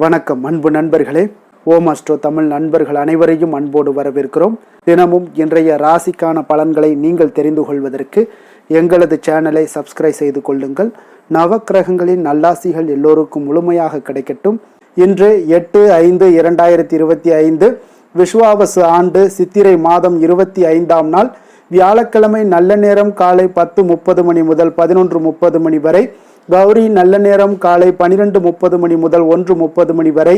வணக்கம் அன்பு நண்பர்களே. ஓம் அஸ்ட்ரோ தமிழ் நண்பர்கள் அனைவரையும் அன்போடு வரவேற்கிறோம். தினமும் இன்றைய ராசிக்கான பலன்களை நீங்கள் தெரிந்து கொள்வதற்கு எங்களது சேனலை சப்ஸ்கிரைப் செய்து கொள்ளுங்கள். நவக்கிரகங்களின் நல்லாசிகள் எல்லோருக்கும் முழுமையாக கிடைக்கட்டும். இன்று 8/5/2025 விஸ்வாவசு ஆண்டு சித்திரை மாதம் 25ஆம் நாள் வியாழக்கிழமை. நல்ல நேரம் காலை 10:30 மணி முதல் 11:30 மணி வரை. கௌரி நல்ல நேரம் காலை 12:30 மணி முதல் 1:30 மணி வரை.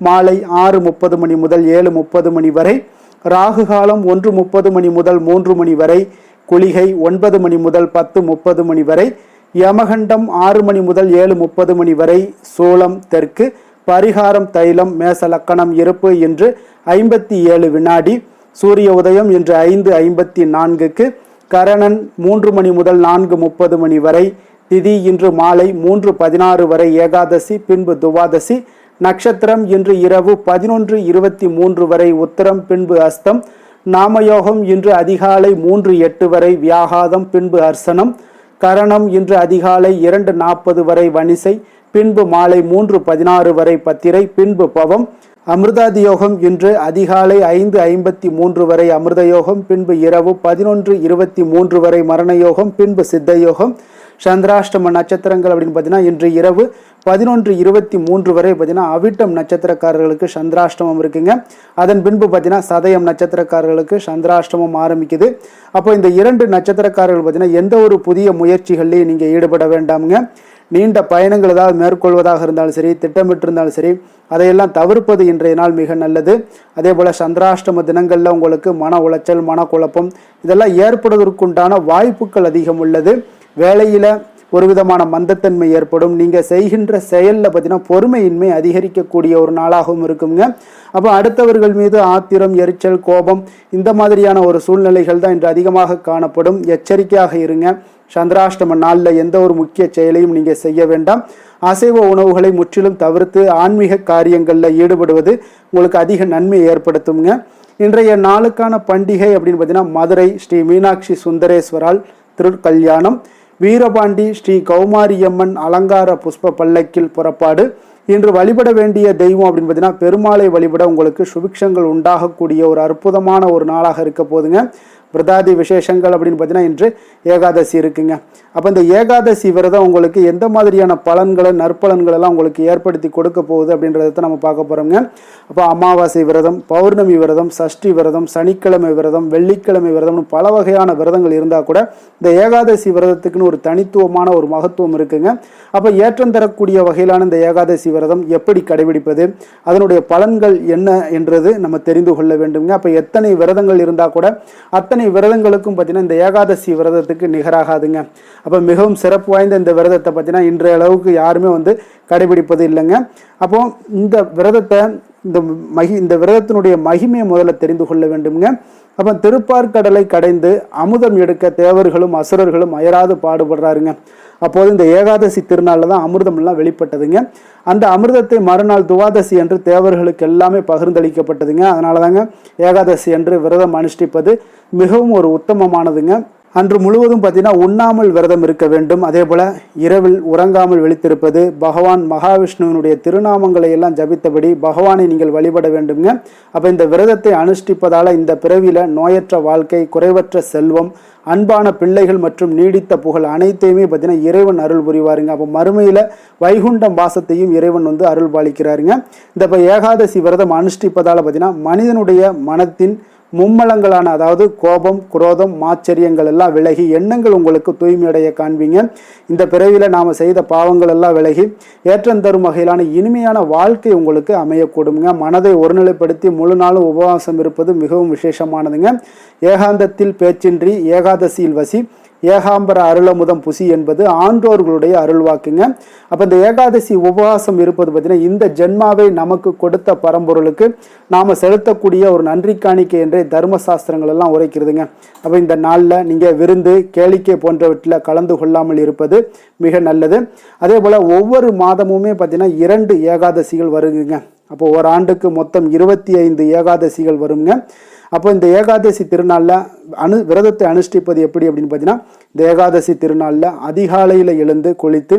மாலை 6:30 மணி முதல் 7:30 மணி வரை. ராகு காலம் 1:30 மணி முதல் 3 மணி வரை. குளிகை 9 மணி முதல் 10:30 மணி வரை. யமகண்டம் 6 மணி முதல் 7:30 மணி வரை. சூலம் தெற்கு. பரிகாரம் தைலம். மேச லக்கணம் இருப்பு இன்று 57 வினாடி. சூரிய உதயம் இன்று 5:54. கரணன் 3 மணி முதல் 4:30 மணி வரை. திதி இன்று மாலை 3:16 வரை ஏகாதசி, பின்பு துவாதசி. நட்சத்திரம் இன்று இரவு 11:23 வரை உத்திரம், பின்பு அஸ்தம். நாமயோகம் இன்று அதிகாலை 3:08 வரை வியாகாதம், பின்பு அர்சனம். கரணம் இன்று அதிகாலை 2:40 வரை வணிசை, பின்பு மாலை 3:16 வரை பத்திரை, பின்பு பவம். அமிர்தாதி யோகம் இன்று அதிகாலை 5:53 வரை அமிர்த யோகம், பின்பு இரவு 11:23 வரை மரண யோகம், பின்பு சித்த யோகம். சந்திராஷ்டம நட்சத்திரங்கள் அப்படின்னு பார்த்தீங்கன்னா இன்று இரவு 11:23 வரை பார்த்தீங்கன்னா அவிட்டம் நட்சத்திரக்காரர்களுக்கு சந்திராஷ்டமம் இருக்குங்க. அதன் பின்பு பார்த்தீங்கன்னா சதயம் நட்சத்திரக்காரர்களுக்கு சந்திராஷ்டமம் ஆரம்பிக்குது. அப்போ இந்த 2 நட்சத்திரக்காரர்கள் பார்த்தீங்கன்னா எந்த ஒரு புதிய முயற்சிகள்லையும் நீங்கள் ஈடுபட வேண்டாமுங்க. நீண்ட பயணங்கள் ஏதாவது மேற்கொள்வதாக இருந்தாலும் சரி, திட்டமிட்டிருந்தாலும் சரி, அதையெல்லாம் தவிர்ப்பது இன்றைய நாள் மிக நல்லது. அதே போல் சந்திராஷ்டம தினங்களில் உங்களுக்கு மன உளைச்சல், மனக்குழப்பம் இதெல்லாம் ஏற்படுவதற்குண்டான வாய்ப்புகள் அதிகம் உள்ளது. வேலையில் ஒரு விதமான மந்தத்தன்மை ஏற்படும். நீங்கள் செய்கின்ற செயலில் பார்த்தீங்கன்னா பொறுமையின்மை அதிகரிக்கக்கூடிய ஒரு நாளாகவும் இருக்குங்க. அப்போ அடுத்தவர்கள் மீது ஆத்திரம், எரிச்சல், கோபம் இந்த மாதிரியான ஒரு சூழ்நிலைகள் தான் இன்று அதிகமாக காணப்படும். எச்சரிக்கையாக இருங்க. சந்திராஷ்டம நாளில் எந்த ஒரு முக்கிய செயலையும் நீங்கள் செய்ய வேண்டாம். அசைவ உணவுகளை முற்றிலும் தவிர்த்து ஆன்மீக காரியங்களில் ஈடுபடுவது உங்களுக்கு அதிக நன்மை ஏற்படுத்துங்க. இன்றைய நாளுக்கான பண்டிகை அப்படின்னு பார்த்தீங்கன்னா மதுரை ஸ்ரீ மீனாட்சி சுந்தரேஸ்வரால் திருக்கல்யாணம். வீரபாண்டி ஸ்ரீ கௌமாரியம்மன் அலங்கார புஷ்ப பல்லக்கில் புறப்பாடு. இன்று வழிபட வேண்டிய தெய்வம் அப்படின்னு பார்த்தீங்கன்னா பெருமாளை வழிபட உங்களுக்கு சுபிக்ஷங்கள் உண்டாகக்கூடிய ஒரு அற்புதமான ஒரு நாளாக இருக்க போதுங்க. பிரதாதி விசேஷங்கள் அப்படின்னு பார்த்தீங்கன்னா இன்று ஏகாதசி இருக்குங்க. அப்போ இந்த ஏகாதசி விரதம் உங்களுக்கு எந்த மாதிரியான பலன்களை, நற்பலன்கள் எல்லாம் உங்களுக்கு ஏற்படுத்தி கொடுக்க போகுது அப்படின்றத நம்ம பார்க்க போகிறோங்க. அப்போ அமாவாசை விரதம், பௌர்ணமி விரதம், சஷ்டி விரதம், சனிக்கிழமை விரதம், வெள்ளிக்கிழமை விரதம்னு பல வகையான விரதங்கள் இருந்தால் கூட இந்த ஏகாதசி விரதத்துக்குன்னு ஒரு தனித்துவமான ஒரு மகத்துவம் இருக்குங்க. அப்போ ஏற்றம் தரக்கூடிய வகையிலான இந்த ஏகாதசி விரதம் எப்படி கடைபிடிப்பது, அதனுடைய பலன்கள் என்ன என்றது நம்ம தெரிந்து கொள்ள வேண்டுங்க. அப்போ எத்தனை விரதங்கள் இருந்தால் கூட அத்தனை விரதங்களுக்கும் பார்த்தீங்கன்னா இந்த ஏகாதசி விரதத்துக்கு நிகராகாதுங்க. அப்போ மிகவும் சிறப்பு வாய்ந்த இந்த விரதத்தை பார்த்தீங்கன்னா இன்றைய அளவுக்கு யாருமே கடைபிடிப்பது இல்லைங்க. அப்போ இந்த விரதத்தை இந்த விரதத்தினுடைய மகிமையை முதல்ல தெரிந்து கொள்ள வேண்டுங்க. அப்போ திருப்பார்கடலை கடைந்து அமுதம் எடுக்க தேவர்களும் அசுரர்களும் அயராது பாடுபடுறாருங்க. அப்போது இந்த ஏகாதசி திருநாளில் தான் அமிர்தம் எல்லாம் வெளிப்பட்டதுங்க. அந்த அமிர்தத்தை மறுநாள் துவாதசி என்று தேவர்களுக்கு எல்லாமே பகிர்ந்தளிக்கப்பட்டதுங்க. அதனால தாங்க ஏகாதசி என்று விரதம் அனுஷ்டிப்பது மிகவும் ஒரு உத்தமமானதுங்க. அன்று முழுவதும் பார்த்தீங்கன்னா உண்ணாமல் விரதம் இருக்க வேண்டும். அதே போல் இரவில் உறங்காமல் விழித்திருப்பது, பகவான் மகாவிஷ்ணுவினுடைய திருநாமங்களை எல்லாம் ஜபித்தபடி பகவானை நீங்கள் வழிபட வேண்டுங்க. அப்போ இந்த விரதத்தை அனுஷ்டிப்பதால் இந்த பிறவியில் நோயற்ற வாழ்க்கை, குறைவற்ற செல்வம், அன்பான பிள்ளைகள் மற்றும் நீடித்த புகழ் அனைத்தையுமே பார்த்தீங்கன்னா இறைவன் அருள் புரிவாருங்க. அப்போ மறுமையில் வைகுண்டம் வாசத்தையும் இறைவன் அருள் பாலிக்கிறாருங்க. இந்த இப்போ ஏகாதசி விரதம் அனுஷ்டிப்பதால் பார்த்தீங்கன்னா மனிதனுடைய மனத்தின் மும்மலங்களான அதாவது கோபம், குரோதம், மாச்சரியங்கள் எல்லாம் விலகி எண்ணங்கள் உங்களுக்கு தூய்மையடைய காண்பீங்க. இந்த பிறவியில் நாம் செய்த பாவங்கள் எல்லாம் விலகி ஏற்றம் தரும் வகையிலான இனிமையான வாழ்க்கை உங்களுக்கு அமையக்கூடுங்க. மனதை ஒருநிலைப்படுத்தி முழு நாளும் உபவாசம் இருப்பது மிகவும் விசேஷமானதுங்க. ஏகாந்தத்தில் பேச்சின்றி ஏகாதசியில் வசி, ஏகாம்பர அருளமுதம் புசி என்பது ஆன்றோர்களுடைய அருள்வாக்குங்க. அப்போ இந்த ஏகாதசி உபவாசம் இருப்பது பார்த்தீங்கன்னா இந்த ஜென்மாவை நமக்கு கொடுத்த பரம்பொருளுக்கு நாம் செலுத்தக்கூடிய ஒரு நன்றி காணிக்கை என்றே தர்மசாஸ்திரங்கள் எல்லாம் உரைக்கிறதுங்க. அப்போ இந்த நாளில் நீங்கள் விருந்து, கேளிக்கை போன்றவற்றில் கலந்து கொள்ளாமல் இருப்பது மிக நல்லது. அதே போல் ஒவ்வொரு மாதமுமே பார்த்தீங்கன்னா 2 ஏகாதசிகள் வருங்க. அப்போ ஒரு ஆண்டுக்கு மொத்தம் 25 ஏகாதசிகள் வருங்க. அப்போ இந்த ஏகாதசி திருநாளில் விரதத்தை அனுஷ்டிப்பது எப்படி அப்படின்னு பார்த்தீங்கன்னா, இந்த ஏகாதசி திருநாளில் அதிகாலையில் எழுந்து குளித்து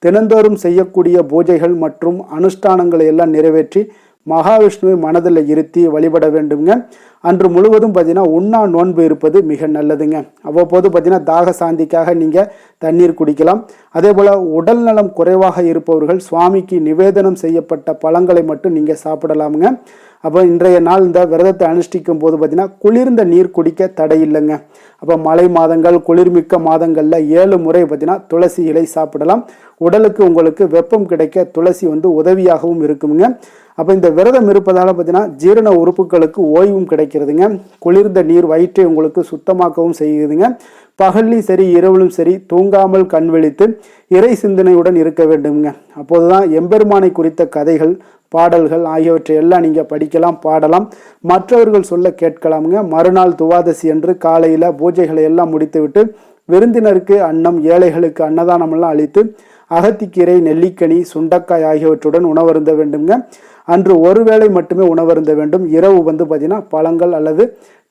தினந்தோறும் செய்யக்கூடிய பூஜைகள் மற்றும் அனுஷ்டானங்களை எல்லாம் நிறைவேற்றி மகாவிஷ்ணுவை மனதில் இருத்தி வழிபட வேண்டுங்க. அன்று முழுவதும் பார்த்தீங்கன்னா உண்ணா நோன்பு இருப்பது மிக நல்லதுங்க. அவ்வப்போது பார்த்தீங்கன்னா தாக சாந்திக்காக நீங்கள் தண்ணீர் குடிக்கலாம். அதே போல் உடல் நலம் குறைவாக இருப்பவர்கள் சுவாமிக்கு நிவேதனம் செய்யப்பட்ட பழங்களை மட்டும் நீங்கள் சாப்பிடலாமுங்க. அப்போ இன்றைய நாள் இந்த விரதத்தை அனுஷ்டிக்கும் போது பார்த்தீங்கன்னா குளிர்ந்த நீர் குடிக்க தடை இல்லைங்க. அப்போ மழை மாதங்கள் குளிர்மிக்க மாதங்களில் 7 முறை பார்த்தீங்கன்னா துளசி இலை சாப்பிடலாம். உடலுக்கு உங்களுக்கு வெப்பம் கிடைக்க துளசி உதவியாகவும் இருக்குங்க. அப்போ இந்த விரதம் இருப்பதால் பார்த்தீங்கன்னா ஜீரண உறுப்புகளுக்கு ஓய்வும் கிடைக்கிறதுங்க. குளிர்ந்த நீர் வயிற்றை உங்களுக்கு சுத்தமாக்கவும் செய்யுதுங்க. பகல்லையும் சரி இரவிலும் சரி தூங்காமல் கண் விழித்து இறை சிந்தனையுடன் இருக்க வேண்டுங்க. அப்போதுதான் எம்பெருமானை குறித்த கதைகள் பாடல்கள் ஆகியவற்றை எல்லாம் நீங்கள் படிக்கலாம், பாடலாம், மற்றவர்கள் சொல்ல கேட்கலாமுங்க. மறுநாள் துவாதசி அன்று காலையில் பூஜைகளை எல்லாம் முடித்துவிட்டு விருந்தினருக்கு அன்னம், ஏழைகளுக்கு அன்னதானம் எல்லாம் அளித்து அகத்திக்கீரை, நெல்லிக்கனி, சுண்டக்காய் ஆகியவற்றுடன் உணவருந்த வேண்டுங்க. அன்று ஒருவேளை மட்டுமே உணவருந்த வேண்டும். இரவு பார்த்தீங்கன்னா பழங்கள் அல்லது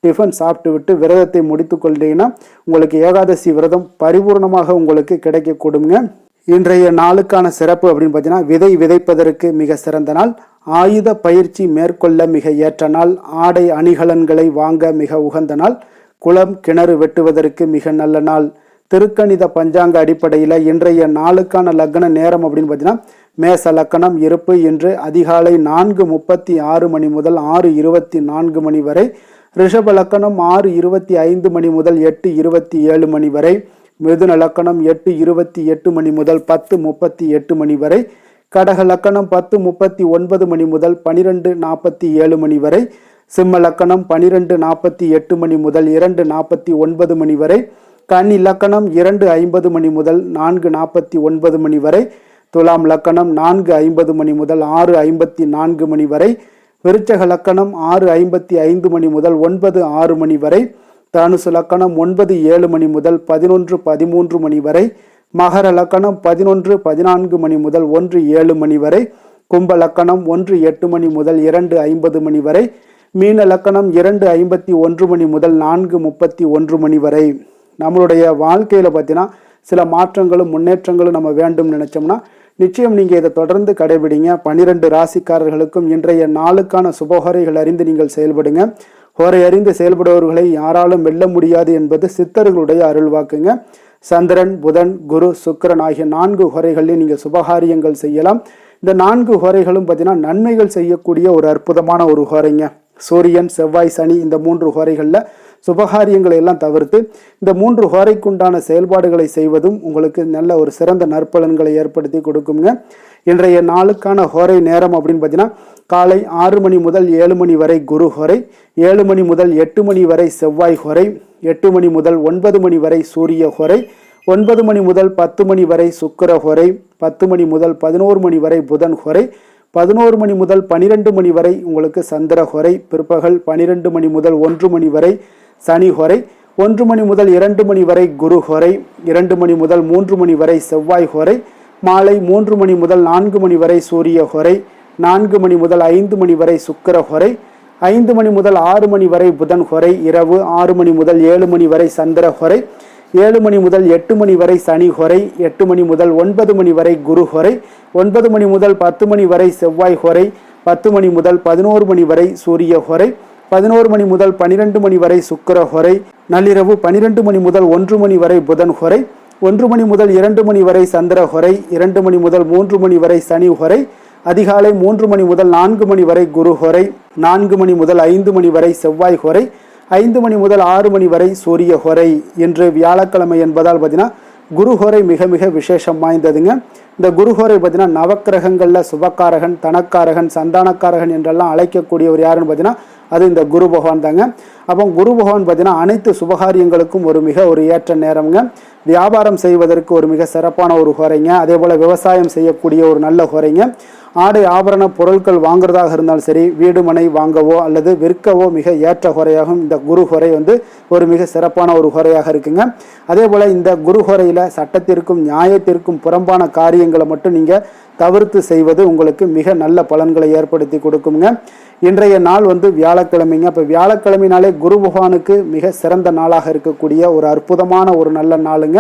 டிஃபன் சாப்பிட்டு விட்டு விரதத்தை முடித்து கொண்டீங்கன்னா உங்களுக்கு ஏகாதசி விரதம் பரிபூர்ணமாக உங்களுக்கு கிடைக்க கொடுங்க. இன்றைய நாளுக்கான சிறப்பு அப்படின்னு பார்த்தீங்கன்னா, விதை விதைப்பதற்கு மிக சிறந்த நாள், ஆயுத பயிற்சி மேற்கொள்ள மிக ஏற்ற நாள், ஆடை அணிகலன்களை வாங்க மிக உகந்த நாள், குளம் கிணறு வெட்டுவதற்கு மிக நல்ல நாள். திருக்கணித பஞ்சாங்க அடிப்படையில் இன்றைய நாளுக்கான லக்ன நேரம் அப்படின்னு பார்த்தீங்கன்னா, மேச லக்கணம் இருப்பு இன்று அதிகாலை 4:36 மணி முதல் 6:24 மணி வரை, ரிஷப லக்கணம் 6:25 மணி முதல் 8:27 மணி வரை, மிதுன லக்கணம் 8:28 மணி முதல் 10:38 மணி வரை, கடக லக்கணம் 10:39 மணி முதல் 12:47 மணி வரை, சிம்ம லக்கணம் 12:48 மணி முதல் 2:49 மணி வரை, கன்னி லக்கணம் 2:50 மணி முதல் 4:49 மணி வரை, துலாம் லக்கணம் 4:50 மணி முதல் 6:54 மணி வரை, விருச்சக லக்கணம் 6:55 மணி முதல் 9:06 மணி வரை, தனுசு லக்கணம் 9:07 மணி முதல் 11:13 மணி வரை, மகர லக்கணம் 11:14 மணி முதல் 1:07 மணி வரை, கும்ப லக்கணம் 1:08 மணி முதல் 2:50 மணி வரை, மீன லக்கணம் 2:51 மணி முதல் 4:31 மணி வரை. நம்மளுடைய வாழ்க்கையில் பார்த்தீங்கன்னா சில மாற்றங்களும் முன்னேற்றங்களும் நம்ம வேண்டும் நினைச்சோம்னா நிச்சயம் நீங்கள் இதை தொடர்ந்து கடைபிடிங்க. 12 ராசிக்காரர்களுக்கும் இன்றைய நாளுக்கான சுபஹோரைகள் அறிந்து நீங்கள் செயல்படுங்க. ஹோரை அறிந்து செயல்படுபவர்களை யாராலும் வெல்ல முடியாது என்பது சித்தர்களுடைய அருள்வாக்குங்க. சந்திரன், புதன், குரு, சுக்கிரன் ஆகிய 4 ஹோரைகளில் நீங்கள் சுபகாரியங்கள் செய்யலாம். இந்த 4 ஹோரைகளும் பார்த்தீங்கன்னா நன்மைகள் செய்யக்கூடிய ஒரு அற்புதமான ஒரு ஹோரைங்க. சூரியன், செவ்வாய், சனி இந்த 3 ஹோரைகளில் சுபகாரியங்களை எல்லாம் தவிர்த்து இந்த 3 ஹோரைக்குண்டான செயல்பாடுகளை செய்வதும் உங்களுக்கு நல்ல ஒரு சிறந்த நற்பலன்களை ஏற்படுத்தி கொடுக்குங்க. இன்றைய நாளுக்கான ஹோரை நேரம் அப்படின்னு பார்த்தீங்கன்னா, காலை 6 மணி முதல் 7 மணி வரை குரு ஹோரை, 7 மணி முதல் 8 மணி வரை செவ்வாய் ஹோரை, 8 மணி முதல் 9 மணி வரை சூரிய ஹோரை, 9 மணி முதல் 10 மணி வரை சுக்கிர ஹோரை, 10 மணி முதல் 11 மணி வரை புதன் ஹோரை, 11 மணி முதல் 12 மணி வரை உங்களுக்கு சந்திர ஹோரை, பிற்பகல் 12 மணி முதல் 1 மணி வரை சனி ஹோரை, 1 மணி முதல் 2 மணி வரை குரு ஹோரை, 2 மணி முதல் 3 மணி வரை செவ்வாய் ஹோரை, மாலை 3 மணி முதல் 4 மணி வரை சூரிய ஹோரை, 4 மணி முதல் 5 மணி வரை சுக்கிர ஹோரை, 5 மணி முதல் 6 மணி வரை புதன் ஹோரை, இரவு 6 மணி முதல் 7 மணி வரை சந்திர ஹோரை, 7 மணி முதல் 8 மணி வரை சனி ஹோரை, 8 மணி முதல் 9 மணி வரை குரு ஹோரை, 9 மணி முதல் 10 மணி வரை செவ்வாய் ஹோரை, 10 மணி முதல் 11 மணி வரை சூரிய ஹோரை, 11 மணி முதல் 12 மணி வரை சுக்கிர ஹோரை, நள்ளிரவு 12 மணி முதல் 1 மணி வரை புதன் ஹோரை, 1 மணி முதல் 2 மணி வரை சந்திர ஹோரை, 2 மணி முதல் 3 மணி வரை சனி ஹோரை, அதிகாலை 3 மணி முதல் 4 மணி வரை குரு ஹோரை, 4 மணி முதல் 5 மணி வரை செவ்வாய் ஹோரை, 5 மணி முதல் 6 மணி வரை சூரிய ஹோரை. இன்று வியாழக்கிழமை என்பதால் பார்த்தீங்கன்னா குரு ஹோரை மிக மிக விசேஷம் வாய்ந்ததுங்க. இந்த குரு ஹோரை பார்த்தீங்கன்னா நவக்கிரகங்களில் சுபக்காரகன், தனக்காரகன், சந்தானக்காரகன் என்றெல்லாம் அழைக்கக்கூடியவர் யாருன்னு பார்த்தீங்கன்னா அது இந்த குரு பகவான் தாங்க. அப்போ குரு பகவான் பார்த்தீங்கன்னா அனைத்து சுபகாரியங்களுக்கும் ஒரு ஏற்ற நேரம்ங்க. வியாபாரம் செய்வதற்கு ஒரு மிக சிறப்பான ஒரு ஹோரைங்க. அதே போல் விவசாயம் செய்யக்கூடிய ஒரு நல்ல ஹோரைங்க. ஆடை ஆபரண பொருட்கள் வாங்குறதாக இருந்தாலும் சரி, வீடு மனை வாங்கவோ அல்லது விற்கவோ மிக ஏற்ற ஹோரையாகும் இந்த குரு ஹோரை ஒரு மிக சிறப்பான ஒரு ஹோரையாக இருக்குங்க. அதே போல் இந்த குரு ஹோரையில் சட்டத்திற்கும் நியாயத்திற்கும் புறம்பான காரியங்களை மட்டும் நீங்கள் தவிர்த்து செய்வது உங்களுக்கு மிக நல்ல பலன்களை ஏற்படுத்தி கொடுக்குங்க. இன்றைய நாள் வியாழக்கிழமைங்க. அப்போ வியாழக்கிழமைனாலே குரு பகவானுக்கு மிக சிறந்த நாளாக இருக்கக்கூடிய ஒரு அற்புதமான ஒரு நல்ல நாளுங்க.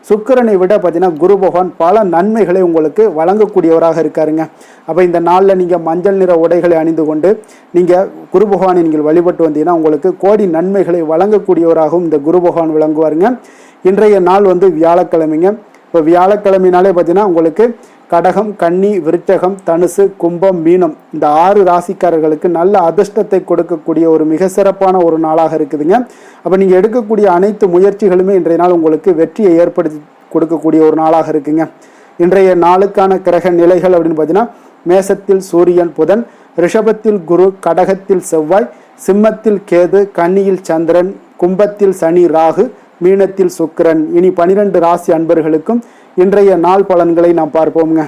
சுக்கிரனை விட பார்த்தீங்கன்னா குரு பகவான் பல நன்மைகளை உங்களுக்கு வழங்கக்கூடியவராக இருக்காருங்க. அப்போ இந்த நாளில் நீங்கள் மஞ்சள் நிற உடைகளை அணிந்து கொண்டு நீங்கள் குரு பகவானை நீங்கள் வழிபட்டு வந்தீங்கன்னா உங்களுக்கு கோடி நன்மைகளை வழங்கக்கூடியவராகவும் இந்த குரு பகவான் விளங்குவாருங்க. இன்றைய நாள் வியாழக்கிழமைங்க. இப்போ வியாழக்கிழமைனாலே பார்த்தீங்கன்னா உங்களுக்கு கடகம், கன்னி, விருச்சகம், தனுசு, கும்பம், மீனம் இந்த 6 ராசிக்காரர்களுக்கு நல்ல அதிர்ஷ்டத்தை கொடுக்கக்கூடிய ஒரு மிக சிறப்பான ஒரு நாளாக இருக்குதுங்க. அப்போ நீங்கள் எடுக்கக்கூடிய அனைத்து முயற்சிகளுமே இன்றைய நாள் உங்களுக்கு வெற்றியை ஏற்படுத்தி கொடுக்கக்கூடிய ஒரு நாளாக இருக்குங்க. இன்றைய நாளுக்கான கிரக நிலைகள் அப்படின்னு பார்த்தீங்கன்னா மேசத்தில் சூரியன் புதன், ரிஷபத்தில் குரு, கடகத்தில் செவ்வாய், சிம்மத்தில் கேது, கன்னியில் சந்திரன், கும்பத்தில் சனி ராகு, மீனத்தில் சுக்கிரன். இனி 12 ராசி அன்பர்களுக்கும் இன்றைய நாள் பலன்களை நாம் பார்ப்போம்ங்க.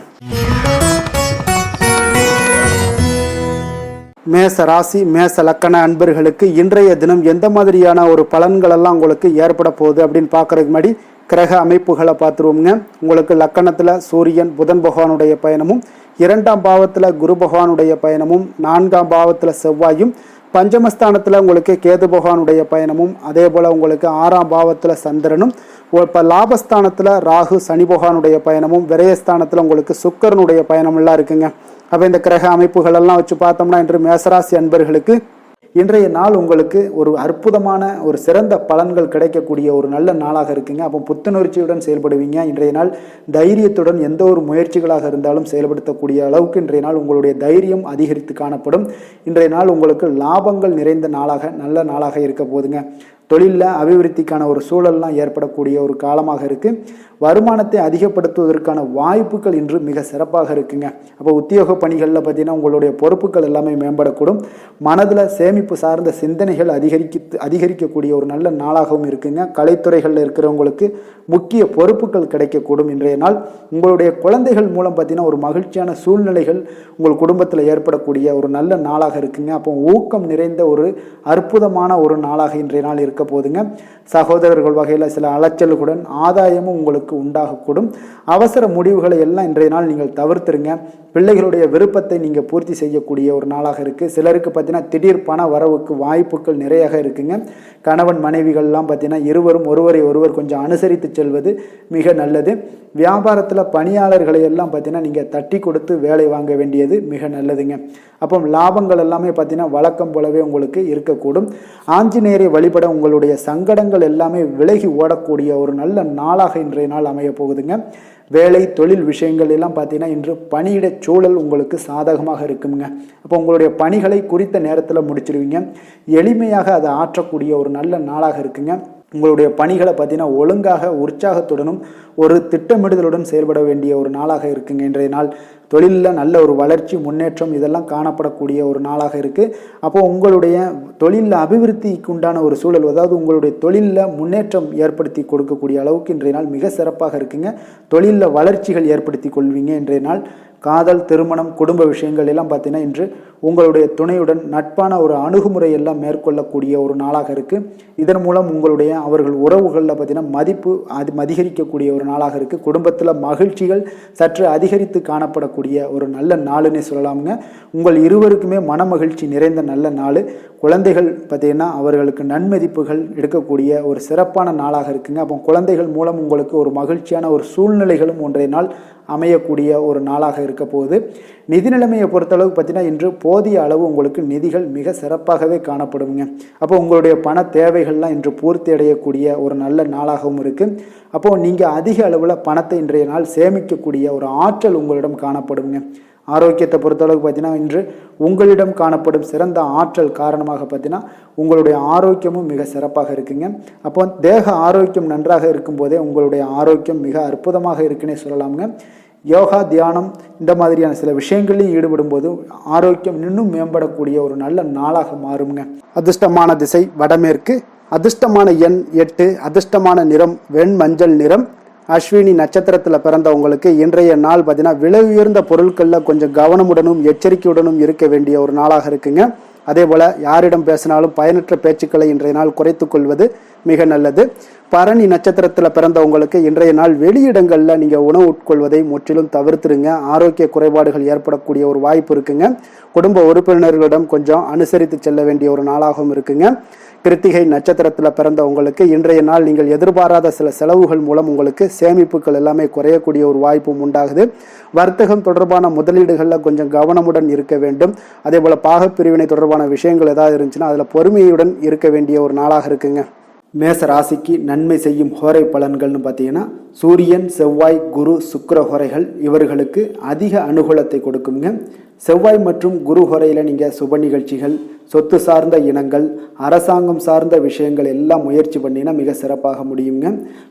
மேச ராசி மேச லக்கண அன்பர்களுக்கு இன்றைய தினம் எந்த மாதிரியான ஒரு பலன்கள் எல்லாம் உங்களுக்கு ஏற்பட போகுது அப்படின்னு பார்க்கறதுக்கு முன்னாடி கிரக அமைப்புகளை பார்த்துருவோம்ங்க. உங்களுக்கு லக்கணத்தில் சூரியன் புதன் பகவானுடைய பயணமும், 2ஆம் பாவத்தில் குரு பகவானுடைய பயணமும், 4ஆம் பாவத்தில் செவ்வாயும், பஞ்சமஸ்தானத்தில் உங்களுக்கு கேது பகவானுடைய பயணமும், அதே போல் உங்களுக்கு 6ஆம் பாவத்தில் சந்திரனும், இப்போ லாபஸ்தானத்தில் ராகு சனி பகவானுடைய பயணமும், விரயஸ்தானத்தில் உங்களுக்கு சுக்கிரனுடைய பயணமெல்லாம் இருக்குங்க. அப்போ இந்த கிரக அமைப்புகள் எல்லாம் வச்சு பார்த்தோம்னா இன்று மேசராசி அன்பர்களுக்கு இன்றைய நாள் உங்களுக்கு ஒரு அற்புதமான ஒரு சிறந்த பலன்கள் கிடைக்கக்கூடிய ஒரு நல்ல நாளாக இருக்குங்க. அப்போ புத்துணர்ச்சியுடன் செயல்படுவீங்க. இன்றைய நாள் தைரியத்துடன் எந்த ஒரு முயற்சிகளாக இருந்தாலும் செயல்படுத்தக்கூடிய அளவுக்கு இன்றைய நாள் உங்களுடைய தைரியம் அதிகரித்து காணப்படும். இன்றைய நாள் உங்களுக்கு லாபங்கள் நிறைந்த நாளாக நல்ல நாளாக இருக்க போதுங்க. தொழிலில் அபிவிருத்திக்கான ஒரு சூழல்லாம் ஏற்படக்கூடிய ஒரு காலமாக இருக்குது. வருமானத்தை அதிகப்படுத்துவதற்கான வாய்ப்புகள் இன்று மிக சிறப்பாக இருக்குங்க. அப்போ உத்தியோக பணிகளில் பார்த்தீங்கன்னா உங்களுடைய பொறுப்புகள் எல்லாமே மேம்படக்கூடும். மனதில் சேமிப்பு சார்ந்த சிந்தனைகள் அதிகரிக்கக்கூடிய ஒரு நல்ல நாளாகவும் இருக்குங்க. கலைத்துறைகளில் இருக்கிறவங்களுக்கு முக்கிய பொறுப்புகள் கிடைக்கக்கூடும். இன்றைய நாள் உங்களுடைய குழந்தைகள் மூலம் பார்த்தீங்கன்னா ஒரு மகிழ்ச்சியான சூழ்நிலைகள் உங்கள் குடும்பத்தில் ஏற்படக்கூடிய ஒரு நல்ல நாளாக இருக்குங்க. அப்போ ஊக்கம் நிறைந்த ஒரு அற்புதமான ஒரு நாளாக இன்றைய நாள் இருக்க போதுங்க. சகோதரர்கள் வகையில் சில அலைச்சல்களுடன் ஆதாயமும் உங்களுக்கு உண்டாகக்கூடும். அவசர முடிவுகளை எல்லாம் இன்றைய நாள் நீங்கள் தவிர்த்துருங்க. பிள்ளைகளுடைய விருப்பத்தை நீங்கள் பூர்த்தி செய்யக்கூடிய ஒரு நாளாக இருக்குது. சிலருக்கு பார்த்தீங்கன்னா திடீர் பண வரவுக்கு வாய்ப்புகள் நிறையாக இருக்குங்க. கணவன் மனைவிகள்லாம் பார்த்தீங்கன்னா இருவரும் ஒருவரை ஒருவர் கொஞ்சம் அனுசரித்து செல்வது மிக நல்லது. வியாபாரத்தில் பணியாளர்களை எல்லாம் பார்த்தீங்கன்னா நீங்கள் தட்டி கொடுத்து வேலை வாங்க வேண்டியது மிக நல்லதுங்க. அப்போ லாபங்கள் எல்லாமே பார்த்தீங்கன்னா வழக்கம் போலவே உங்களுக்கு இருக்கக்கூடும். ஆஞ்சநேயரை வழிபட உங்களுடைய சங்கடங்கள் எல்லாமே விலகி ஓடக்கூடிய ஒரு நல்ல நாளாக இன்றைய நாள் அமைய போகுதுங்க. வேலை தொழில் விஷயங்கள் எல்லாம் பார்த்தீங்கன்னா இன்று பணியிட சூழல் உங்களுக்கு சாதகமாக இருக்குங்க. அப்போ உங்களுடைய பணிகளை குறித்த நேரத்தில் முடிச்சிருவீங்க. எளிமையாக அதை ஆற்றக்கூடிய ஒரு நல்ல நாளாக இருக்குங்க. உங்களுடைய பணிகளை பார்த்தீங்கன்னா ஒழுங்காக உற்சாகத்துடனும் ஒரு திட்டமிடுதலுடன் செயல்பட வேண்டிய ஒரு நாளாக இருக்குங்க. இன்றைய நாள் தொழிலில் நல்ல ஒரு வளர்ச்சி முன்னேற்றம் இதெல்லாம் காணப்படக்கூடிய ஒரு நாளாக இருக்குது. அப்போது உங்களுடைய தொழிலில் அபிவிருத்திக்கு உண்டான ஒரு சூழல், அதாவது உங்களுடைய தொழிலில் முன்னேற்றம் ஏற்படுத்தி கொடுக்கக்கூடிய அளவுக்கு இன்றைய நாள் மிக சிறப்பாக இருக்குங்க. தொழிலில் வளர்ச்சிகள் ஏற்படுத்தி கொள்வீங்க. இன்றைய நாள் காதல், திருமணம், குடும்ப விஷயங்கள் எல்லாம் பார்த்தீங்கன்னா இன்று உங்களுடைய துணையுடன் நட்பான ஒரு அணுகுமுறை எல்லாம் மேற்கொள்ளக்கூடிய ஒரு நாளாக இருக்குது. இதன் மூலம் உங்களுடைய அவர்கள் உறவுகளில் பார்த்தீங்கன்னா மதிப்பு அதிகரிக்கக்கூடிய ஒரு நாளாக இருக்குது. குடும்பத்தில் மகிழ்ச்சிகள் சற்று அதிகரித்து காணப்படக்கூடிய ஒரு நல்ல நாளுன்னே சொல்லலாமுங்க. உங்கள் இருவருக்குமே மன மகிழ்ச்சி நிறைந்த நல்ல நாள். குழந்தைகள் பார்த்தீங்கன்னா அவர்களுக்கு நன்மதிப்புகள் எடுக்கக்கூடிய ஒரு சிறப்பான நாளாக இருக்குங்க. அப்போ குழந்தைகள் மூலம் உங்களுக்கு ஒரு மகிழ்ச்சியான ஒரு சூழ்நிலைகளும் ஒன்றைய நாள் அமையக்கூடிய ஒரு நாளாக இருக்க போகுது. நிதி நிலைமையை பொறுத்தளவுக்கு பார்த்தீங்கன்னா இன்று போதிய அளவு உங்களுக்கு நிதிகள் மிக சிறப்பாகவே காணப்படுங்க. அப்போ உங்களுடைய பண தேவைகள்லாம் இன்று பூர்த்தி அடையக்கூடிய ஒரு நல்ல நாளாகவும் இருக்குது. அப்போது நீங்கள் அதிக அளவில் பணத்தை இன்றைய நாள் சேமிக்கக்கூடிய ஒரு ஆற்றல் உங்களிடம் காணப்படுங்க. ஆரோக்கியத்தை பொறுத்தளவுக்கு பார்த்தீங்கன்னா இன்று உங்களிடம் காணப்படும் சிறந்த ஆற்றல் காரணமாக பார்த்தீங்கன்னா உங்களுடைய ஆரோக்கியமும் மிக சிறப்பாக இருக்குங்க. அப்போ தேக ஆரோக்கியம் நன்றாக இருக்கும்போதே உங்களுடைய ஆரோக்கியம் மிக அற்புதமாக இருக்குன்னே சொல்லலாமுங்க. யோகா, தியானம் இந்த மாதிரியான சில விஷயங்களையும் ஈடுபடும் போது ஆரோக்கியம் இன்னும் மேம்படக்கூடிய ஒரு நல்ல நாளாக மாறுங்க. அதிர்ஷ்டமான திசை வடமேற்கு, அதிர்ஷ்டமான எண் 8, அதிர்ஷ்டமான நிறம் வெண் மஞ்சள் நிறம். அஸ்வினி நட்சத்திரத்தில் பிறந்தவங்களுக்கு இன்றைய நாள் பார்த்தீங்கன்னா விலை உயர்ந்த பொருட்களில் கொஞ்சம் கவனமுடனும் எச்சரிக்கையுடனும் இருக்க வேண்டிய ஒரு நாளாக இருக்குங்க. அதே போல் யாரிடம் பேசினாலும் பயனற்ற பேச்சுக்களை இன்றைய நாள் குறைத்து கொள்வது மிக நல்லது. பரணி நட்சத்திரத்தில் பிறந்தவங்களுக்கு இன்றைய நாள் வெளியிடங்களில் நீங்கள் உணவு உட்கொள்வதை முற்றிலும் தவிர்த்துடுங்க. ஆரோக்கிய குறைபாடுகள் ஏற்படக்கூடிய ஒரு வாய்ப்பு இருக்குங்க. குடும்ப உறுப்பினர்களிடம் கொஞ்சம் அனுசரித்து செல்ல வேண்டிய ஒரு நாளாகவும் இருக்குங்க. கிருத்திகை நட்சத்திரத்தில் பிறந்தவங்களுக்கு இன்றைய நாள் நீங்கள் எதிர்பாராத சில செலவுகள் மூலம் உங்களுக்கு சேமிப்புகள் எல்லாமே குறையக்கூடிய ஒரு வாய்ப்பும் உண்டாகுது. வர்த்தகம் தொடர்பான முதலீடுகளில் கொஞ்சம் கவனமுடன் இருக்க வேண்டும். அதே போல் பாகப்பிரிவினை தொடர்பான விஷயங்கள் ஏதாவது இருந்துச்சுன்னா அதில் பொறுமையுடன் இருக்க வேண்டிய ஒரு நாளாக இருக்குங்க. மேச ராசிக்கு நன்மை செய்யும் ஹோரை பலன்கள்னு பார்த்தீங்கன்னா சூரியன், செவ்வாய், குரு, சுக்கிர ஹோரைகள் இவர்களுக்கு அதிக அனுகூலத்தை கொடுக்குங்க. செவ்வாய் மற்றும் குரு ஹோரையில் நீங்கள் சுப நிகழ்ச்சிகள், சொத்து சார்ந்த இனங்கள், அரசாங்கம் சார்ந்த விஷயங்கள் எல்லாம் முயற்சி பண்ணினா மிக சிறப்பாக முடியுங்க.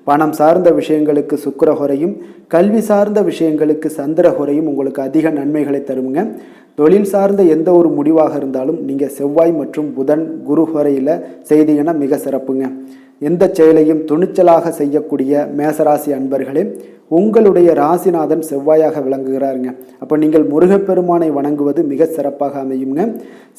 பணம் சார்ந்த விஷயங்களுக்கு சுக்கிர ஹோரையும், கல்வி சார்ந்த விஷயங்களுக்கு சந்திர ஹோரையும் உங்களுக்கு அதிக நன்மைகளை தருங்க. தொழில் சார்ந்த எந்த ஒரு முடிவாக இருந்தாலும் நீங்கள் செவ்வாய் மற்றும் புதன், குரு ஹோரையில் செய்தீங்கன்னா மிக சிறப்புங்க. எந்த செயலையும் துணிச்சலாக செய்யக்கூடிய மேசராசி அன்பர்களே, உங்களுடைய ராசிநாதன் செவ்வாயாக விளங்குகிறாருங்க. அப்போ நீங்கள் முருகப்பெருமானை வணங்குவது மிக சிறப்பாக அமையுங்க.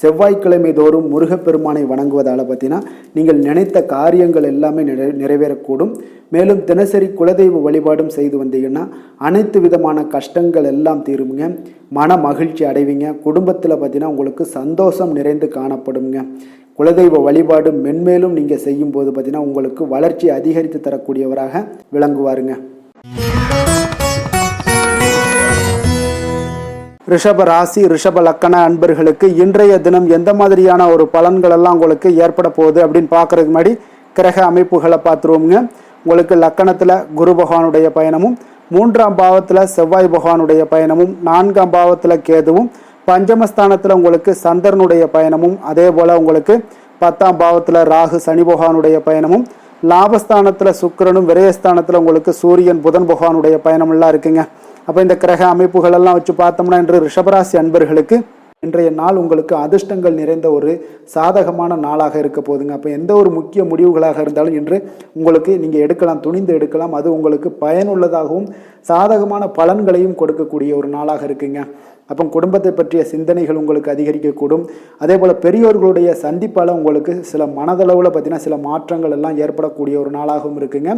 செவ்வாய்க்கிழமை தோறும் முருகப்பெருமானை வணங்குவதால் பார்த்தீங்கன்னா நீங்கள் நினைத்த காரியங்கள் எல்லாமே நிறைவேறக்கூடும். மேலும் தினசரி குலதெய்வ வழிபாடும் செய்து வந்தீங்கன்னா அனைத்து விதமான கஷ்டங்கள் எல்லாம் தீருங்க. மன மகிழ்ச்சி அடைவீங்க. குடும்பத்தில் பார்த்தீங்கன்னா உங்களுக்கு சந்தோஷம் நிறைந்து காணப்படுங்க. குலதெய்வ வழிபாடு மென்மேலும் நீங்கள் செய்யும் போது பார்த்தீங்கன்னா உங்களுக்கு வளர்ச்சி அதிகரித்து தரக்கூடியவராக விளங்குவாருங்க. ரிஷப ராசி, ரிஷப லக்கண அன்பர்களுக்கு இன்றைய தினம் எந்த மாதிரியான ஒரு பலன்கள் எல்லாம் உங்களுக்கு ஏற்பட போகுது அப்படின்னு பார்க்கறதுக்கு முன்னாடி கிரக அமைப்புகளை பார்த்துருவோங்க. உங்களுக்கு லக்கணத்தில் குரு பகவானுடைய பயணமும், 3ஆம் பாவத்தில் செவ்வாய் பகவானுடைய பயணமும், 4ஆம் பாவத்தில் கேதுவும், பஞ்சமஸ்தானத்தில் உங்களுக்கு சந்திரனுடைய பயணமும், அதே போல் உங்களுக்கு 10ஆம் பாவத்தில் ராகு சனி பகவானுடைய பயணமும், லாபஸ்தானத்தில் சுக்கிரனும், விரயஸ்தானத்தில் உங்களுக்கு சூரியன் புதன் பகவானுடைய பயணமெல்லாம் இருக்குங்க. அப்போ இந்த கிரக அமைப்புகள் எல்லாம் வச்சு பார்த்தோம்னா இன்று ரிஷபராசி அன்பர்களுக்கு இன்றைய நாள் உங்களுக்கு அதிர்ஷ்டங்கள் நிறைந்த ஒரு சாதகமான நாளாக இருக்க போகுதுங்க. அப்போ எந்த ஒரு முக்கிய முடிவுகளாக இருந்தாலும் இன்று உங்களுக்கு நீங்கள் எடுக்கலாம், துணிந்து எடுக்கலாம். அது உங்களுக்கு பயனுள்ளதாகவும் சாதகமான பலன்களையும் கொடுக்கக்கூடிய ஒரு நாளாக இருக்குங்க. அப்போ குடும்பத்தை பற்றிய சிந்தனைகள் உங்களுக்கு அதிகரிக்கக்கூடும். அதே போல் பெரியோர்களுடைய சந்திப்பால் உங்களுக்கு சில மனதளவில் பார்த்தீங்கன்னா சில மாற்றங்கள் எல்லாம் ஏற்படக்கூடிய ஒரு நாளாகவும் இருக்குங்க.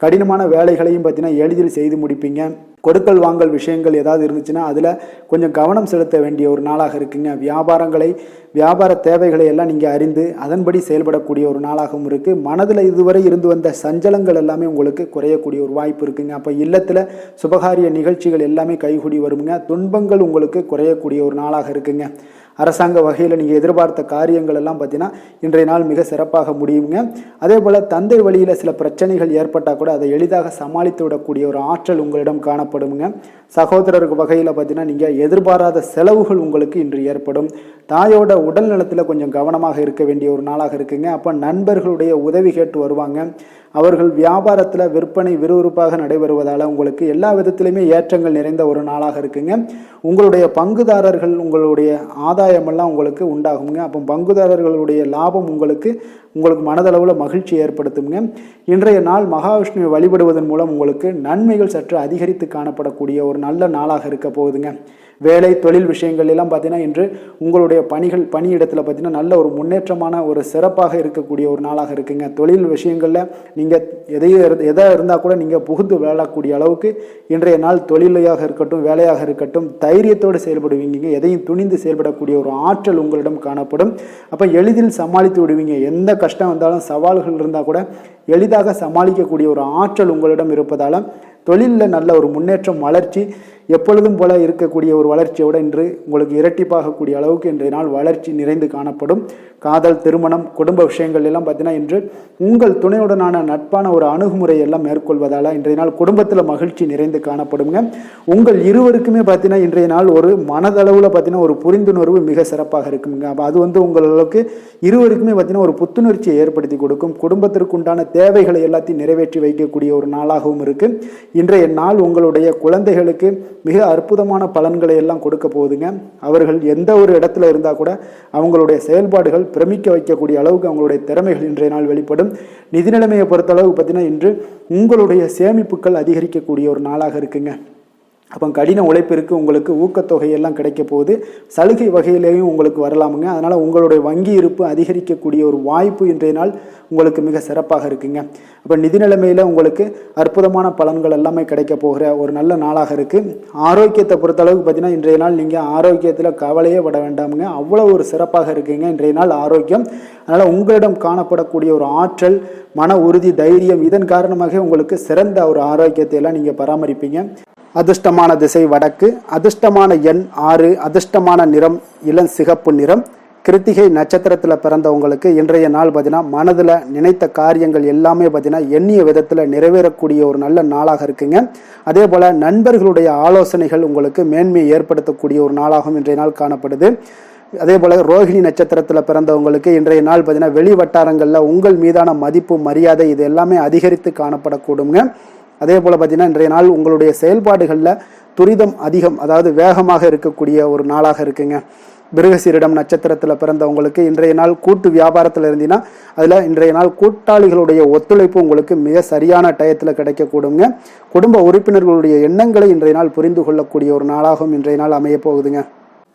கடினமான வேலைகளையும் பார்த்தீங்கன்னா எளிதில் செய்து முடிப்பீங்க. கொடுக்கல் வாங்கல் விஷயங்கள் ஏதாவது இருந்துச்சுன்னா அதில் கொஞ்சம் கவனம் செலுத்த வேண்டிய ஒரு நாளாக இருக்குங்க. வியாபார தேவைகளை எல்லாம் நீங்கள் அறிந்து அதன்படி செயல்படக்கூடிய ஒரு நாளாகவும் இருக்குது. மனதில் இதுவரை இருந்து வந்த சஞ்சலங்கள் எல்லாமே உங்களுக்கு குறையக்கூடிய ஒரு வாய்ப்பு இருக்குங்க. அப்போ இல்லத்தில் சுபகாரிய நிகழ்ச்சிகள் எல்லாமே கைகூடி வருங்க. துன்பங்கள் உங்களுக்கு குறையக்கூடிய ஒரு நாளாக இருக்குங்க. அரசாங்க வகையில் நீங்கள் எதிர்பார்த்த காரியங்கள் எல்லாம் பார்த்தீங்கன்னா இன்றைய நாள் மிக சிறப்பாக முடியுங்க. அதே போல் தந்தை வழியில் சில பிரச்சனைகள் ஏற்பட்டால் கூட அதை எளிதாக சமாளித்து விடக்கூடிய ஒரு ஆற்றல் உங்களிடம் காணப்படுங்க. சகோதரருக்கு வகையில் பார்த்தீங்கன்னா நீங்கள் எதிர்பாராத செலவுகள் உங்களுக்கு இன்று ஏற்படும். தாயோட உடல் நலத்தில் கொஞ்சம் கவனமாக இருக்க வேண்டிய ஒரு நாளாக இருக்குங்க. அப்போ நண்பர்களுடைய உதவி கேட்டு வருவாங்க. அவர்கள் வியாபாரத்தில் விற்பனை விறுவிறுப்பாக நடைபெறுவதால் உங்களுக்கு எல்லா விதத்திலையுமே ஏற்றங்கள் நிறைந்த ஒரு நாளாக இருக்குங்க. உங்களுடைய பங்குதாரர்கள் உங்களுடைய ஆதாயமெல்லாம் உங்களுக்கு உண்டாகுங்க. அப்போ பங்குதாரர்களுடைய லாபம் உங்களுக்கு மனதளவில் மகிழ்ச்சி ஏற்படுத்துங்க. இன்றைய நாள் மகாவிஷ்ணுவை வழிபடுவதன் மூலம் உங்களுக்கு நன்மைகள் சற்று அதிகரித்து காணப்படக்கூடிய ஒரு நல்ல நாளாக இருக்க போகுதுங்க. வேலை தொழில் விஷயங்கள் எல்லாம் பார்த்தீங்கன்னா இன்று உங்களுடைய பணியிடத்தில் பார்த்தீங்கன்னா நல்ல ஒரு முன்னேற்றமான ஒரு சிறப்பாக இருக்கக்கூடிய ஒரு நாளாக இருக்குங்க. தொழில் விஷயங்களில் நீங்கள் எதாக இருந்தால் கூட நீங்கள் புகுந்து விளையாடக்கூடிய அளவுக்கு இன்றைய நாள் தொழிலையாக இருக்கட்டும் வேலையாக இருக்கட்டும் தைரியத்தோடு செயல்படுவீங்க. எதையும் துணிந்து செயல்படக்கூடிய ஒரு ஆற்றல் உங்களிடம் காணப்படும். அப்போ எளிதில் சமாளித்து விடுவீங்க. எந்த கஷ்டம் வந்தாலும் சவால்கள் இருந்தால் கூட எளிதாக சமாளிக்கக்கூடிய ஒரு ஆற்றல் உங்களிடம் இருப்பதால் தொழிலில் நல்ல ஒரு முன்னேற்றம் வளர்ச்சி எப்பொழுதும் போல இருக்கக்கூடிய ஒரு வளர்ச்சியோடு இன்று உங்களுக்கு இரட்டிப்பாகக்கூடிய அளவுக்கு இன்றைய நாள் வளர்ச்சி நிறைந்து காணப்படும். காதல், திருமணம், குடும்ப விஷயங்கள் எல்லாம் பார்த்தீங்கன்னா இன்று உங்கள் துணையுடனான நட்பான ஒரு அணுகுமுறை எல்லாம் மேற்கொள்வதால் இன்றைய நாள் குடும்பத்தில் மகிழ்ச்சி நிறைந்து காணப்படுங்க. உங்கள் இருவருக்குமே பார்த்தீங்கன்னா இன்றைய நாள் ஒரு மனதளவில் பார்த்தீங்கன்னா ஒரு புரிந்துணர்வு மிக சிறப்பாக இருக்குங்க. அப்போ அது உங்களுக்கு இருவருக்குமே பார்த்தீங்கன்னா ஒரு புத்துணர்ச்சியை ஏற்படுத்தி கொடுக்கும். குடும்பத்திற்கு உண்டான தேவைகளை எல்லாத்தையும் நிறைவேற்றி வைக்கக்கூடிய ஒரு நாளாகவும் இருக்கு. இன்றைய நாள் உங்களுடைய குழந்தைகளுக்கு மிக அற்புதமான பலன்களை எல்லாம் கொடுக்க போகுதுங்க. அவர்கள் எந்த ஒரு இடத்துல இருந்தால் கூட அவங்களுடைய செயல்பாடுகள் பிரமிக்க வைக்கக்கூடிய அளவுக்கு அவங்களுடைய திறமைகள் இன்றைய நாள் வெளிப்படும். நிதி நிலைமையை பொறுத்த அளவுக்கு பார்த்தீங்கன்னா இன்று உங்களுடைய சேமிப்புகள் அதிகரிக்கக்கூடிய ஒரு நாளாக இருக்குங்க. அப்போ கடின உழைப்பிற்கு உங்களுக்கு ஊக்கத்தொகையெல்லாம் கிடைக்க போகுது. சலுகை வகையிலேயும் உங்களுக்கு வரலாமுங்க. அதனால் உங்களுடைய வங்கி இருப்பு அதிகரிக்கக்கூடிய ஒரு வாய்ப்பு இன்றைய நாள் உங்களுக்கு மிக சிறப்பாக இருக்குங்க. அப்போ நிதி நிலைமையில் உங்களுக்கு அற்புதமான பலன்கள் எல்லாமே கிடைக்க போகிற ஒரு நல்ல நாளாக இருக்குது. ஆரோக்கியத்தை பொறுத்தளவுக்கு பார்த்தீங்கன்னா இன்றைய நாள் நீங்கள் ஆரோக்கியத்தில் கவலையே பட வேண்டாமுங்க. அவ்வளோ ஒரு சிறப்பாக இருக்குங்க இன்றைய நாள் ஆரோக்கியம். அதனால் உங்களிடம் காணப்படக்கூடிய ஒரு ஆற்றல், மன உறுதி, தைரியம் இதன் காரணமாக உங்களுக்கு சிறந்த ஒரு ஆரோக்கியத்தை எல்லாம் நீங்கள் பராமரிப்பீங்க. அதிர்ஷ்டமான திசை வடக்கு, அதிர்ஷ்டமான எண் 6, அதிர்ஷ்டமான நிறம் இளம் சிகப்பு நிறம். கிருத்திகை நட்சத்திரத்தில் பிறந்தவங்களுக்கு இன்றைய நாள் பார்த்தீங்கன்னா மனதில் நினைத்த காரியங்கள் எல்லாமே பார்த்தீங்கன்னா எண்ணிய விதத்தில் நிறைவேறக்கூடிய ஒரு நல்ல நாளாக இருக்குங்க. அதே போல் நண்பர்களுடைய ஆலோசனைகள் உங்களுக்கு மேன்மையை ஏற்படுத்தக்கூடிய ஒரு நாளாகவும் இன்றைய நாள் காணப்படுது. அதே போல் ரோஹிணி நட்சத்திரத்தில் பிறந்தவங்களுக்கு இன்றைய நாள் பார்த்தீங்கன்னா வெளி வட்டாரங்களில் உங்கள் மீதான மதிப்பு, மரியாதை இது எல்லாமே அதிகரித்து காணப்படக்கூடுங்க. அதே போல் பார்த்தீங்கன்னா இன்றைய நாள் உங்களுடைய செயல்பாடுகளில் துரிதம் அதிகம், அதாவது வேகமாக இருக்கக்கூடிய ஒரு நாளாக இருக்குங்க. மிருகசீரிடம் நட்சத்திரத்தில் பிறந்தவங்களுக்கு இன்றைய நாள் கூட்டு வியாபாரத்தில் இருந்தீங்கன்னா அதில் இன்றைய நாள் கூட்டாளிகளுடைய ஒத்துழைப்பு உங்களுக்கு மிக சரியான டயத்தில் கிடைக்கக்கூடுங்க. குடும்ப உறுப்பினர்களுடைய எண்ணங்களை இன்றைய நாள் புரிந்து கொள்ளக்கூடிய ஒரு நாளாகவும் இன்றைய நாள் அமைய போகுதுங்க.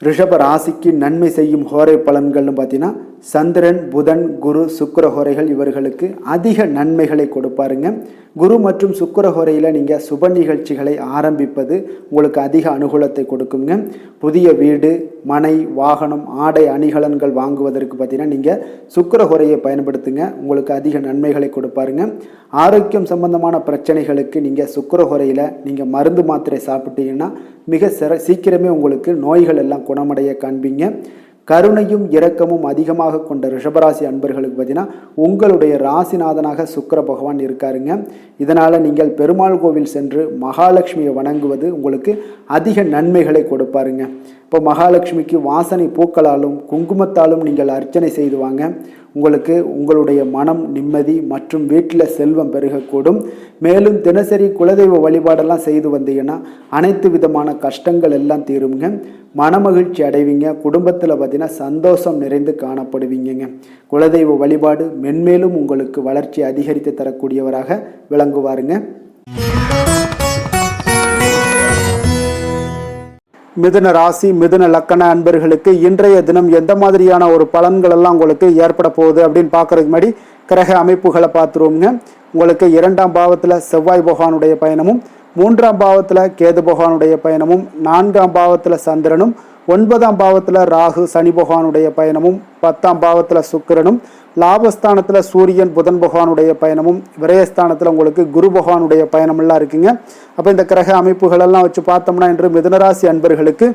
ரிஷப ராசிக்கு நன்மை செய்யும் ஹோரை பலன்கள்னு பார்த்தீங்கன்னா சந்திரன், புதன், குரு, சுக்கிர ஹோரைகள் இவர்களுக்கு அதிக நன்மைகளை கொடுப்பாருங்க. குரு மற்றும் சுக்கிர ஹோரையில் நீங்கள் சுப நிகழ்ச்சிகளை ஆரம்பிப்பது உங்களுக்கு அதிக அனுகூலத்தை கொடுக்குங்க. புதிய வீடு, மனை, வாகனம், ஆடை அணிகலன்கள் வாங்குவதற்கு பார்த்தீங்கன்னா நீங்கள் சுக்கிர ஹோரையை பயன்படுத்துங்க. உங்களுக்கு அதிக நன்மைகளை கொடுப்பாருங்க. ஆரோக்கியம் சம்பந்தமான பிரச்சனைகளுக்கு நீங்கள் சுக்கிர ஹோரையில் நீங்கள் மருந்து மாத்திரை சாப்பிட்டீங்கன்னா மிக சீக்கிரமே உங்களுக்கு நோய்கள் எல்லாம் குணமடைய காண்பீங்க. கருணையும் இரக்கமும் அதிகமாக கொண்ட ரிஷபராசி அன்பர்களுக்கு பார்த்தீங்கன்னா உங்களுடைய ராசிநாதனாக சுக்கிர பகவான் இருக்காருங்க. இதனால் நீங்கள் பெருமாள் கோவில் சென்று மகாலட்சுமியை வணங்குவது உங்களுக்கு அதிக நன்மைகளை கொடுப்பாருங்க. இப்போ மகாலட்சுமிக்கு வாசனை பூக்களாலும் குங்குமத்தாலும் நீங்கள் அர்ச்சனை செய்து வாங்க. உங்களுக்கு உங்களுடைய மனம் நிம்மதி மற்றும் வீட்டில் செல்வம் பெருகக்கூடும். மேலும் தினசரி குலதெய்வ வழிபாடெல்லாம் செய்து வந்தீங்கன்னா அனைத்து விதமான கஷ்டங்கள் எல்லாம் தீருங்க. மனமகிழ்ச்சி அடைவீங்க. குடும்பத்தில் பார்த்தீங்கன்னா சந்தோஷம் நிறைந்து காணப்படுவீங்க. குலதெய்வ வழிபாடு மென்மேலும் உங்களுக்கு வளர்ச்சி அதிகரித்து தரக்கூடியவராக விளங்குவாருங்க. மிதுன ராசி, மிதுன லக்கண அன்பர்களுக்கு இன்றைய தினம் எந்த மாதிரியான ஒரு பலன்கள் எல்லாம் உங்களுக்கு ஏற்பட போகுது அப்படின்னு பார்க்கறதுக்கு முன்னாடி கிரக அமைப்புகளை பார்த்துருவோங்க. உங்களுக்கு 2ஆம் பாவத்தில் செவ்வாய் பகவானுடைய பயணமும், 3ஆம் பாவத்தில் கேது பகவானுடைய பயணமும், 4ஆம் பாவத்தில் சந்திரனும், 9ஆம் பாவத்தில் ராகு சனி பகவானுடைய பயணமும், 10ஆம் பாவத்தில் சுக்கிரனும், லாபஸ்தானத்தில் சூரியன் புதன் பகவானுடைய பயணமும், விரயஸ்தானத்தில் உங்களுக்கு குரு பகவானுடைய பயணமெல்லாம் இருக்குங்க. அப்போ இந்த கிரக அமைப்புகளெல்லாம் வச்சு பார்த்தோம்னா இன்று மிதுனராசி அன்பர்களுக்கு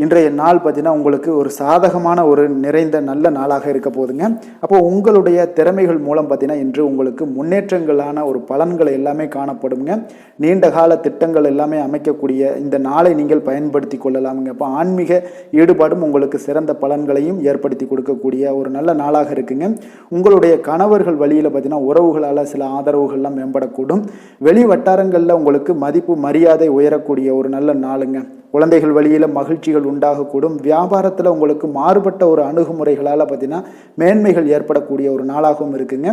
இன்றைய நாள் பார்த்தீங்கன்னா உங்களுக்கு ஒரு சாதகமான ஒரு நிறைந்த நல்ல நாளாக இருக்க போகுதுங்க. அப்போ உங்களுடைய திறமைகள் மூலம் பார்த்தீங்கன்னா இன்று உங்களுக்கு முன்னேற்றங்களான ஒரு பலன்கள் எல்லாமே காணப்படுங்க. நீண்ட கால திட்டங்கள் எல்லாமே அமைக்கக்கூடிய இந்த நாளை நீங்கள் பயன்படுத்தி கொள்ளலாமுங்க. அப்போ ஆன்மீக ஈடுபாடும் உங்களுக்கு சிறந்த பலன்களையும் ஏற்படுத்தி கொடுக்கக்கூடிய ஒரு நல்ல நாளாக இருக்குங்க. உங்களுடைய கணவர்கள் வழியில் பார்த்தீங்கன்னா உறவுகளால் சில ஆதரவுகள்லாம் மேம்படக்கூடும். வெளி வட்டாரங்களில் உங்களுக்கு மதிப்பு மரியாதை உயரக்கூடிய ஒரு நல்ல நாளுங்க. குழந்தைகள் வழியில் மகிழ்ச்சிகள் உண்டாகக்கூடும். வியாபாரத்தில் உங்களுக்கு மாறுபட்ட ஒரு அணுகுமுறைகளால் பார்த்தீங்கன்னா மேன்மைகள் ஏற்படக்கூடிய ஒரு நாளாகவும் இருக்குங்க.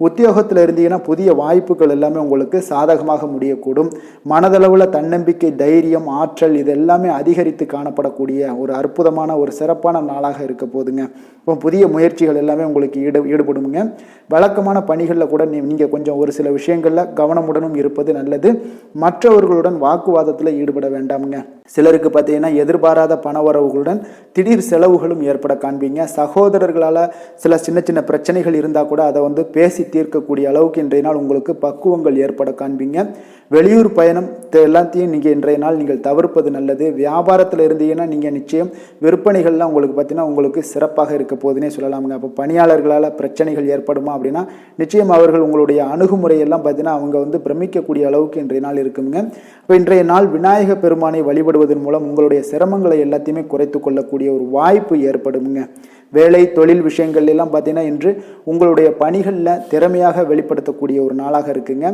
உத்தியோகத்தில் இருந்தீங்கன்னா புதிய வாய்ப்புகள் எல்லாமே உங்களுக்கு சாதகமாக முடியக்கூடும். மனதளவில் தன்னம்பிக்கை, தைரியம், ஆற்றல் இது எல்லாமே அதிகரித்து காணப்படக்கூடிய ஒரு அற்புதமான ஒரு சிறப்பான நாளாக இருக்க போதுங்க. இப்போ புதிய முயற்சிகள் எல்லாமே உங்களுக்கு ஈடுபடுங்க. வழக்கமான பணிகளில் கூட நீங்கள் கொஞ்சம் ஒரு சில விஷயங்களில் கவனமுடனும் இருப்பது நல்லது. மற்றவர்களுடன் வாக்குவாதத்தில் ஈடுபட வேண்டாமுங்க. சிலருக்கு பார்த்தீங்கன்னா எதிர்பாராத பண வரவுகளுடன் திடீர் செலவுகளும் ஏற்பட காண்பீங்க. சகோதரர்களால் சில சின்ன சின்ன பிரச்சனைகள் இருந்தால் கூட அதை பேசி தீர்க்கக்கூடிய அளவுக்கு இன்றைய நாள் உங்களுக்கு பக்குவங்கள் ஏற்பட காண்பீங்க. வெளியூர் பயணம் எல்லாத்தையும் நீங்கள் இன்றைய நாள் நீங்கள் தவிர்ப்பது நல்லது. வியாபாரத்தில் இருந்தீங்கன்னா நீங்கள் நிச்சயம் விற்பனைகள்லாம் உங்களுக்கு பார்த்தீங்கன்னா உங்களுக்கு சிறப்பாக இருக்க போதுன்னே சொல்லலாமுங்க. அப்போ பணியாளர்களால் பிரச்சனைகள் ஏற்படுமா அப்படின்னா நிச்சயம் அவர்கள் உங்களுடைய அணுகுமுறையெல்லாம் பார்த்தீங்கன்னா அவங்க பிரமிக்கக்கூடிய அளவுக்கு இன்றைய நாள் இருக்குங்க. இப்போ இன்றைய நாள் விநாயக பெருமானை வழிபடுவதன் மூலம் உங்களுடைய சிரமங்களை எல்லாத்தையுமே குறைத்து கொள்ளக்கூடிய ஒரு வாய்ப்பு ஏற்படுங்க. வேலை தொழில் விஷயங்கள் எல்லாம் பார்த்தீங்கன்னா இன்று உங்களுடைய பணிகளில் திறமையாக வெளிப்படுத்தக்கூடிய ஒரு நாளாக இருக்குங்க.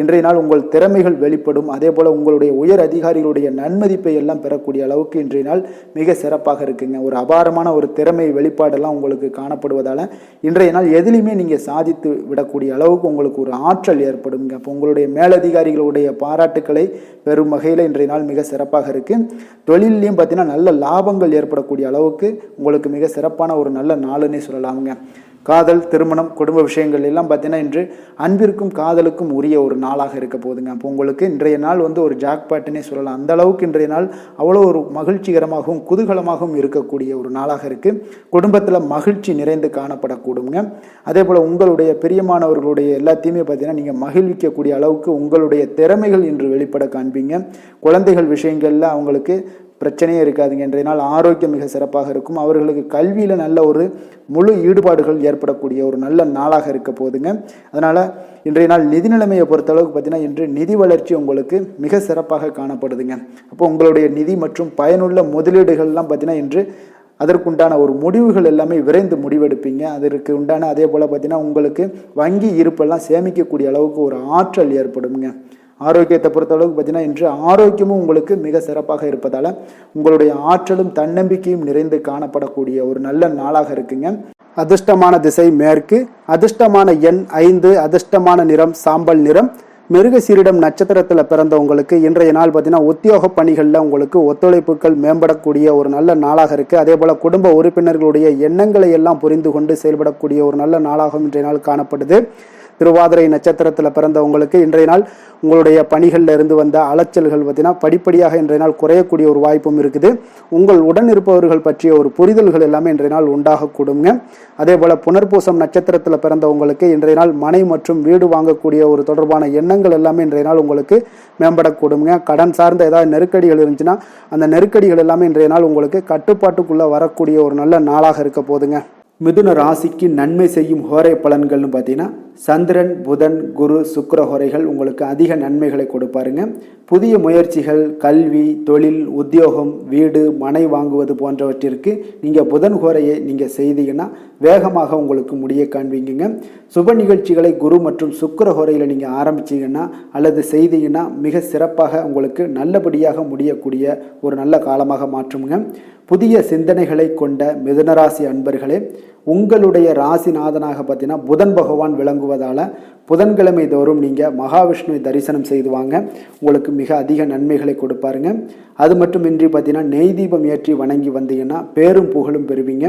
இன்றைய நாள் உங்கள் திறமைகள் வெளிப்படும். அதே போல் போல் உங்களுடைய உயர் அதிகாரிகளுடைய நன்மதிப்பை எல்லாம் பெறக்கூடிய அளவுக்கு இன்றைய நாள் மிக சிறப்பாக இருக்குங்க. ஒரு அபாரமான ஒரு திறமை வெளிப்பாடெல்லாம் உங்களுக்கு காணப்படுவதால் இன்றைய நாள் எதிலுமே நீங்கள் சாதித்து விடக்கூடிய அளவுக்கு உங்களுக்கு ஒரு ஆற்றல் ஏற்படுங்க. அப்போ உங்களுடைய மேலதிகாரிகளுடைய பாராட்டுக்களை பெறும் வகையில் இன்றைய நாள் மிக சிறப்பாக இருக்குது. தொழிலையும் பார்த்தீங்கன்னா நல்ல லாபங்கள் ஏற்படக்கூடிய அளவுக்கு உங்களுக்கு மிக சிறப்பான ஒரு நல்ல நாளுன்னே சொல்லலாமுங்க. காதல், திருமணம், குடும்ப விஷயங்கள் எல்லாம் பார்த்தீங்கன்னா இன்று அன்பிற்கும் காதலுக்கும் உரிய ஒரு நாளாக இருக்க போகுதுங்க. அப்போ உங்களுக்கு இன்றைய நாள் ஒரு ஜாக்பாட்டுன்னே சொல்லலாம். அந்த அளவுக்கு இன்றைய நாள் அவ்வளோ ஒரு மகிழ்ச்சிகரமாகவும் குதூகலமாகவும் இருக்கக்கூடிய ஒரு நாளாக இருக்குது. குடும்பத்தில் மகிழ்ச்சி நிறைந்து காணப்படக்கூடுங்க. அதே போல் உங்களுடைய பிரியமானவர்களுடைய எல்லாத்தையுமே பார்த்தீங்கன்னா நீங்கள் மகிழ்விக்கக்கூடிய அளவுக்கு உங்களுடைய திறமைகள் இன்று வெளிப்பட காண்பீங்க. குழந்தைகள் விஷயங்களில் அவங்களுக்கு பிரச்சனையே இருக்காதுங்க. இன்றைய நாள் ஆரோக்கியம் மிக சிறப்பாக இருக்கும். அவர்களுக்கு கல்வியில் நல்ல ஒரு முழு ஈடுபாடுகள் ஏற்படக்கூடிய ஒரு நல்ல நாளாக இருக்க போகுதுங்க. அதனால் இன்றைய நாள் நிதி நிலைமையை பொறுத்தளவுக்கு பார்த்தீங்கன்னா இன்று நிதி வளர்ச்சி உங்களுக்கு மிக சிறப்பாக காணப்படுதுங்க. அப்போ உங்களுடைய நிதி மற்றும் பயனுள்ள முதலீடுகள்லாம் பார்த்தீங்கன்னா இன்று அதற்குண்டான ஒரு முடிவுகள் எல்லாமே விரைந்து முடிவெடுப்பீங்க. அதற்கு உண்டான அதே போல் பார்த்தீங்கன்னா உங்களுக்கு வங்கி இருப்பெல்லாம் சேமிக்கக்கூடிய அளவுக்கு ஒரு ஆற்றல் ஏற்படுங்க. ஆரோக்கியத்தை பொறுத்தளவுக்கு பார்த்தீங்கன்னா இன்று ஆரோக்கியமும் உங்களுக்கு மிக சிறப்பாக இருப்பதால் உங்களுடைய ஆற்றலும் தன்னம்பிக்கையும் நிறைந்து காணப்படக்கூடிய ஒரு நல்ல நாளாக இருக்குங்க. அதிர்ஷ்டமான திசை மேற்கு, அதிர்ஷ்டமான எண் 5, அதிர்ஷ்டமான நிறம் சாம்பல் நிறம். மிருகசீரிடம் நட்சத்திரத்தில் பிறந்தவங்களுக்கு இன்றைய நாள் பார்த்தீங்கன்னா உத்தியோக பணிகளில் உங்களுக்கு ஒத்துழைப்புகள் மேம்படக்கூடிய ஒரு நல்ல நாளாக இருக்குது. அதே போல் குடும்ப உறுப்பினர்களுடைய எண்ணங்களை எல்லாம் புரிந்து கொண்டு செயல்படக்கூடிய ஒரு நல்ல நாளாகவும் இன்றைய நாள் காணப்படுது. திருவாதிரை நட்சத்திரத்தில் பிறந்தவங்களுக்கு இன்றைய நாள் உங்களுடைய பணிகளில் இருந்து வந்த அலைச்சல்கள் பார்த்தீங்கன்னா படிப்படியாக இன்றைய நாள் குறையக்கூடிய ஒரு வாய்ப்பும் இருக்குது. உங்கள் உடன் இருப்பவர்கள் பற்றிய ஒரு புரிதல்கள் எல்லாமே இன்றைய நாள் உண்டாகக்கூடுங்க. அதே போல் புனர்பூசம் நட்சத்திரத்தில் பிறந்தவங்களுக்கு இன்றைய நாள் மனை மற்றும் வீடு வாங்கக்கூடிய ஒரு தொடர்பான எண்ணங்கள் எல்லாமே இன்றைய நாள் உங்களுக்கு மேம்படக்கூடுங்க. கடன் சார்ந்த ஏதாவது நெருக்கடிகள் இருந்துச்சுன்னா அந்த நெருக்கடிகள் எல்லாமே இன்றைய நாள் உங்களுக்கு கட்டுப்பாட்டுக்குள்ளே வரக்கூடிய ஒரு நல்ல நாளாக இருக்க போதுங்க. மிதுன ராசிக்கு நன்மை செய்யும் ஹோரை பலன்கள்னு பார்த்தீங்கன்னா சந்திரன், புதன், குரு, சுக்கிர ஹோரைகள் உங்களுக்கு அதிக நன்மைகளை கொடுப்பாருங்க. புதிய முயற்சிகள், கல்வி, தொழில், உத்தியோகம், வீடு, மனை வாங்குவது போன்றவற்றிற்கு நீங்கள் புதன் ஹோரையை நீங்கள் செய்தீங்கன்னா வேகமாக உங்களுக்கு முடிய காண்பீங்க. சுப நிகழ்ச்சிகளை குரு மற்றும் சுக்கிர ஹோரையில் நீங்கள் ஆரம்பிச்சிங்கன்னா அல்லது செய்தீங்கன்னா மிக சிறப்பாக உங்களுக்கு நல்லபடியாக முடியக்கூடிய ஒரு நல்ல காலமாக மாற்றுங்க. புதிய சிந்தனைகளை கொண்ட மிதுனராசி அன்பர்களே, உங்களுடைய ராசிநாதனாக பார்த்தீங்கன்னா புதன் பகவான் விளங்குவதால் புதன்கிழமை தோறும் நீங்கள் மகாவிஷ்ணுவை தரிசனம் செய்து வாங்க. உங்களுக்கு மிக அதிக நன்மைகளை கொடுப்பாருங்க. அது மட்டுமின்றி பார்த்தீங்கன்னா நெய் தீபம் ஏற்றி வணங்கி வந்தீங்கன்னா பேரும் புகழும் பெறுவீங்க.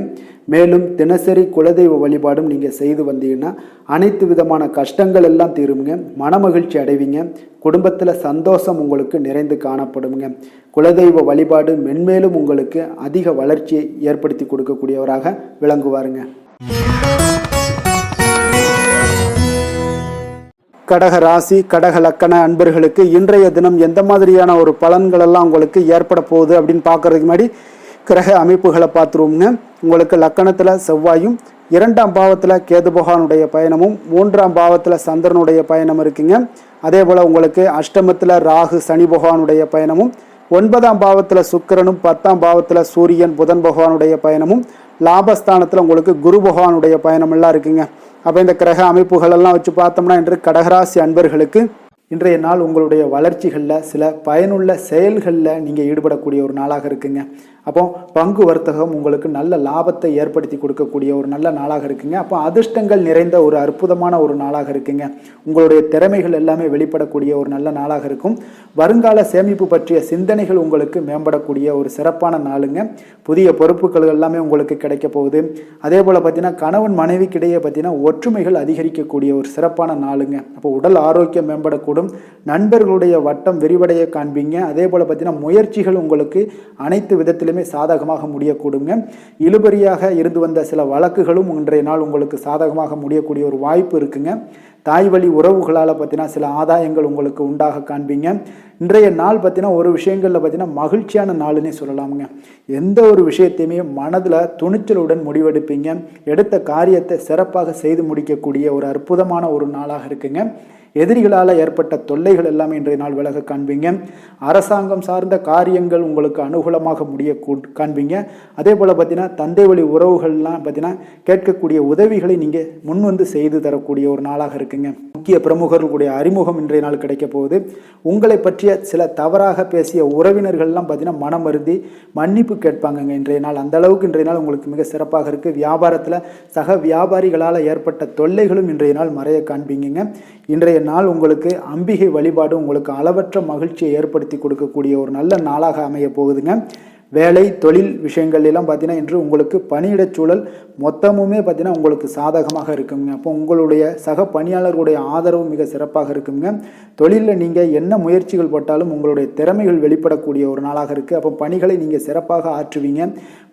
மேலும் தினசரி குலதெய்வ வழிபாடும் நீங்கள் செய்து வந்தீங்கன்னா அனைத்து விதமான கஷ்டங்கள் எல்லாம் தீருங்க. மனமகிழ்ச்சி அடைவீங்க. குடும்பத்தில் சந்தோஷம் உங்களுக்கு நிறைந்து காணப்படுங்க. குலதெய்வ வழிபாடு மென்மேலும் உங்களுக்கு அதிக வளர்ச்சியை ஏற்படுத்தி கொடுக்கக்கூடியவராக விளங்குவாருங்க. கடக ராசி, கடக லக்கண அன்பர்களுக்கு இன்றைய தினம் எந்த மாதிரியான ஒரு பலன்கள் எல்லாம் உங்களுக்கு ஏற்பட போகுது அப்படின்னு பார்க்கறதுக்கு முன்னாடி கிரக அமைப்புகளை பார்த்துருவோம்ங்க. உங்களுக்கு லக்கணத்தில் செவ்வாயும், 2ஆம் பாவத்தில் கேது பகவானுடைய பயணமும், 3ஆம் பாவத்தில் சந்திரனுடைய பயணம் இருக்குங்க. அதே போல் உங்களுக்கு அஷ்டமத்தில் ராகு சனி பகவானுடைய பயணமும், 9ஆம் பாவத்தில் சுக்கிரனும், 10ஆம் பாவத்தில் சூரியன் புதன் பகவானுடைய பயணமும், லாபஸ்தானத்தில் உங்களுக்கு குரு பகவானுடைய பயணம் எல்லாம் இருக்குங்க. அப்போ இந்த கிரக அமைப்புகள் எல்லாம் வச்சு பார்த்தோம்னா இன்று கடகராசி அன்பர்களுக்கு இன்றைய நாள் உங்களுடைய வளர்ச்சிகளில் சில பயனுள்ள செயல்களில் நீங்கள் ஈடுபடக்கூடிய ஒரு நாளாக இருக்குங்க. அப்போ பங்கு வர்த்தகம் உங்களுக்கு நல்ல லாபத்தை ஏற்படுத்தி கொடுக்கக்கூடிய ஒரு நல்ல நாளாக இருக்குங்க. அப்போ அதிர்ஷ்டங்கள் நிறைந்த ஒரு அற்புதமான ஒரு நாளாக இருக்குங்க. உங்களுடைய திறமைகள் எல்லாமே வெளிப்படக்கூடிய ஒரு நல்ல நாளாக இருக்கும். வருங்கால சேமிப்பு பற்றிய சிந்தனைகள் உங்களுக்கு மேம்படக்கூடிய ஒரு சிறப்பான நாளுங்க. புதிய பொறுப்புகள் எல்லாமே உங்களுக்கு கிடைக்க போகுது. அதே போல் பார்த்தீங்கன்னா கணவன் மனைவிக்கிடையே பார்த்தீங்கன்னா ஒற்றுமைகள் அதிகரிக்கக்கூடிய ஒரு சிறப்பான நாளுங்க. அப்போ உடல் ஆரோக்கியம் மேம்படக்கூடும். நண்பர்களுடைய வட்டம் விரிவடைய காண்பீங்க. அதே போல் பார்த்தீங்கன்னா முயற்சிகள் உங்களுக்கு அனைத்து விதத்திலுமே சாதகமாக முடியக்கூடுங்க. இழுபறியாக இருந்து வந்த சில வழக்குகளும் இன்றைய நாள் உங்களுக்கு சாதகமாக முடியக்கூடிய ஒரு வாய்ப்பு இருக்குங்க. தாய் வழி உறவுகளால் பார்த்தீங்கன்னா சில ஆதாயங்கள் உங்களுக்கு உண்டாக காண்பீங்க. இன்றைய நாள் பார்த்தீங்கன்னா ஒரு விஷயங்களில் பார்த்தீங்கன்னா மகிழ்ச்சியான நாளுன்னே சொல்லலாமுங்க. எந்த ஒரு விஷயத்தையுமே மனதில் துணிச்சலுடன் முடிவெடுப்பீங்க. எடுத்த காரியத்தை சிறப்பாக செய்து முடிக்கக்கூடிய ஒரு அற்புதமான ஒரு நாளாக இருக்குங்க. எதிரிகளால் ஏற்பட்ட தொல்லைகள் எல்லாமே இன்றைய நாள் விலக காண்பீங்க. அரசாங்கம் சார்ந்த காரியங்கள் உங்களுக்கு அனுகூலமாக முடிய காண்பீங்க. அதே போல் பார்த்தீங்கன்னா தந்தை வழி உறவுகள்லாம் பார்த்தீங்கன்னா கேட்கக்கூடிய உதவிகளை நீங்கள் முன்வந்து செய்து தரக்கூடிய ஒரு நாளாக இருக்குங்க. முக்கிய பிரமுகர்களுடைய அறிமுகம் இன்றைய நாள் கிடைக்க போகுது. உங்களை பற்றிய பற்றிய சில தவறாக பேசிய உறவினர்கள்லாம் பார்த்தீங்கன்னா மனம் வருந்தி மன்னிப்பு கேட்பாங்கங்க இன்றைய நாள். அந்த அளவுக்கு இன்றைய நாள் உங்களுக்கு மிக சிறப்பாக இருக்குது. வியாபாரத்தில் சக வியாபாரிகளால் ஏற்பட்ட தொல்லைகளும் இன்றைய நாள் மறைய காண்பீங்க. இன்றைய நாள் உங்களுக்கு அம்பிகை வழிபாடு உங்களுக்கு அளவற்ற மகிழ்ச்சியை ஏற்படுத்தி கொடுக்கக்கூடிய ஒரு நல்ல நாளாக அமைய போகுதுங்க. வேலை தொழில் விஷயங்கள் எல்லாம் பார்த்தீங்கன்னா இன்று உங்களுக்கு பணியிடச் சூழல் மொத்தமுமே பார்த்தீங்கன்னா உங்களுக்கு சாதகமாக இருக்குங்க. அப்போ உங்களுடைய சக பணியாளர்களுடைய ஆதரவு மிக சிறப்பாக இருக்குங்க. தொழிலில் நீங்கள் என்ன முயற்சிகள் போட்டாலும் உங்களுடைய திறமைகள் வெளிப்படக்கூடிய ஒரு நாளாக இருக்குது. அப்போ பணிகளை நீங்கள் சிறப்பாக ஆற்றுவீங்க.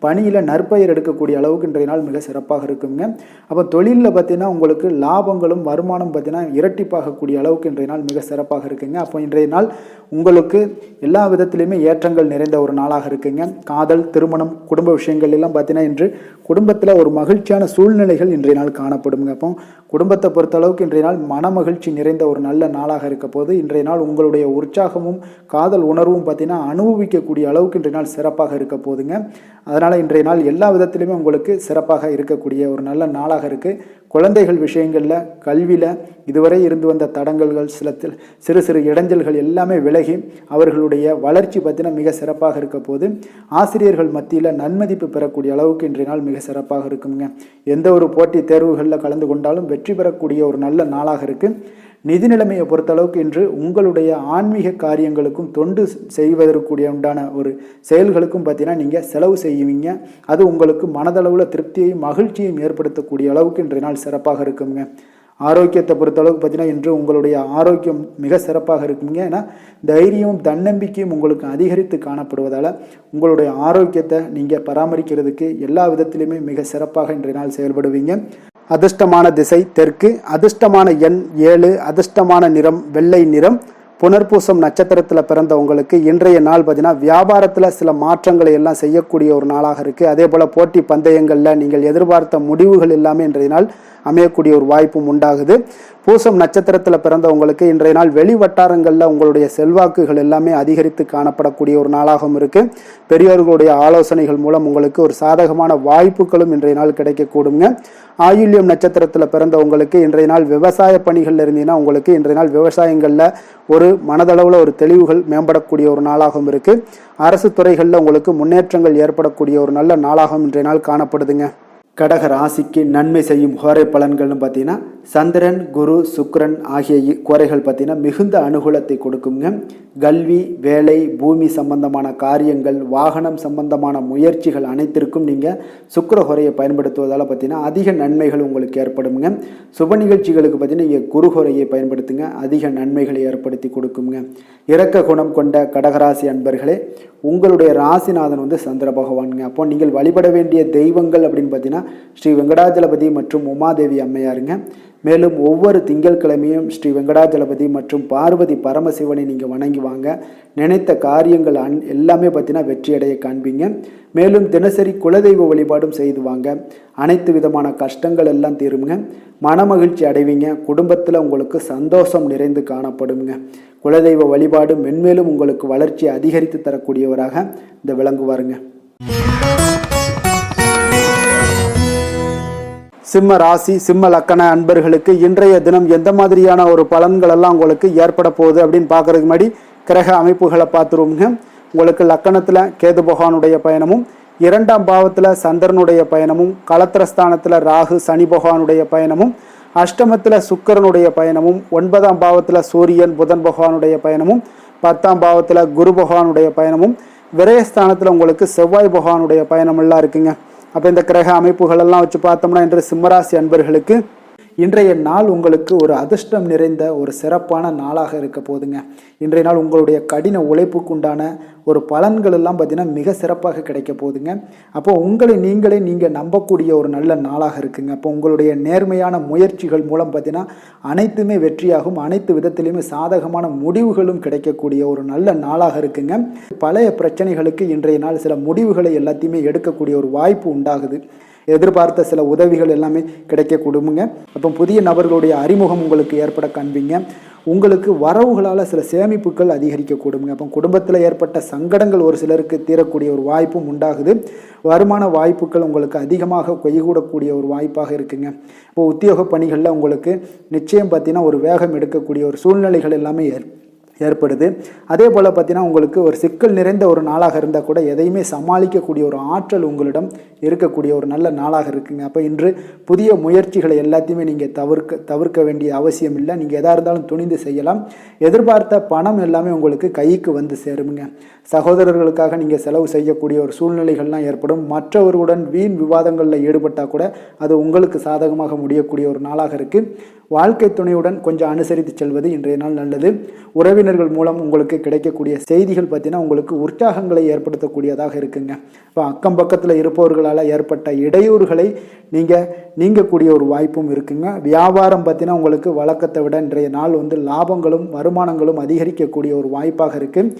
பணியில் நற்பெயர் எடுக்கக்கூடிய அளவுக்கு இன்றைய நாள் மிக சிறப்பாக இருக்குங்க. அப்போ தொழிலில் பார்த்தீங்கன்னா உங்களுக்கு லாபங்களும் வருமானம் பார்த்தீங்கன்னா இரட்டிப்பாகக்கூடிய அளவுக்கு இன்றைய நாள் மிக சிறப்பாக இருக்குங்க. அப்போ இன்றைய நாள் உங்களுக்கு எல்லா விதத்திலையுமே ஏற்றங்கள் நிறைந்த ஒரு நாளாக இருக்குங்க. காதல், திருமணம், குடும்ப விஷயங்கள் எல்லாம் பார்த்தீங்கன்னா இன்று குடும்பத்தில் ஒரு மகிழ்ச்சியான சூழ்நிலைகள் இன்றைய நாள் காணப்படுங்க. அப்போ குடும்பத்தை பொறுத்த அளவுக்கு இன்றைய நாள் மன மகிழ்ச்சி நிறைந்த ஒரு நல்ல நாளாக இருக்க போது இன்றைய நாள் உங்களுடைய உற்சாகமும் காதல் உணர்வும் பார்த்தீங்கன்னா அனுபவிக்கக்கூடிய அளவுக்கு இன்றைய நாள் சிறப்பாக இருக்க போதுங்க. அதனால் இன்றைய நாள் எல்லா விதத்திலுமே உங்களுக்கு சிறப்பாக இருக்கக்கூடிய ஒரு நல்ல நாளாக இருக்குது. குழந்தைகள் விஷயங்களில் கல்வியில் இதுவரை இருந்து வந்த தடங்கல்கள் சிறு சிறு இடைஞ்சல்கள் எல்லாமே விலகி அவர்களுடைய வளர்ச்சி பார்த்தீங்கன்னா மிக சிறப்பாக இருக்க போது ஆசிரியர்கள் மத்தியில் நன்மதிப்பு பெறக்கூடிய அளவுக்கு இன்றைய நாள் மிக சிறப்பாக இருக்குங்க. எந்த ஒரு போட்டி தேர்வுகளில் கலந்து கொண்டாலும் வெற்றி பெறக்கூடிய ஒரு நல்ல நாளாக இருக்குது. நிதி நிலைமையை பொறுத்தளவுக்கு இன்று உங்களுடைய ஆன்மீக காரியங்களுக்கும் தொண்டு செய்வதற்குரிய உண்டான ஒரு செயல்களுக்கும் பார்த்தீங்கன்னா நீங்கள் செலவு செய்வீங்க. அது உங்களுக்கு மனதளவில் திருப்தியையும் மகிழ்ச்சியையும் ஏற்படுத்தக்கூடிய அளவுக்கு இன்றைய நாள் சிறப்பாக இருக்குங்க. ஆரோக்கியத்தை பொறுத்தளவுக்கு பார்த்தீங்கன்னா இன்று உங்களுடைய ஆரோக்கியம் மிக சிறப்பாக இருக்குங்க. ஏன்னா தைரியமும் தன்னம்பிக்கையும் உங்களுக்கு அதிகரித்து காணப்படுவதால் உங்களுடைய ஆரோக்கியத்தை நீங்கள் பராமரிக்கிறதுக்கு எல்லா விதத்திலுமே மிக சிறப்பாக இன்றைய நாள் செயல்படுவீங்க. அதிர்ஷ்டமான திசை தெற்கு, அதிர்ஷ்டமான எண் 7, அதிர்ஷ்டமான நிறம் வெள்ளை நிறம். புனர்பூசம் நட்சத்திரத்தில் பிறந்த உங்களுக்கு இன்றைய நாள் பார்த்தீங்கன்னா வியாபாரத்தில் சில மாற்றங்களை எல்லாம் செய்யக்கூடிய ஒரு நாளாக இருக்குது. அதே போல் போட்டி பந்தயங்களில் நீங்கள் எதிர்பார்த்த முடிவுகள் எல்லாமே இன்றைய நாள் அமையக்கூடிய ஒரு வாய்ப்பும் உண்டாகுது. பூசம் நட்சத்திரத்தில் பிறந்தவங்களுக்கு இன்றைய நாள் வெளி வட்டாரங்களில் உங்களுடைய செல்வாக்குகள் எல்லாமே அதிகரித்து காணப்படக்கூடிய ஒரு நாளாகவும் இருக்குது. பெரியோர்களுடைய ஆலோசனைகள் மூலம் உங்களுக்கு ஒரு சாதகமான வாய்ப்புகளும் இன்றைய நாள் கிடைக்கக்கூடுங்க. ஆயுள்யம் நட்சத்திரத்தில் பிறந்தவங்களுக்கு இன்றைய நாள் விவசாய பணிகள் இருந்தீங்கன்னா உங்களுக்கு இன்றைய நாள் விவசாயங்களில் ஒரு மனதளவில் ஒரு தெளிவுகள் மேம்படக்கூடிய ஒரு நாளாகவும் இருக்குது. அரசு துறைகளில் உங்களுக்கு முன்னேற்றங்கள் ஏற்படக்கூடிய ஒரு நல்ல நாளாகவும் இன்றைய நாள் காணப்படுதுங்க. கடக ராசிக்கு நன்மை செய்யும் கோரை பலன்கள்னு பார்த்தீங்கன்னா சந்திரன், குரு, சுக்கிரன் ஆகிய கோரைகள் பார்த்தீங்கன்னா மிகுந்த அனுகூலத்தை கொடுக்குங்க. கல்வி, வேலை, பூமி சம்பந்தமான காரியங்கள், வாகனம் சம்பந்தமான முயற்சிகள் அனைத்திற்கும் நீங்கள் சுக்கிர கோரையை பயன்படுத்துவதால் பார்த்தீங்கன்னா அதிக நன்மைகள் உங்களுக்கு ஏற்படுங்க. சுப நிகழ்ச்சிகளுக்கு பார்த்தீங்கன்னா நீங்கள் குரு கோரையை பயன்படுத்துங்க, அதிக நன்மைகளை ஏற்படுத்தி கொடுக்குங்க. இரக்க குணம் கொண்ட கடகராசி அன்பர்களே, உங்களுடைய ராசிநாதன் சந்திர பகவானுங்க. அப்போ நீங்கள் வழிபட வேண்டிய தெய்வங்கள் அப்படின்னு பார்த்தீங்கன்னா ஸ்ரீ வெங்கடாஜலபதி மற்றும் உமாதேவி அம்மையாருங்க. மேலும் ஒவ்வொரு திங்கட்கிழமையும் ஸ்ரீ வெங்கடாஜலபதி மற்றும் பார்வதி பரமசிவனை நீங்கள் வணங்கி வாங்க. நினைத்த காரியங்கள் எல்லாமே பார்த்தீங்கன்னா வெற்றியடைய காண்பீங்க. மேலும் தினசரி குலதெய்வ வழிபாடும் செய்து வாங்க. அனைத்து விதமான கஷ்டங்கள் எல்லாம் தீருங்க. மனமகிழ்ச்சி அடைவீங்க. குடும்பத்தில் உங்களுக்கு சந்தோஷம் நிறைந்து காணப்படுங்க. குலதெய்வ வழிபாடு மென்மேலும் உங்களுக்கு வளர்ச்சியை அதிகரித்து தரக்கூடியவராக இந்த விளங்குவாருங்க. சிம்ம ராசி, சிம்ம லக்கண அன்பர்களுக்கு இன்றைய தினம் எந்த மாதிரியான ஒரு பலன்கள் எல்லாம் உங்களுக்கு ஏற்பட போகுது அப்படின்னு பார்க்கறதுக்கு முன்னாடி கிரக அமைப்புகளை பார்த்துருவோங்க. உங்களுக்கு லக்கணத்தில் கேது பகவானுடைய பயணமும், 2ஆம் பாவத்தில் சந்திரனுடைய பயணமும், களத்திரஸ்தானத்தில் ராகு சனி பகவானுடைய பயணமும், அஷ்டமத்தில் சுக்கிரனுடைய பயணமும், 9ஆம் பாவத்தில் சூரியன் புதன் பகவானுடைய பயணமும், 10ஆம் பாவத்தில் குரு பகவானுடைய பயணமும், விரயஸ்தானத்தில் உங்களுக்கு செவ்வாய் பகவானுடைய பயணம் எல்லாம் இருக்குங்க. அப்போ இந்த கிரக அமைப்புகள் எல்லாம் வச்சு பார்த்தோம்னா இன்று சிம்மராசி அன்பர்களுக்கு இன்றைய நாள் உங்களுக்கு ஒரு அதிர்ஷ்டம் நிறைந்த ஒரு சிறப்பான நாளாக இருக்க போதுங்க. இன்றைய நாள் உங்களுடைய கடின உழைப்புக்கு உண்டான ஒரு பலன்கள் எல்லாம் பார்த்தீங்கன்னா மிக சிறப்பாக கிடைக்க போகுதுங்க. அப்போ உங்களை நீங்கள் நம்பக்கூடிய ஒரு நல்ல நாளாக இருக்குங்க. அப்போ உங்களுடைய நேர்மையான முயற்சிகள் மூலம் பார்த்தீங்கன்னா அனைத்துமே வெற்றியாகும். அனைத்து விதத்திலையுமே சாதகமான முடிவுகளும் கிடைக்கக்கூடிய ஒரு நல்ல நாளாக இருக்குங்க. பழைய பிரச்சனைகளுக்கு இன்றைய நாள் சில முடிவுகளை எல்லாத்தையுமே எடுக்கக்கூடிய ஒரு வாய்ப்பு உண்டாகுது. எதிர்பார்த்த சில உதவிகள் எல்லாமே கிடைக்க கொடுங்க. அப்போ புதிய நபர்களுடைய அறிமுகம் உங்களுக்கு ஏற்பட காண்பீங்க. உங்களுக்கு வரவுகளால் சில சேமிப்புகள் அதிகரிக்க கொடுங்க. அப்போ குடும்பத்தில் ஏற்பட்ட சங்கடங்கள் ஒரு சிலருக்கு தீரக்கூடிய ஒரு வாய்ப்பும் உண்டாகுது. வருமான வாய்ப்புகள் உங்களுக்கு அதிகமாக கைகூடக்கூடிய ஒரு வாய்ப்பாக இருக்குங்க. இப்போ உத்தியோக பணிகளில் உங்களுக்கு நிச்சயம் பார்த்தீங்கன்னா ஒரு வேகம் எடுக்கக்கூடிய ஒரு சூழ்நிலைகள் எல்லாமே ஏற்படுது. அதே போல் பார்த்தீங்கன்னா உங்களுக்கு ஒரு சிக்கல் நிறைந்த ஒரு நாளாக இருந்தால் கூட எதையுமே சமாளிக்கக்கூடிய ஒரு ஆற்றல் உங்களிடம் இருக்கக்கூடிய ஒரு நல்ல நாளாக இருக்குங்க. அப்போ இன்று புதிய முயற்சிகளை எல்லாத்தையுமே நீங்கள் தவிர்க்க வேண்டிய அவசியம் இல்லை. நீங்கள் எதாக இருந்தாலும் துணிந்து செய்யலாம். எதிர்பார்த்த பணம் எல்லாமே உங்களுக்கு கைக்கு வந்து சேருங்க. சகோதரர்களுக்காக நீங்கள் செலவு செய்யக்கூடிய ஒரு சூழ்நிலைகள்லாம் ஏற்படும். மற்றவர்களுடன் வீண் விவாதங்களில் ஈடுபட்டால் கூட அது உங்களுக்கு சாதகமாக முடியக்கூடிய ஒரு நாளாக இருக்குது. வாழ்க்கை துணையுடன் கொஞ்சம் அனுசரித்து செல்வது இன்றைய நாள் நல்லது. உறவினர்கள் மூலம் உங்களுக்கு கிடைக்கக்கூடிய செய்திகள் பார்த்தீங்கன்னா உங்களுக்கு உற்சாகங்களை ஏற்படுத்தக்கூடியதாக இருக்குங்க. இப்போ அக்கம் பக்கத்தில் இருப்பவர்களால் ஏற்பட்ட இடையூறுகளை நீங்கக்கூடிய ஒரு வாய்ப்பும் இருக்குங்க. வியாபாரம் பார்த்தீங்கன்னா உங்களுக்கு வழக்கத்தை விட இன்றைய நாள் லாபங்களும் வருமானங்களும் அதிகரிக்கக்கூடிய ஒரு வாய்ப்பாக இருக்குது.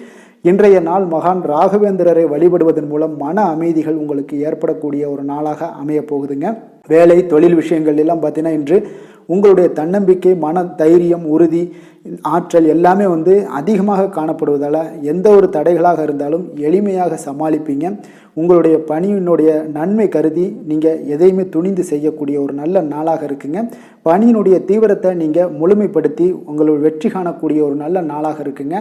இன்றைய நாள் மகான் ராகவேந்திரரை வழிபடுவதன் மூலம் மன அமைதிகள் உங்களுக்கு ஏற்படக்கூடிய ஒரு நாளாக அமைய போகுதுங்க. வேலை தொழில் விஷயங்கள் எல்லாம் பார்த்தீங்கன்னா இன்று உங்களுடைய தன்னம்பிக்கை, மன தைரியம், உறுதி, ஆற்றல் எல்லாமே அதிகமாக காணப்படுவதால் எந்த ஒரு தடைகளாக இருந்தாலும் எளிமையாக சமாளிப்பீங்க. உங்களுடைய பணியினுடைய நன்மை கருதி நீங்கள் எதையுமே துணிந்து செய்யக்கூடிய ஒரு நல்ல நாளாக இருக்குங்க. பணியினுடைய தீவிரத்தை நீங்கள் முழுமைப்படுத்தி உங்களுடைய வெற்றி காணக்கூடிய ஒரு நல்ல நாளாக இருக்குங்க.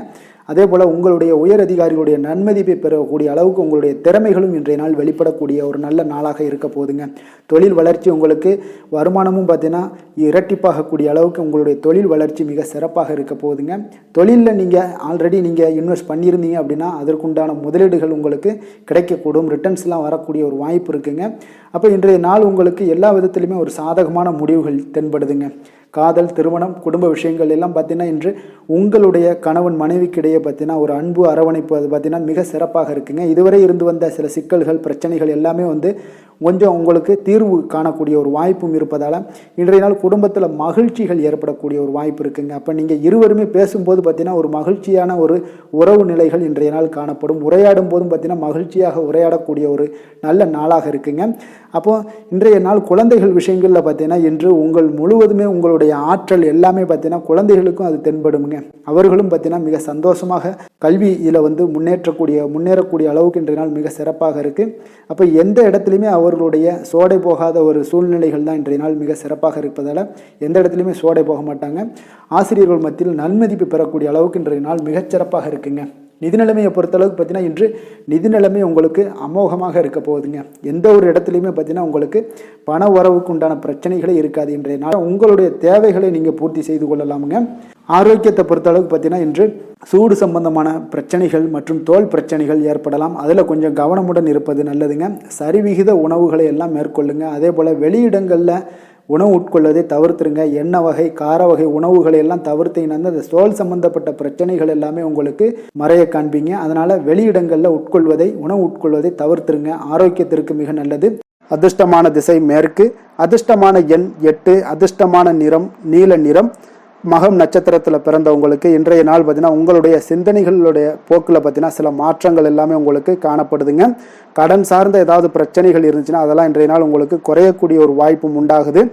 அதே போல் உங்களுடைய உயர் அதிகாரிகளுடைய நன்மதிப்பை பெறக்கூடிய அளவுக்கு உங்களுடைய திறமைகளும் இன்றைய நாள் வெளிப்படக்கூடிய ஒரு நல்ல நாளாக இருக்க போகுதுங்க. தொழில் வளர்ச்சி உங்களுக்கு வருமானமும் பார்த்தீங்கன்னா இரட்டிப்பாகக்கூடிய அளவுக்கு உங்களுடைய தொழில் வளர்ச்சி மிக சிறப்பாக இருக்க போகுதுங்க. தொழிலில் நீங்கள் ஆல்ரெடி இன்வெஸ்ட் பண்ணியிருந்தீங்க அப்படின்னா அதற்குண்டான முதலீடுகள் உங்களுக்கு கிடைக்கக்கூடும். ரிட்டர்ன்ஸ்லாம் வரக்கூடிய ஒரு வாய்ப்பு இருக்குங்க. அப்போ இன்றைய நாள் உங்களுக்கு எல்லா விதத்திலுமே ஒரு சாதகமான முடிவுகள் தென்படுதுங்க. காதல், திருமணம், குடும்ப விஷயங்கள் எல்லாம் பார்த்தீங்கன்னா இன்று உங்களுடைய கணவன் மனைவிக்கிடையே பார்த்தீங்கன்னா ஒரு அன்பு அரவணைப்பு அது பார்த்தீங்கன்னா மிக சிறப்பாக இருக்குங்க. இதுவரை இருந்து வந்த சில சிக்கல்கள் பிரச்சனைகள் எல்லாமே கொஞ்சம் உங்களுக்கு தீர்வு காணக்கூடிய ஒரு வாய்ப்பும் இருப்பதால் இன்றைய நாள் குடும்பத்தில் மகிழ்ச்சிகள் ஏற்படக்கூடிய ஒரு வாய்ப்பு இருக்குங்க. அப்போ நீங்கள் இருவருமே பேசும்போது பார்த்தீங்கன்னா ஒரு மகிழ்ச்சியான ஒரு உறவு நிலைகள் இன்றைய நாள் காணப்படும். உரையாடும் போதும் பார்த்தீங்கன்னா மகிழ்ச்சியாக உரையாடக்கூடிய ஒரு நல்ல நாளாக இருக்குங்க. அப்போது இன்றைய நாள் குழந்தைகள் விஷயங்களில் பார்த்தீங்கன்னா இன்று முழுவதுமே உங்களுடைய ஆற்றல் எல்லாமே பார்த்தீங்கன்னா குழந்தைகளுக்கும் அது தென்படுங்க. அவர்களும் பார்த்தீங்கன்னா மிக சந்தோஷமாக கல்வியில் முன்னேறக்கூடிய அளவுக்கு இன்றைய நாள் மிக சிறப்பாக இருக்குது. அப்போ எந்த இடத்துலையுமே அவர்களுடைய சோடை போகாத ஒரு சூழ்நிலைகள் தான் இன்றைய நாள் மிக சிறப்பாக இருப்பதால் எந்த இடத்துலையுமே சோடை போக மாட்டாங்க. ஆசிரியர்கள் மத்தியில் நன்மதிப்பு பெறக்கூடிய அளவுக்கு இன்றைய நாள் மிகச்சிறப்பாக இருக்குங்க. நிதி நிலைமையை பொறுத்தளவுக்கு பார்த்தீங்கன்னா இன்று நிதி நிலைமை உங்களுக்கு அமோகமாக இருக்க போகுதுங்க. எந்த ஒரு இடத்துலையுமே பார்த்தீங்கன்னா உங்களுக்கு பண உறவுக்கு உண்டான பிரச்சனைகளே இருக்காது. இன்றைய நாள் உங்களுடைய தேவைகளை நீங்கள் பூர்த்தி செய்து கொள்ளலாமுங்க. ஆரோக்கியத்தை பொறுத்தளவுக்கு பார்த்தீங்கன்னா இன்று சூடு சம்பந்தமான பிரச்சனைகள் மற்றும் தோல் பிரச்சனைகள் ஏற்படலாம். அதில் கொஞ்சம் கவனமுடன் இருப்பது நல்லதுங்க. சரிவிகித உணவுகளை எல்லாம் மேற்கொள்ளுங்க. அதே போல் வெளியிடங்களில் உணவு உட்கொள்வதை தவிர்த்துருங்க. எண்ணெய் வகை, கார வகை உணவுகளை எல்லாம் தவிர்த்தீங்கன்னா அந்த தோல் சம்பந்தப்பட்ட பிரச்சனைகள் எல்லாமே உங்களுக்கு மறைய காண்பீங்க. அதனால் வெளியிடங்களில் உணவு உட்கொள்வதை தவிர்த்துருங்க. ஆரோக்கியத்திற்கு மிக நல்லது. அதிர்ஷ்டமான திசை மேற்கு, அதிர்ஷ்டமான எண் 8, அதிர்ஷ்டமான நிறம் நீல நிறம். மகம் நட்சத்திரத்தில் பிறந்தவங்களுக்கு இன்றைய நாள் பார்த்தீங்கன்னா உங்களுடைய சிந்தனைகளுடைய போக்கில் பார்த்தீங்கன்னா சில மாற்றங்கள் எல்லாமே உங்களுக்கு காணப்படுதுங்க. கடன் சார்ந்த ஏதாவது பிரச்சனைகள் இருந்துச்சுன்னா அதெல்லாம் இன்றைய நாள் உங்களுக்கு குறையக்கூடிய ஒரு வாய்ப்பும் உண்டாகுது.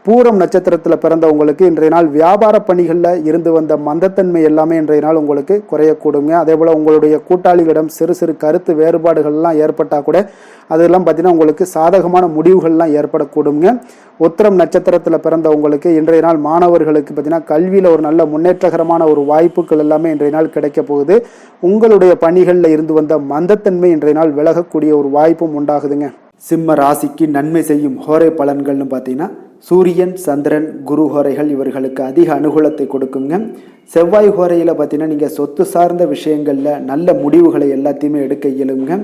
பூரம் நட்சத்திரத்தில் பிறந்தவங்களுக்கு இன்றைய நாள் வியாபார பணிகளில் இருந்து வந்த மந்தத்தன்மை எல்லாமே இன்றைய நாள் உங்களுக்கு குறையக்கூடுங்க. அதே போல் உங்களுடைய கூட்டாளிகளிடம் சிறு சிறு கருத்து வேறுபாடுகள்லாம் ஏற்பட்டால் கூட அதெல்லாம் பார்த்தீங்கன்னா உங்களுக்கு சாதகமான முடிவுகள்லாம் ஏற்படக்கூடுங்க. உத்திரம் நட்சத்திரத்தில் பிறந்தவங்களுக்கு இன்றைய நாள் மாணவர்களுக்கு பார்த்தீங்கன்னா கல்வியில் ஒரு நல்ல முன்னேற்றகரமான ஒரு வாய்ப்புகள் எல்லாமே இன்றைய நாள் கிடைக்க போகுது. உங்களுடைய பணிகளில் இருந்து வந்த மந்தத்தன்மை இன்றைய நாள் விலகக்கூடிய ஒரு வாய்ப்பும் உண்டாகுதுங்க. சிம்ம ராசிக்கு நன்மை செய்யும் ஹோரை பலன்கள்னு பார்த்தீங்கன்னா சூரியன், சந்திரன், குரு ஹோரைகள் இவர்களுக்கு அதிக அனுகூலத்தை கொடுக்குங்க. செவ்வாய் ஹோரையில் பார்த்தீங்கன்னா நீங்கள் சொத்து சார்ந்த விஷயங்களில் நல்ல முடிவுகளை எல்லாத்தையுமே எடுக்க இயலுங்க.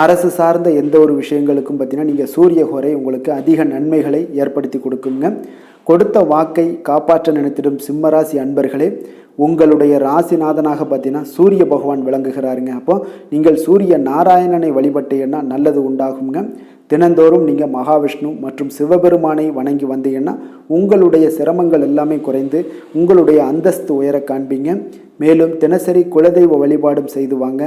அரசு சார்ந்த எந்த ஒரு விஷயங்களுக்கும் பார்த்தீங்கன்னா நீங்கள் சூரிய ஹோரை உங்களுக்கு அதிக நன்மைகளை ஏற்படுத்தி கொடுக்குங்க. கொடுத்த வாக்கை காப்பாற்ற நினைத்திடும் சிம்மராசி அன்பர்களே, உங்களுடைய ராசிநாதனாக பார்த்தீங்கன்னா சூரிய பகவான் விளங்குகிறாருங்க. அப்போ நீங்கள் சூரிய நாராயணனை வழிபட்டீங்கன்னா நல்லது உண்டாகுங்க. தினந்தோறும் நீங்கள் மகாவிஷ்ணு மற்றும் சிவபெருமானை வணங்கி வந்தீங்கன்னா உங்களுடைய சிரமங்கள் எல்லாமே குறைந்து உங்களுடைய அந்தஸ்து உயர காண்பீங்க. மேலும் தினசரி குலதெய்வ வழிபாடும் செய்து வாங்க.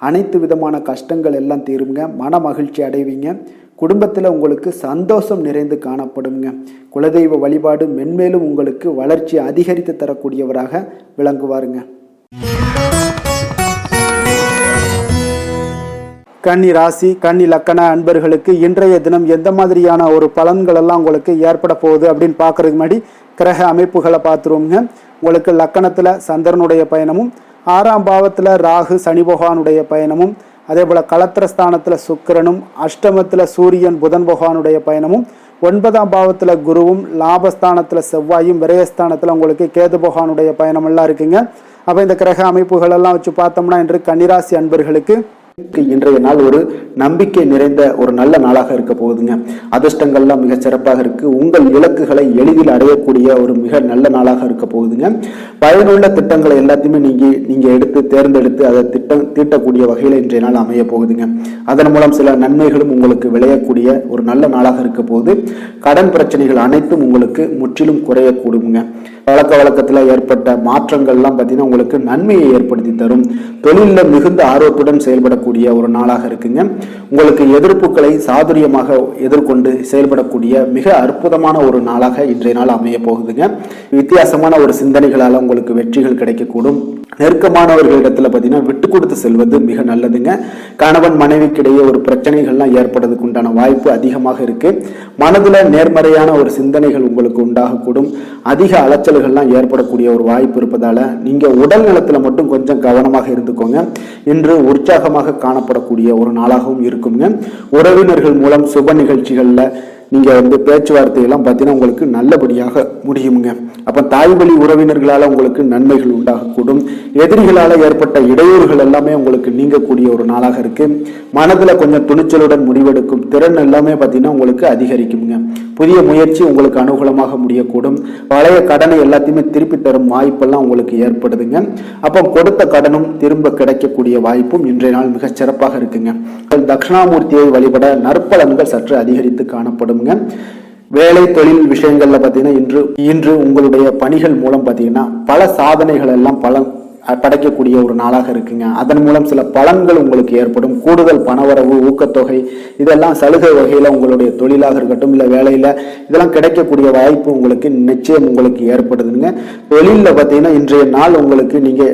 அனைத்து விதமான கஷ்டங்கள் எல்லாம் தீருங்க. மன மகிழ்ச்சி அடைவீங்க. குடும்பத்தில் உங்களுக்கு சந்தோஷம் நிறைந்து காணப்படுங்க. குலதெய்வ வழிபாடு மென்மேலும் உங்களுக்கு வளர்ச்சி அதிகரித்து தரக்கூடியவராக விளங்குவாருங்க. கன்னி ராசி, கன்னி லக்கண அன்பர்களுக்கு இன்றைய தினம் எந்த மாதிரியான ஒரு பலன்கள் எல்லாம் உங்களுக்கு ஏற்பட போகுது அப்படின்னு பார்க்கறதுக்கு முன்னாடி கிரக அமைப்புகளை பார்த்துருவோங்க. உங்களுக்கு லக்கணத்தில் சந்திரனுடைய பயணமும், 6ஆம் பாவத்தில் ராகு சனி பகவானுடைய பயணமும், அதே போல் களத்திரஸ்தானத்தில் சுக்கிரனும், அஷ்டமத்தில் சூரியன் புதன் பகவானுடைய பயணமும், 9ஆம் பாவத்தில் குருவும், லாபஸ்தானத்தில் செவ்வாயும், விரயஸ்தானத்தில் உங்களுக்கு கேது பகவானுடைய பயணமெல்லாம் இருக்குங்க. அப்போ இந்த கிரக அமைப்புகள் எல்லாம் வச்சு பார்த்தோம்னா இன்று கன்னிராசி அன்பர்களுக்கு இன்றைய நாள் ஒரு நம்பிக்கை நிறைந்த ஒரு நல்ல நாளாக இருக்க போகுதுங்க. அதிர்ஷ்டங்கள்லாம் மிக சிறப்பாக இருக்கு. உங்கள் இலக்குகளை எளிதில் அடையக்கூடிய ஒரு மிக நல்ல நாளாக இருக்க போகுதுங்க. பயனுள்ள திட்டங்களை எல்லாத்தையுமே நீங்க எடுத்து தேர்ந்தெடுத்து அதை தீட்டக்கூடிய வகையில் இன்றைய நாள் அமைய போகுதுங்க. அதன் மூலம் சில நன்மைகளும் உங்களுக்கு விளையக்கூடிய ஒரு நல்ல நாளாக இருக்க போகுது. கடன் பிரச்சனைகள் அனைத்தும் உங்களுக்கு முற்றிலும் குறையக்கூடுங்க. பழக்க வழக்கத்தில் ஏற்பட்ட மாற்றங்கள்லாம் பார்த்தீங்கன்னா உங்களுக்கு நன்மையை ஏற்படுத்தி தரும். தொழிலில் மிகுந்த ஆர்வத்துடன் செயல்படக்கூடிய ஒரு நாளாக இருக்குங்க. உங்களுக்கு எதிர்ப்புகளை சாதுரியமாக எதிர்கொண்டு செயல்படக்கூடிய மிக அற்புதமான ஒரு நாளாக இன்றைய நாள் அமைய போகுதுங்க. வித்தியாசமான ஒரு சிந்தனைகளால் உங்களுக்கு வெற்றிகள் கிடைக்கக்கூடும். நெருக்கமானவர்களிடத்துல பார்த்தீங்கன்னா விட்டு கொடுத்து செல்வது மிக நல்லதுங்க. கணவன் மனைவிக்கிடையே ஒரு பிரச்சனைகள்லாம் ஏற்படுறதுக்கு உண்டான வாய்ப்பு அதிகமாக இருக்கு. மனதுல நேர்மறையான ஒரு சிந்தனைகள் உங்களுக்கு உண்டாகக்கூடும். அதிக அலைச்சல்கள்லாம் ஏற்படக்கூடிய ஒரு வாய்ப்பு இருப்பதால நீங்க உடல் நலத்துல மட்டும் கொஞ்சம் கவனமாக இருந்துக்கோங்க. இன்று உற்சாகமாக காணப்படக்கூடிய ஒரு நாளாகவும் இருக்குங்க. உறவினர்கள் மூலம் சுப நிகழ்ச்சிகள்ல நீங்க பேச்சுவார்த்தை எல்லாம் பார்த்தீங்கன்னா உங்களுக்கு நல்லபடியாக முடியுங்க. அப்ப தாய் வழி உறவினர்களால உங்களுக்கு நன்மைகள் உண்டாகக்கூடும். எதிரிகளால ஏற்பட்ட இடையூறுகள் எல்லாமே உங்களுக்கு நீங்கக்கூடிய ஒரு நாளாக இருக்கு. மனதுல கொஞ்சம் துணிச்சலுடன் முடிவெடுக்கும் திறன் எல்லாமே பார்த்தீங்கன்னா உங்களுக்கு அதிகரிக்குங்க. புதிய முயற்சி உங்களுக்கு அனுகூலமாக முடியக்கூடும். பழைய கடனை எல்லாத்தையுமே திருப்பி தரும் வாய்ப்பெல்லாம் உங்களுக்கு ஏற்படுதுங்க. அப்போ கொடுத்த கடனும் திரும்ப கிடைக்கக்கூடிய வாய்ப்பும் இன்றைய நாள் மிக சிறப்பாக இருக்குங்க. தட்சிணாமூர்த்தியை வழிபட நற்பலன்கள் சற்று அதிகரித்து காணப்படும். வேலை தொழில் விஷயங்கள்ல பாத்தீங்கன்னா இன்று உங்களுடைய பணிகள் மூலம் பாத்தீங்கன்னா பல சாதனைகள் எல்லாம் படைக்கக்கூடிய ஒரு நாளாக இருக்குங்க. அதன் மூலம் சில பலன்கள் உங்களுக்கு ஏற்படும். கூடுதல் பணவரவு, ஊக்கத்தொகை இதெல்லாம் சலுகை வகையில உங்களுடைய தொழிலாக இருக்கட்டும் இல்ல வேலையில இதெல்லாம் கிடைக்கக்கூடிய வாய்ப்பு உங்களுக்கு நிச்சயம் உங்களுக்கு ஏற்படுதுங்க. தொழில பாத்தீங்கன்னா இன்றைய நாள் உங்களுக்கு நீங்க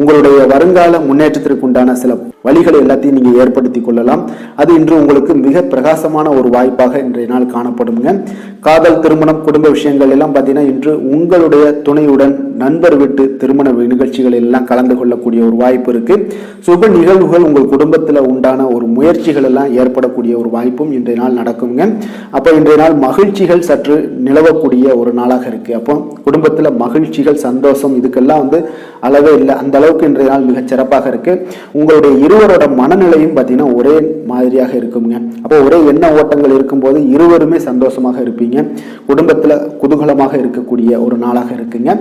உங்களுடைய வருங்கால முன்னேற்றத்திற்கு உண்டான சில வழிகளை எல்லாத்தையும் நீங்க ஏற்படுத்தி கொள்ளலாம். அது இன்று உங்களுக்கு மிக பிரகாசமான ஒரு வாய்ப்பாக இன்றைய நாள் காணப்படுங்க. காதல், திருமணம், குடும்ப விஷயங்கள் எல்லாம் பார்த்தீங்கன்னா இன்று உங்களுடைய துணையுடன் நண்பர் வீட்டு திருமண நிகழ்ச்சிகள் எல்லாம் கலந்து கொள்ளக்கூடிய ஒரு வாய்ப்பு இருக்கு. சுப நிகழ்வுகள் உங்கள் குடும்பத்தில் உண்டான ஒரு முயற்சிகள் எல்லாம் ஏற்படக்கூடிய ஒரு வாய்ப்பும் இன்றைய நாள் நடக்குங்க. அப்போ இன்றைய நாள் மகிழ்ச்சிகள் சற்று நிலவக்கூடிய ஒரு நாளாக இருக்கு. அப்போ குடும்பத்தில் மகிழ்ச்சிகள், சந்தோஷம் இதுக்கெல்லாம் அளவே இல்லை. அந்த அளவுக்கு இன்றைய நாள் மிக சிறப்பாக இருக்கு. உங்களுடைய இருவரோட மனநிலையும் பார்த்தீங்கன்னா ஒரே மாதிரியாக இருக்குங்க. அப்போ ஒரே எண்ண ஓட்டங்கள் இருக்கும்போது இருவருமே சந்தோஷமாக இருப்பீங்க. குடும்பத்தில் குதூகலமாக இருக்கக்கூடிய ஒரு நாளாக இருக்குங்க.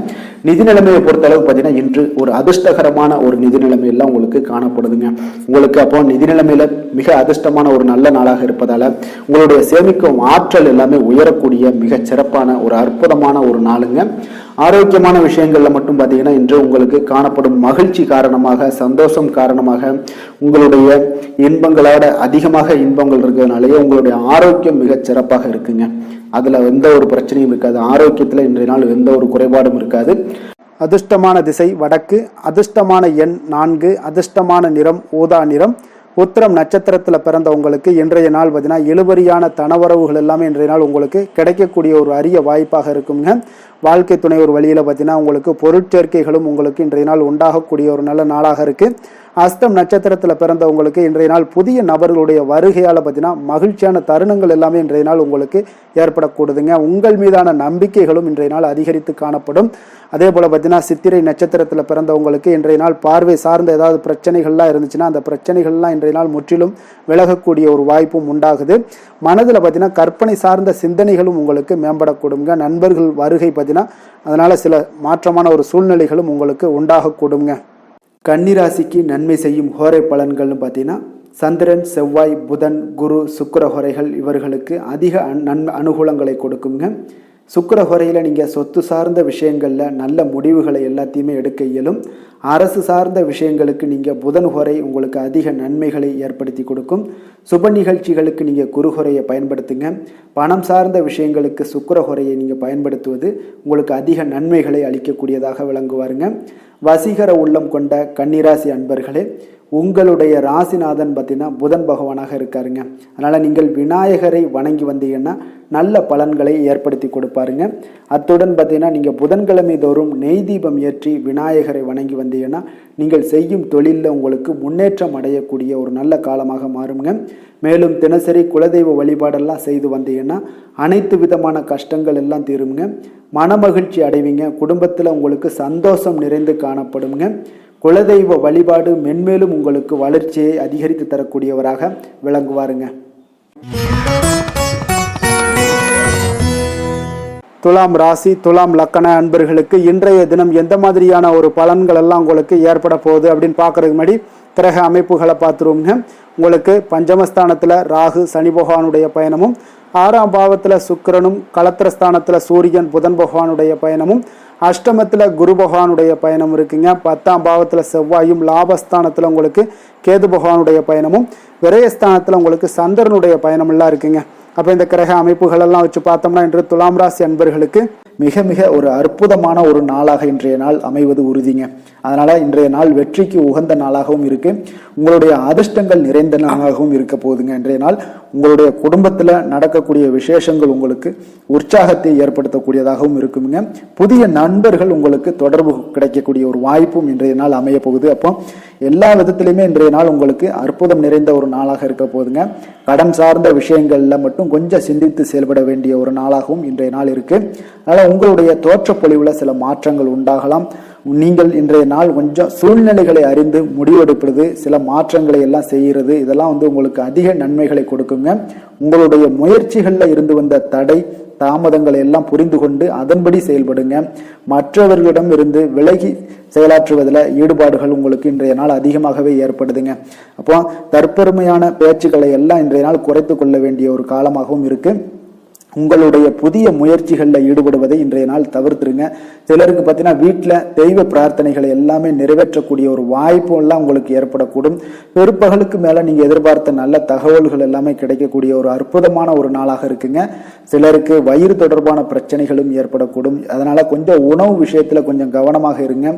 நிதி நிலைமையை பொறுத்த அளவுக்கு பார்த்தீங்கன்னா இன்று ஒரு அதிர்ஷ்டகரமான ஒரு நிதி நிலைமை எல்லாம் உங்களுக்கு காணப்படுதுங்க. உங்களுக்கு அப்போ நிதி நிலைமையில மிக அதிர்ஷ்டமான ஒரு நல்ல நாளாக இருப்பதால உங்களுடைய சேமிக்கும் ஆற்றல் எல்லாமே உயரக்கூடிய மிக சிறப்பான ஒரு அற்புதமான ஒரு நாளுங்க. ஆரோக்கியமான விஷயங்கள்ல மட்டும் பார்த்தீங்கன்னா இன்று உங்களுக்கு காணப்படும் மகிழ்ச்சி காரணமாக, சந்தோஷம் காரணமாக உங்களுடைய இன்பங்களோட அதிகமாக இன்பங்கள் இருக்கிறதுனாலேயே உங்களுடைய ஆரோக்கியம் மிக சிறப்பாக இருக்குங்க. அதுல எந்த ஒரு பிரச்சனையும் இருக்காது. ஆரோக்கியத்துல இன்றைய நாள் எந்த ஒரு குறைபாடும் இருக்காது. அதிர்ஷ்டமான திசை வடக்கு, அதிர்ஷ்டமான எண் 4, அதிர்ஷ்டமான நிறம் ஊதா நிறம். உத்திரம் நட்சத்திரத்தில் பிறந்தவங்களுக்கு இன்றைய நாள் பார்த்தீங்கன்னா இழுபறியான தனவரவுகள் எல்லாமே இன்றைய நாள் உங்களுக்கு கிடைக்கக்கூடிய ஒரு அரிய வாய்ப்பாக இருக்குங்க. வாழ்க்கை துணை ஒரு வழியில் பார்த்தீங்கன்னா உங்களுக்கு பொருட்சேர்க்கைகளும் உங்களுக்கு இன்றைய நாள் உண்டாகக்கூடிய ஒரு நல்ல நாளாக இருக்கு. அஸ்தம் நட்சத்திரத்தில் பிறந்தவங்களுக்கு இன்றைய நாள் புதிய நபர்களுடைய வருகையால் பார்த்தீங்கன்னா மகிழ்ச்சியான தருணங்கள் எல்லாமே இன்றைய நாள் உங்களுக்கு ஏற்படக்கூடுதுங்க. உங்கள் மீதான நம்பிக்கைகளும் இன்றைய நாள் அதிகரித்து காணப்படும். அதே போல் பார்த்தீங்கன்னா சித்திரை நட்சத்திரத்தில் பிறந்தவங்களுக்கு இன்றைய நாள் பார்வை சார்ந்த ஏதாவது பிரச்சனைகள்லாம் இருந்துச்சுன்னா அந்த பிரச்சனைகள்லாம் இன்றைய நாள் முற்றிலும் விலகக்கூடிய ஒரு வாய்ப்பும் உண்டாகுது. மனதில் பார்த்தீங்கன்னா கற்பனை சார்ந்த சிந்தனைகளும் உங்களுக்கு மேம்படக்கூடுங்க. நண்பர்கள் வருகை பார்த்தீங்கன்னா அதனால சில மாற்றமான ஒரு சூழ்நிலைகளும் உங்களுக்கு உண்டாகக்கூடுங்க. கன்னிராசிக்கு நன்மை செய்யும் ஹோரை பலன்கள்னு பார்த்தீங்கன்னா சந்திரன், செவ்வாய், புதன், குரு, சுக்கிர ஹோரைகள் இவர்களுக்கு அதிக அனுகூலங்களை கொடுக்குங்க. சுக்கிர ஹோரையில் நீங்கள் சொத்து சார்ந்த விஷயங்களில் நல்ல முடிவுகளை எல்லாத்தையுமே எடுக்க இயலும். அரசு சார்ந்த விஷயங்களுக்கு நீங்கள் புதன் ஹோரை உங்களுக்கு அதிக நன்மைகளை ஏற்படுத்தி கொடுக்கும். சுப நிகழ்ச்சிகளுக்கு நீங்கள் குரு ஹோரையை பயன்படுத்துங்க. பணம் சார்ந்த விஷயங்களுக்கு சுக்கிர ஹோரையை நீங்கள் பயன்படுத்துவது உங்களுக்கு அதிக நன்மைகளை அளிக்கக்கூடியதாக விளங்குவாருங்க. வசீகர உள்ளம் கொண்ட கன்னிராசி அன்பர்களே, உங்களுடைய ராசிநாதன் பார்த்தீங்கன்னா புதன் பகவானாக இருக்காருங்க. அதனால் நீங்கள் விநாயகரை வணங்கி வந்தீங்கன்னா நல்ல பலன்களை ஏற்படுத்தி கொடுப்பாருங்க. அத்துடன் பார்த்தீங்கன்னா நீங்கள் புதன்கிழமை தோறும் நெய் தீபம் ஏற்றி விநாயகரை வணங்கி வந்தீங்கன்னா நீங்கள் செய்யும் தொழிலில் உங்களுக்கு முன்னேற்றம் அடையக்கூடிய ஒரு நல்ல காலமாக மாறுங்க. மேலும் தினசரி குலதெய்வ வழிபாடெல்லாம் செய்து வந்தீங்கன்னா அனைத்து விதமான கஷ்டங்கள் எல்லாம் தீருங்க. மனமகிழ்ச்சி அடைவீங்க. குடும்பத்தில் உங்களுக்கு சந்தோஷம் நிறைந்து காணப்படுங்க. குலதெய்வ வழிபாடு மென்மேலும் உங்களுக்கு வளர்ச்சியை அதிகரித்து தரக்கூடியவராக விளங்குவாருங்க. துலாம் ராசி துலாம் லக்கண அன்பர்களுக்கு இன்றைய தினம் எந்த மாதிரியான ஒரு பலன்கள் எல்லாம் உங்களுக்கு ஏற்பட போகுது அப்படின்னு பார்க்கறதுக்கு முன்னாடி கிரக அமைப்புகளை பார்த்துருவோங்க. உங்களுக்கு பஞ்சமஸ்தானத்தில் ராகு சனி பகவானுடைய பயணமும், 6ஆம் பாவத்தில் சுக்கிரனும், களத்திரஸ்தானத்தில் சூரியன் புதன் பகவானுடைய பயணமும், அஷ்டமத்தில் குரு பகவானுடைய பயணம் இருக்குங்க. 10ஆம் பாவத்தில் செவ்வாயும், லாபஸ்தானத்தில் உங்களுக்கு கேது பகவானுடைய பயணமும், விரயஸ்தானத்தில் உங்களுக்கு சந்திரனுடைய பயணமெல்லாம் இருக்குங்க. அப்போ இந்த கிரக அமைப்புகள் எல்லாம் வச்சு பார்த்தோம்னா இன்று துலாம் ராசி அன்பர்களுக்கு மிக மிக ஒரு அற்புதமான ஒரு நாளாக இன்றைய நாள் அமைவது உறுதிங்க. அதனால இன்றைய நாள் வெற்றிக்கு உகந்த நாளாகவும் இருக்கு. உங்களுடைய அதிர்ஷ்டங்கள் நிறைந்த நாளாகவும் இருக்க போகுதுங்க. இன்றைய நாள் உங்களுடைய குடும்பத்தில் நடக்கக்கூடிய விசேஷங்கள் உங்களுக்கு உற்சாகத்தை ஏற்படுத்தக்கூடியதாகவும் இருக்குங்க. புதிய நண்பர்கள் உங்களுக்கு தொடர்பு கிடைக்கக்கூடிய ஒரு வாய்ப்பும் இன்றைய நாள் அமைய போகுது. அப்போ எல்லா விதத்திலையுமே இன்றைய நாள் உங்களுக்கு அற்புதம் நிறைந்த ஒரு நாளாக இருக்க போகுதுங்க. கடன் சார்ந்த விஷயங்கள்ல மட்டும் கொஞ்சம் சிந்தித்து செயல்பட வேண்டிய ஒரு நாளாகவும் இன்றைய நாள் இருக்கு. அதனால உங்களுடைய தோற்றப்பொழிவுல சில மாற்றங்கள் உண்டாகலாம். நீங்கள் இன்றைய நாள் கொஞ்சம் சூழ்நிலைகளை அறிந்து முடிவெடுப்பது, சில மாற்றங்களை எல்லாம் செய்கிறது, இதெல்லாம் உங்களுக்கு அதிக நன்மைகளை கொடுக்குங்க. உங்களுடைய முயற்சிகள்ல இருந்து வந்த தடை தாமதங்களை எல்லாம் புரிந்து கொண்டு அதன்படி செயல்படுங்க. மற்றவர்களிடம் இருந்து விலகி செயலாற்றுவதில் ஈடுபாடுகள் உங்களுக்கு இன்றைய நாள் அதிகமாகவே ஏற்படுதுங்க. அப்போ தற்பெருமையான பேச்சுக்களை எல்லாம் இன்றைய நாள் குறைத்து கொள்ள வேண்டிய ஒரு காலமாகவும் இருக்கு. உங்களுடைய புதிய முயற்சிகளில் ஈடுபடுவதை இன்றைய நாள் தவிர்த்துருங்க. சிலருக்கு பார்த்தீங்கன்னா வீட்டில் தெய்வ பிரார்த்தனைகளை எல்லாமே நிறைவேற்றக்கூடிய ஒரு வாய்ப்பு எல்லாம் உங்களுக்கு ஏற்படக்கூடும். பிற்பகலுக்கு மேலே நீங்கள் எதிர்பார்த்த நல்ல தகவல்கள் எல்லாமே கிடைக்கக்கூடிய ஒரு அற்புதமான ஒரு நாளாக இருக்குங்க. சிலருக்கு வயிறு தொடர்பான பிரச்சனைகளும் ஏற்படக்கூடும். அதனால கொஞ்சம் உணவு விஷயத்தில் கொஞ்சம் கவனமாக இருங்க.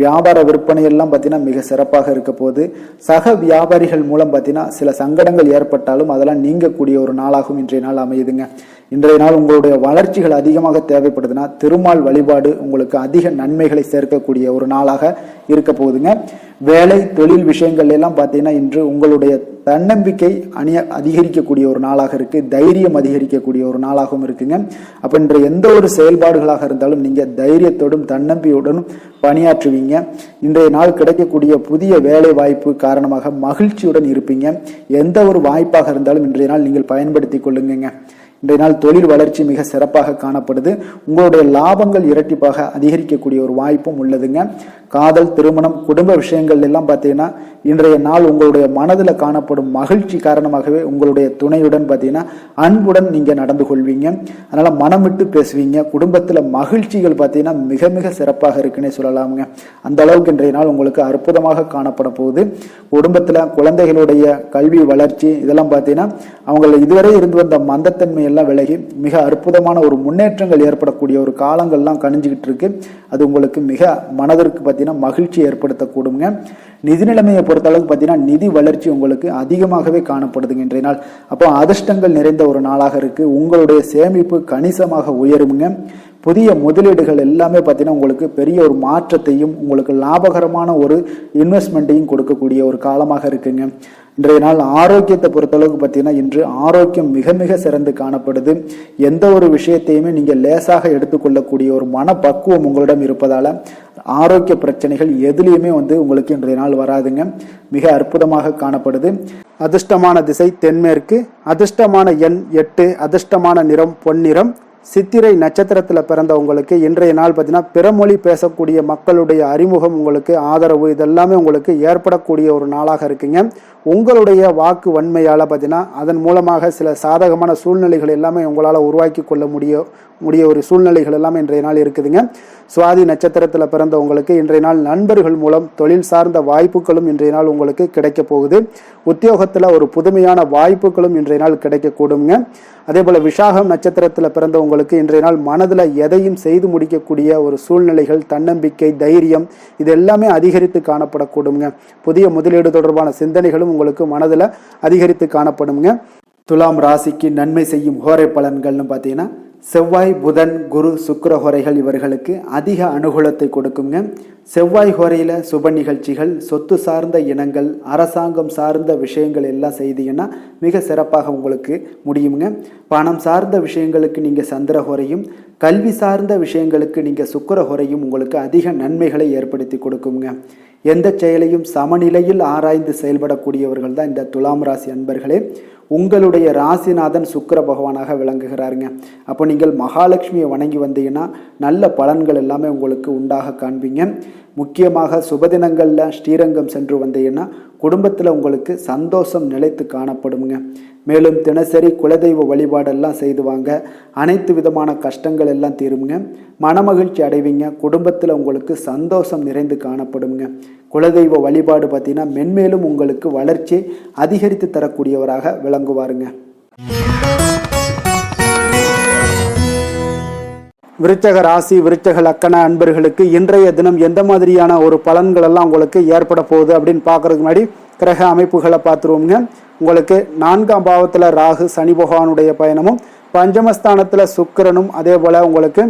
வியாபார விற்பனை எல்லாம் பார்த்தீங்கன்னா மிக சிறப்பாக இருக்க போது. சக வியாபாரிகள் மூலம் பார்த்தீங்கன்னா சில சங்கடங்கள் ஏற்பட்டாலும் அதெல்லாம் நீங்கக்கூடிய ஒரு நாளாகவும் இன்றைய நாள் அமையுதுங்க. இன்றைய நாள் உங்களுடைய வளர்ச்சிகள் அதிகமாக தேவைப்படுதுன்னா திருமால் வழிபாடு உங்களுக்கு அதிக நன்மைகளை சேர்க்கக்கூடிய ஒரு நாளாக இருக்க போகுதுங்க. வேலை தொழில் விஷயங்கள் எல்லாம் பார்த்தீங்கன்னா இன்று உங்களுடைய தன்னம்பிக்கை அதிகரிக்கக்கூடிய ஒரு நாளாக இருக்கு. தைரியம் அதிகரிக்கக்கூடிய ஒரு நாளாகவும் இருக்குங்க. அப்ப இன்று எந்த ஒரு செயல்பாடுகளாக இருந்தாலும் நீங்க தைரியத்தோடும் தன்னம்பிக்கையுடனும் பணியாற்றுவீங்க. இன்றைய நாள் கிடைக்கக்கூடிய புதிய வேலை வாய்ப்பு காரணமாக மகிழ்ச்சியுடன் இருப்பீங்க. எந்த ஒரு வாய்ப்பாக இருந்தாலும் இன்றைய நாள் நீங்கள் பயன்படுத்தி கொள்ளுங்க. இன்றைய நாள் தொழில் வளர்ச்சி மிக சிறப்பாக காணப்படுது. உங்களுடைய லாபங்கள் இரட்டிப்பாக அதிகரிக்கக்கூடிய ஒரு வாய்ப்பும் உள்ளதுங்க. காதல், திருமணம், குடும்ப விஷயங்கள் எல்லாம் பார்த்தீங்கன்னா இன்றைய நாள் உங்களுடைய மனதில் காணப்படும் மகிழ்ச்சி காரணமாகவே உங்களுடைய துணையுடன் பார்த்தீங்கன்னா அன்புடன் நீங்க நடந்து கொள்வீங்க. அதனால மனம் விட்டு பேசுவீங்க. குடும்பத்தில் மகிழ்ச்சிகள் பார்த்தீங்கன்னா மிக மிக சிறப்பாக இருக்குன்னே சொல்லலாமுங்க. அந்த அளவுக்கு இன்றைய நாள் உங்களுக்கு அற்புதமாக காணப்பட போகுது. குடும்பத்தில் குழந்தைகளுடைய கல்வி வளர்ச்சி இதெல்லாம் பார்த்தீங்கன்னா அவங்க இதுவரை இருந்து வந்த மந்தத்தன்மை எல்லாம் விலகி மிக அற்புதமான ஒரு முன்னேற்றங்கள் ஏற்படக்கூடிய ஒரு காலங்கள்லாம் கணிஞ்சுக்கிட்டு இருக்கு. அது உங்களுக்கு மிக மனதிற்கு பார்த்தீங்கன்னா மகிழ்ச்சி ஏற்படுத்தக்கூடுங்க. நிதி நிலைமையை பொறுத்த அளவுக்கு பார்த்தீங்கன்னா நிதி வளர்ச்சி உங்களுக்கு அதிகமாகவே காணப்படுதுங்க இன்றைய நாள். அப்போ அதிர்ஷ்டங்கள் நிறைந்த ஒரு நாளாக இருக்கு. உங்களுடைய சேமிப்பு கணிசமாக உயருங்க. புதிய முதலீடுகள் எல்லாமே பார்த்தீங்கன்னா உங்களுக்கு பெரிய ஒரு மாற்றத்தையும் உங்களுக்கு லாபகரமான ஒரு இன்வெஸ்ட்மெண்ட்டையும் கொடுக்கக்கூடிய ஒரு காலமாக இருக்குங்க. இன்றைய நாள் ஆரோக்கியத்தை பொறுத்தளவுக்கு பார்த்தீங்கன்னா இன்று ஆரோக்கியம் மிக மிக சிறந்து காணப்படுது. எந்த ஒரு விஷயத்தையுமே நீங்கள் லேசாக எடுத்துக்கொள்ளக்கூடிய ஒரு மனப்பக்குவம் உங்களிடம் இருப்பதால ஆரோக்கிய பிரச்சனைகள் எதுலேயுமே உங்களுக்கு இன்றைய நாள் வராதுங்க. மிக அற்புதமாக காணப்படுது. அதிர்ஷ்டமான திசை தென்மேற்கு, அதிர்ஷ்டமான எண் 8, அதிர்ஷ்டமான நிறம் பொன்னிறம், சித்திரை நட்சத்திரத்தில் பிறந்தவங்களுக்கு இன்றைய நாள் பார்த்தீங்கன்னா பிறமொழி பேசக்கூடிய மக்களுடைய அறிமுகம், உங்களுக்கு ஆதரவு, இதெல்லாமே உங்களுக்கு ஏற்படக்கூடிய ஒரு நாளாக இருக்குங்க. உங்களுடைய வாக்கு வன்மையால் பார்த்தீங்கன்னா அதன் மூலமாக சில சாதகமான சூழ்நிலைகள் எல்லாமே உங்களால் உருவாக்கி கொள்ள முடிய ஒரு சூழ்நிலைகள் எல்லாமே இன்றைய நாள் இருக்குதுங்க. சுவாதி நட்சத்திரத்தில் பிறந்தவங்களுக்கு இன்றைய நாள் நண்பர்கள் மூலம் தொழில் சார்ந்த வாய்ப்புகளும் இன்றைய நாள் உங்களுக்கு கிடைக்க போகுது. உத்தியோகத்தில் ஒரு புதுமையான வாய்ப்புகளும் இன்றைய நாள் கிடைக்கக்கூடுங்க. அதே போல் விசாகம் நட்சத்திரத்தில் பிறந்தவங்களுக்கு இன்றைய நாள் மனதில் எதையும் செய்து முடிக்கக்கூடிய ஒரு சூழ்நிலைகள், தன்னம்பிக்கை, தைரியம், இது எல்லாமே அதிகரித்து காணப்படக்கூடுங்க. புதிய முதலீடு தொடர்பான சிந்தனைகளும் உங்களுக்கு மனதில் அதிகரித்து காணப்படுங்க. துலாம் ராசிக்கு நன்மை செய்யும் ஹோரை பலன்கள்னு பார்த்தீங்கன்னா செவ்வாய், புதன், குரு, சுக்கிர ஹோரைகள் இவர்களுக்கு அதிக அனுகூலத்தை கொடுக்குங்க. செவ்வாய் ஹோரையில் சுப நிகழ்ச்சிகள், சொத்து சார்ந்த இனங்கள், அரசாங்கம் சார்ந்த விஷயங்கள் எல்லாம் செய்தீங்கன்னா மிக சிறப்பாக உங்களுக்கு முடியுங்க. பணம் சார்ந்த விஷயங்களுக்கு நீங்கள் சந்திர ஹோரையும், கல்வி சார்ந்த விஷயங்களுக்கு நீங்கள் சுக்கிர ஹோரையும் உங்களுக்கு அதிக நன்மைகளை ஏற்படுத்தி கொடுக்குங்க. எந்த செயலையும் சமநிலையில் ஆராய்ந்து செயல்படக்கூடியவர்கள் தான் இந்த துலாம் ராசி அன்பர்களே. உங்களுடைய ராசிநாதன் சுக்கிர பகவானாக விளங்குகிறாருங்க. அப்போ நீங்கள் மகாலட்சுமியை வணங்கி வந்தீங்கன்னா நல்ல பலன்கள் எல்லாமே உங்களுக்கு உண்டாக காண்பீங்க. முக்கியமாக சுபதினங்களில் ஸ்ரீரங்கம் சென்று வந்தீங்கன்னா குடும்பத்தில் உங்களுக்கு சந்தோஷம் நிலைத்து காணப்படுங்க. மேலும் தினசரி குலதெய்வ வழிபாடெல்லாம் செய்து வாங்க, அனைத்து விதமான கஷ்டங்கள் எல்லாம் தீருங்க, மனமகிழ்ச்சி அடைவீங்க, குடும்பத்தில் உங்களுக்கு சந்தோஷம் நிறைந்து காணப்படுங்க. குலதெய்வ வழிபாடு பார்த்தீங்கன்னா மென்மேலும் உங்களுக்கு வளர்ச்சி அதிகரித்து தரக்கூடியவராக விளங்குவாருங்க. விருச்சக ராசி, விருச்சக லக்கண அன்பர்களுக்கு இன்றைய தினம் எந்த மாதிரியான ஒரு பலன்கள் எல்லாம் உங்களுக்கு ஏற்பட போகுது அப்படின்னு பார்க்கறதுக்கு முன்னாடி கிரக அமைப்புகளை பார்த்துருவோங்க. உங்களுக்கு 4ஆம் பாவத்தில் ராகு சனி பகவானுடைய பயணமும், பஞ்சமஸ்தானத்தில் சுக்கிரனும், அதே போல் உங்களுக்கு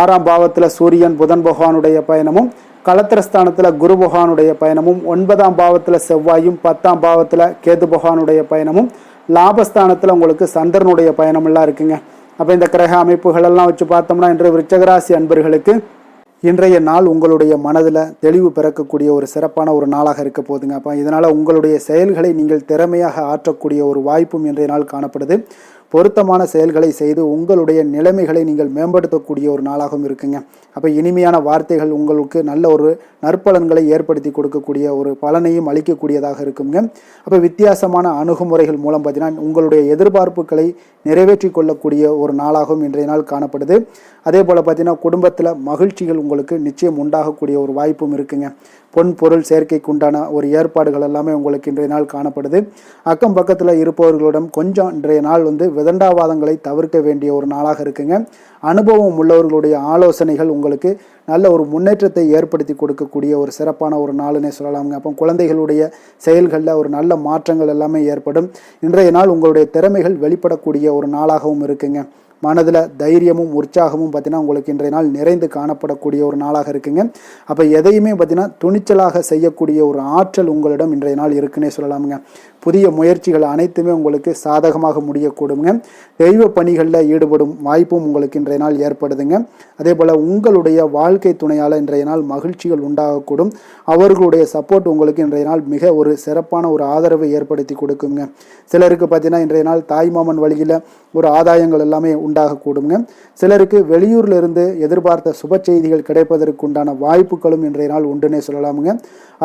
6ஆம் பாவத்தில் சூரியன் புதன் பகவானுடைய பயணமும், களத்திரஸ்தானத்தில் குரு பகவானுடைய பயணமும், 9ஆம் பாவத்தில் செவ்வாயும், 10ஆம் பாவத்தில் கேது பகவானுடைய பயணமும், லாபஸ்தானத்தில் உங்களுக்கு சந்திரனுடைய பயணமெல்லாம் இருக்குங்க. அப்போ இந்த கிரக அமைப்புகளெல்லாம் வச்சு பார்த்தோம்னா இன்று விருச்சகராசி அன்பர்களுக்கு இன்றைய நாள் உங்களுடைய மனதில் தெளிவு பிறக்கக்கூடிய ஒரு சிறப்பான ஒரு நாளாக இருக்க போகுதுங்க. அப்போ இதனால் உங்களுடைய செயல்களை நீங்கள் திறமையாக ஆற்றக்கூடிய ஒரு வாய்ப்பும் இன்றைய நாள் காணப்படுது. பொருத்தமான செயல்களை செய்து உங்களுடைய நிலைமைகளை நீங்கள் மேம்படுத்தக்கூடிய ஒரு நாளாகவும் இருக்குங்க. அப்போ இனிமையான வார்த்தைகள் உங்களுக்கு நல்ல ஒரு நற்பலன்களை ஏற்படுத்தி கொடுக்கக்கூடிய ஒரு பலனையும் அளிக்கக்கூடியதாக இருக்குங்க. அப்போ வித்தியாசமான அணுகுமுறைகள் மூலம் பார்த்தீங்கன்னா உங்களுடைய எதிர்பார்ப்புகளை நிறைவேற்றி கொள்ளக்கூடிய ஒரு நாளாகவும் இன்றைய நாள் காணப்படுது. அதே போல் பார்த்தீங்கன்னா குடும்பத்தில் மகிழ்ச்சிகள் உங்களுக்கு நிச்சயம் உண்டாகக்கூடிய ஒரு வாய்ப்பும் இருக்குங்க. பொன் பொருள் சேர்க்கைக்கு உண்டான ஒரு ஏற்பாடுகள் எல்லாமே உங்களுக்கு இன்றைய நாள் காணப்படுது. அக்கம் பக்கத்தில் இருப்பவர்களிடம் கொஞ்சம் இன்றைய நாள் விதண்டாவாதங்களை தவிர்க்க வேண்டிய ஒரு நாளாக இருக்குங்க. அனுபவம் உள்ளவர்களுடைய ஆலோசனைகள் உங்களுக்கு நல்ல ஒரு முன்னேற்றத்தை ஏற்படுத்தி கொடுக்கக்கூடிய ஒரு சிறப்பான ஒரு நாளுன்னே சொல்லலாமுங்க. அப்போ குழந்தைகளுடைய செயல்களில் ஒரு நல்ல மாற்றங்கள் எல்லாமே ஏற்படும். இன்றைய நாள் உங்களுடைய திறமைகள் வெளிப்படக்கூடிய ஒரு நாளாகவும் இருக்குங்க. மனதில் தைரியமும் உற்சாகமும் பார்த்தீங்கன்னா உங்களுக்கு இன்றைய நாள் நிறைந்து காணப்படக்கூடிய ஒரு நாளாக இருக்குங்க. அப்போ எதையுமே பார்த்தீங்கன்னா துணிச்சலாக செய்யக்கூடிய ஒரு ஆற்றல் உங்களிடம் இன்றைய நாள் இருக்குன்னே சொல்லலாமுங்க. புதிய முயற்சிகள் அனைத்துமே உங்களுக்கு சாதகமாக முடியக்கூடுங்க. தெய்வ பணிகளில் ஈடுபடும் வாய்ப்பும் உங்களுக்கு இன்றைய நாள் ஏற்படுதுங்க. அதே போல் உங்களுடைய வாழ்க்கை துணையால் இன்றைய நாள் மகிழ்ச்சிகள் உண்டாகக்கூடும். அவர்களுடைய சப்போர்ட் உங்களுக்கு இன்றைய நாள் மிக ஒரு சிறப்பான ஒரு ஆதரவை ஏற்படுத்தி கொடுக்குங்க. சிலருக்கு பார்த்தீங்கன்னா இன்றைய நாள் தாய்மாமன் வழியில் ஒரு ஆதாயங்கள் எல்லாமே உண்டாகக்கூடுங்க. சிலருக்கு வெளியூரில் இருந்து எதிர்பார்த்த சுப செய்திகள் கிடைப்பதற்கு உண்டான வாய்ப்புகளும் இன்றைய நாள் உண்டுன்னே சொல்லலாமுங்க.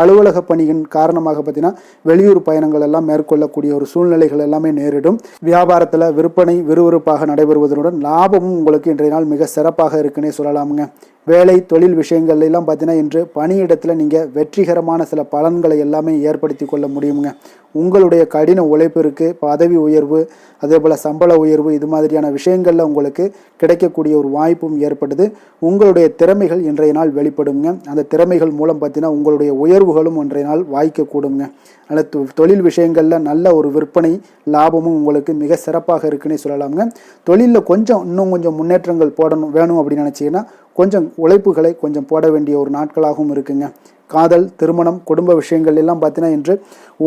அலுவலக பணியின் காரணமாக பார்த்தீங்கன்னா வெளியூர் பயணங்கள் எல்லாம் மேற்கொள்ளக்கூடிய ஒரு சூழ்நிலைகள் எல்லாமே நேரிடும். வியாபாரத்தில் விற்பனை விறுவிறுப்பாக நடைபெறுவதனுடன் லாபமும் உங்களுக்கு இன்றைய நாள் மிக சிறப்பாக இருக்குன்னே சொல்லலாமுங்க. வேலை தொழில் விஷயங்கள் எல்லாம் பார்த்தீங்கன்னா இன்று பணியிடத்தில் நீங்கள் வெற்றிகரமான சில பலன்களை எல்லாமே ஏற்படுத்தி கொள்ள முடியுங்க. உங்களுடைய கடின உழைப்பிற்கு பதவி உயர்வு, அதே போல் சம்பள உயர்வு, இது மாதிரியான விஷயங்களில் உங்களுக்கு கிடைக்கக்கூடிய ஒரு வாய்ப்பும் ஏற்படுது. உங்களுடைய திறமைகள் இன்றைய நாள் வெளிப்படுங்க. அந்த திறமைகள் மூலம் பார்த்தீங்கன்னா உங்களுடைய உயர்வுகளும் இன்றைய நாள் வாய்க்கக்கூடுங்க. அதனால் தொழில் விஷயங்களில் நல்ல ஒரு விற்பனை லாபமும் உங்களுக்கு மிக சிறப்பாக இருக்குன்னே சொல்லலாமுங்க. தொழிலில் இன்னும் கொஞ்சம் முன்னேற்றங்கள் வேணும் அப்படின்னு நினச்சிங்கன்னா கொஞ்சம் உழைப்புகளை கொஞ்சம் போட வேண்டிய ஒரு நாட்களாகவும் இருக்குங்க. காதல், திருமணம், குடும்ப விஷயங்கள் எல்லாம் பார்த்தீங்கன்னா இன்று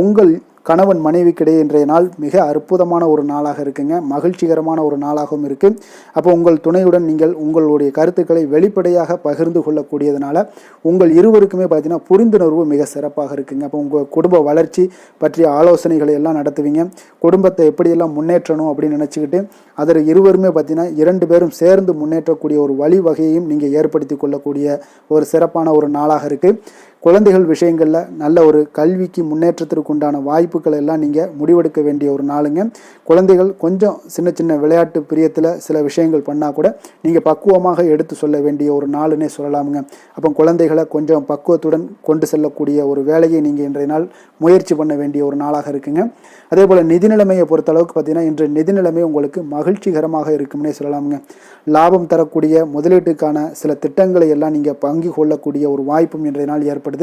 உங்கள் கணவன் மனைவிக்கிடையே இன்றைய நாள் மிக அற்புதமான ஒரு நாளாக இருக்குங்க. மகிழ்ச்சிகரமான ஒரு நாளாகவும் இருக்குது. அப்போ உங்கள் துணையுடன் நீங்கள் உங்களுடைய கருத்துக்களை வெளிப்படையாக பகிர்ந்து கொள்ளக்கூடியதுனால உங்கள் இருவருக்குமே பார்த்தீங்கன்னா புரிந்துணர்வு மிக சிறப்பாக இருக்குங்க. அப்போ உங்கள் குடும்ப வளர்ச்சி பற்றிய ஆலோசனைகளை எல்லாம் நடத்துவீங்க. குடும்பத்தை எப்படியெல்லாம் முன்னேற்றணும் அப்படின்னு நினச்சிக்கிட்டு அதில் இருவருமே பார்த்தீங்கன்னா 2 பேரும் சேர்ந்து முன்னேற்றக்கூடிய ஒரு வழிவகையையும் நீங்கள் ஏற்படுத்தி கொள்ளக்கூடிய ஒரு சிறப்பான ஒரு நாளாக இருக்குது. குழந்தைகள் விஷயங்களில் நல்ல ஒரு கல்விக்கு முன்னேற்றத்திற்கு உண்டான வாய்ப்புகள் எல்லாம் நீங்கள் முடிவெடுக்க வேண்டிய ஒரு நாளுங்க. குழந்தைகள் கொஞ்சம் சின்ன சின்ன விளையாட்டு பிரியத்தில் சில விஷயங்கள் பண்ணால் கூட நீங்கள் பக்குவமாக எடுத்து சொல்ல வேண்டிய ஒரு நாளுன்னே சொல்லலாமுங்க. அப்போ குழந்தைகளை கொஞ்சம் பக்குவத்துடன் கொண்டு செல்லக்கூடிய ஒரு வேலையை நீங்கள் இன்றைய நாள் முயற்சி பண்ண வேண்டிய ஒரு நாளாக இருக்குங்க. அதே போல் நிதி நிலைமையை பொறுத்தளவுக்கு பார்த்தீங்கன்னா இன்று நிதி நிலைமை உங்களுக்கு மகிழ்ச்சிகரமாக இருக்கும்னே சொல்லலாமுங்க. லாபம் தரக்கூடிய முதலீட்டுக்கான சில திட்டங்களை எல்லாம் நீங்கள் பங்கு கொள்ளக்கூடிய ஒரு வாய்ப்பும் இன்றைய நாள் ஏற்படுது.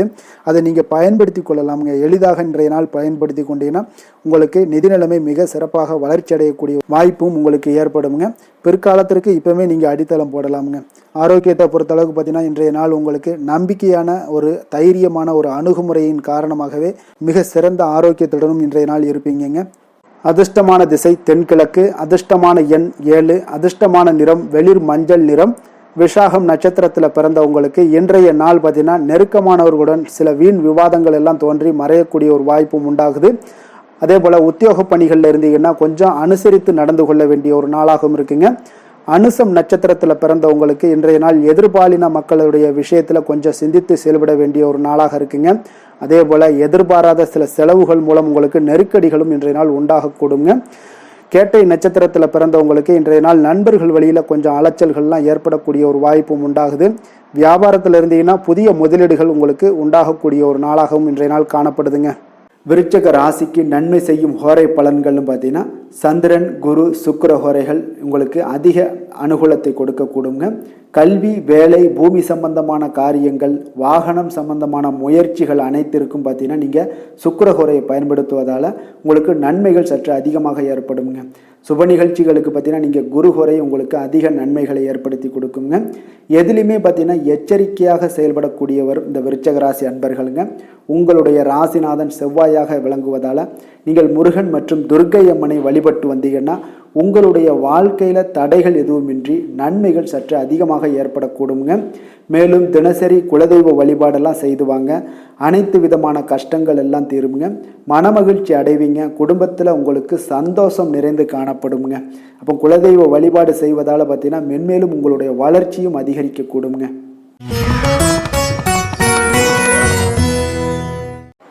அதை நீங்கள் பயன்படுத்தி கொள்ளலாமுங்க. எளிதாக இன்றைய நாள் பயன்படுத்தி கொண்டீங்கன்னா உங்களுக்கு நிதி நிலைமை மிக சிறப்பாக வளர்ச்சி அடையக்கூடிய வாய்ப்பும் உங்களுக்கு ஏற்படுங்க. பிற்காலத்திற்கு இப்பவுமே நீங்கள் அடித்தளம் போடலாமுங்க. ஆரோக்கியத்தை பொறுத்தளவுக்கு பார்த்தீங்கன்னா இன்றைய நாள் உங்களுக்கு நம்பிக்கையான ஒரு தைரியமான ஒரு அணுகுமுறையின் காரணமாகவே மிக சிறந்த ஆரோக்கியத்துடனும் இன்றைய நாள் இருப்பீங்க. அதிர்ஷ்டமான திசை தென்கிழக்கு, அதிர்ஷ்டமான எண் 7, அதிர்ஷ்டமான நிறம் வெளிர் மஞ்சள் நிறம். விஷாகம் நட்சத்திரத்தில் பிறந்தவங்களுக்கு இன்றைய நாள் பார்த்தீங்கன்னா நெருக்கமானவர்களுடன் சில வீண் விவாதங்கள் எல்லாம் தோன்றி மறையக்கூடிய ஒரு வாய்ப்பும் உண்டாகுது. அதே போல் உத்தியோக பணிகளில் இருந்தீங்கன்னா கொஞ்சம் அனுசரித்து நடந்து கொள்ள வேண்டிய ஒரு நாளாகவும் இருக்குங்க. அனுசம் நட்சத்திரத்தில் பிறந்தவங்களுக்கு இன்றைய நாள் எதிர்பாலின மக்களுடைய விஷயத்தில் கொஞ்சம் சிந்தித்து செயல்பட வேண்டிய ஒரு நாளாக இருக்குங்க. அதே போல் எதிர்பாராத சில செலவுகள் மூலம் உங்களுக்கு நெருக்கடிகளும் இன்றைய நாள் உண்டாகக்கூடுங்க. கேட்டை நட்சத்திரத்தில் பிறந்தவங்களுக்கு இன்றைய நாள் நண்பர்கள் வழியில் கொஞ்சம் அலைச்சல்கள்லாம் ஏற்படக்கூடிய ஒரு வாய்ப்பும் உண்டாகுது. வியாபாரத்தில் இருந்தீங்கன்னா புதிய முதலீடுகள் உங்களுக்கு உண்டாகக்கூடிய ஒரு நாளாகவும் இன்றைய நாள் காணப்படுதுங்க. விருச்சக ராசிக்கு நன்மை செய்யும் ஹோரை பலன்கள்னு பார்த்தீங்கன்னா சந்திரன், குரு, சுக்கிர ஹோரைகள் உங்களுக்கு அதிக அனுகூலத்தை கொடுக்கக்கூடுங்க. கல்வி, வேலை, பூமி சம்பந்தமான காரியங்கள், வாகனம் சம்பந்தமான முயற்சிகள் அனைத்திற்கும் பார்த்தீங்கன்னா நீங்கள் சுக்கிர ஹோரையை பயன்படுத்துவதால் உங்களுக்கு நன்மைகள் சற்று அதிகமாக ஏற்படுங்க. சுப நிகழ்ச்சிகளுக்கு பார்த்தீங்கன்னா நீங்கள் குரு ஹோரை உங்களுக்கு அதிக நன்மைகளை ஏற்படுத்தி கொடுக்குங்க. எதுலையுமே பார்த்தீங்கன்னா எச்சரிக்கையாக செயல்படக்கூடியவர் இந்த விருச்சக ராசி அன்பர்களுங்க. உங்களுடைய ராசிநாதன் செவ்வாயாக விளங்குவதால் நீங்கள் முருகன் மற்றும் துர்க்கை அம்மனை வழிபட்டு வந்தீங்கன்னா உங்களுடைய வாழ்க்கையில் தடைகள் எதுவுமின்றி நன்மைகள் சற்று அதிகமாக ஏற்படக்கூடுங்க. மேலும் தினசரி குலதெய்வ வழிபாடெல்லாம் செய்து வாங்க. அனைத்து விதமான கஷ்டங்கள் எல்லாம் தீருங்க. மனமகிழ்ச்சி அடைவீங்க. குடும்பத்தில் உங்களுக்கு சந்தோஷம் நிறைந்து காணப்படுங்க. அப்போ குலதெய்வ வழிபாடு செய்வதால் பார்த்தீங்கன்னா மென்மேலும் உங்களுடைய வளர்ச்சியும் அதிகரிக்கக்கூடுங்க.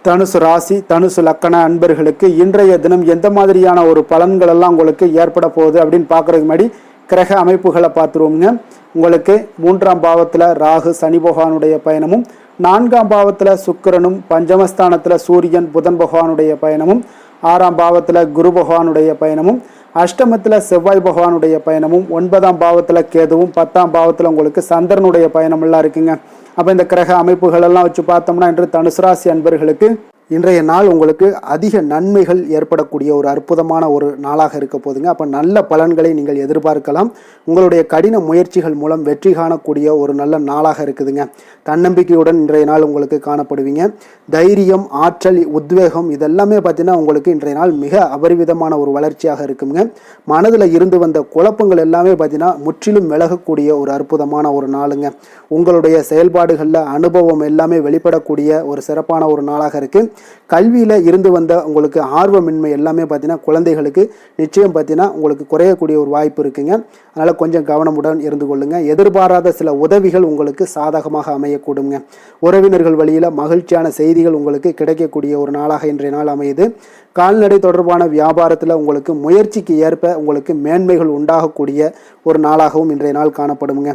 தனுசு ராசி, தனுசு லக்கண அன்பர்களுக்கு இன்றைய தினம் எந்த மாதிரியான ஒரு பலன்கள் எல்லாம் உங்களுக்கு ஏற்பட போகுது அப்படின்னு பார்க்குறதுக்கு முன்னாடி கிரக அமைப்புகளை பார்த்துருவோங்க. உங்களுக்கு 3ஆம் பாவத்தில் ராகு சனி பகவானுடைய பயணமும், 4ஆம் பாவத்தில் சுக்கிரனும், பஞ்சமஸ்தானத்தில் சூரியன் புதன் பகவானுடைய பயணமும், 6ஆம் பாவத்தில் குரு பகவானுடைய பயணமும், அஷ்டமத்தில் செவ்வாய் பகவானுடைய பயணமும், 9ஆம் பாவத்தில் கேதுவும், 10ஆம் பாவத்தில் உங்களுக்கு சந்திரனுடைய பயணமெல்லாம் இருக்குங்க. அப்போ இந்த கிரக அமைப்புகள் எல்லாம் வச்சு பார்த்தோம்னா இன்று தனுசு ராசி அன்பர்களுக்கு இன்றைய நாள் உங்களுக்கு அதிக நன்மைகள் ஏற்படக்கூடிய ஒரு அற்புதமான ஒரு நாளாக இருக்க போதுங்க. அப்போ நல்ல பலன்களை நீங்கள் எதிர்பார்க்கலாம். உங்களுடைய கடின முயற்சிகள் மூலம் வெற்றி காணக்கூடிய ஒரு நல்ல நாளாக இருக்குதுங்க. தன்னம்பிக்கையுடன் இன்றைய நாள் உங்களுக்கு காணப்படுவீங்க. தைரியம், ஆற்றல், உத்வேகம் இதெல்லாமே பார்த்தீங்கன்னா உங்களுக்கு இன்றைய நாள் மிக அபரிவிதமான ஒரு வளர்ச்சியாக இருக்குங்க. மனதில் இருந்து வந்த குழப்பங்கள் எல்லாமே பார்த்தீங்கன்னா முற்றிலும் விலகக்கூடிய ஒரு அற்புதமான ஒரு நாளுங்க. உங்களுடைய செயல்பாடுகளில் அனுபவம் எல்லாமே வெளிப்படக்கூடிய ஒரு சிறப்பான ஒரு நாளாக இருக்குது. கல்வியில் இருந்து வந்த உங்களுக்கு ஆர்வமின்மை எல்லாமே பார்த்தீங்கன்னா குழந்தைகளுக்கு நிச்சயம் பார்த்தீங்கன்னா உங்களுக்கு குறையக்கூடிய ஒரு வாய்ப்பு இருக்குங்க. அதனால் கொஞ்சம் கவனமுடன் இருந்து கொள்ளுங்க. எதிர்பாராத சில உதவிகள் உங்களுக்கு சாதகமாக அமையக்கூடுங்க. உறவினர்கள் வழியில் மகிழ்ச்சியான செய்திகள் உங்களுக்கு கிடைக்கக்கூடிய ஒரு நாளாக இன்றைய நாள் அமையுது. கால்நடை தொடர்பான வியாபாரத்தில் உங்களுக்கு முயற்சிக்கு ஏற்ப உங்களுக்கு மேன்மைகள் உண்டாகக்கூடிய ஒரு நாளாகவும் இன்றைய நாள் காணப்படுங்க.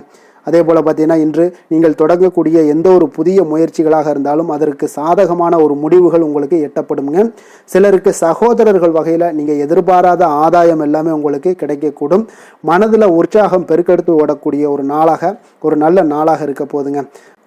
அதே போல் பார்த்தீங்கன்னா இன்று நீங்கள் தொடங்கக்கூடிய எந்த ஒரு புதிய முயற்சிகளாக இருந்தாலும் அதற்கு சாதகமான ஒரு முடிவுகள் உங்களுக்கு எட்டப்படுங்க. சிலருக்கு சகோதரர்கள் வகையில் நீங்கள் எதிர்பாராத ஆதாயம் எல்லாமே உங்களுக்கு கிடைக்கக்கூடும். மனதில் உற்சாகம் பெருக்கெடுத்து ஓடக்கூடிய ஒரு நாளாக, ஒரு நல்ல நாளாக இருக்க போதுங்க.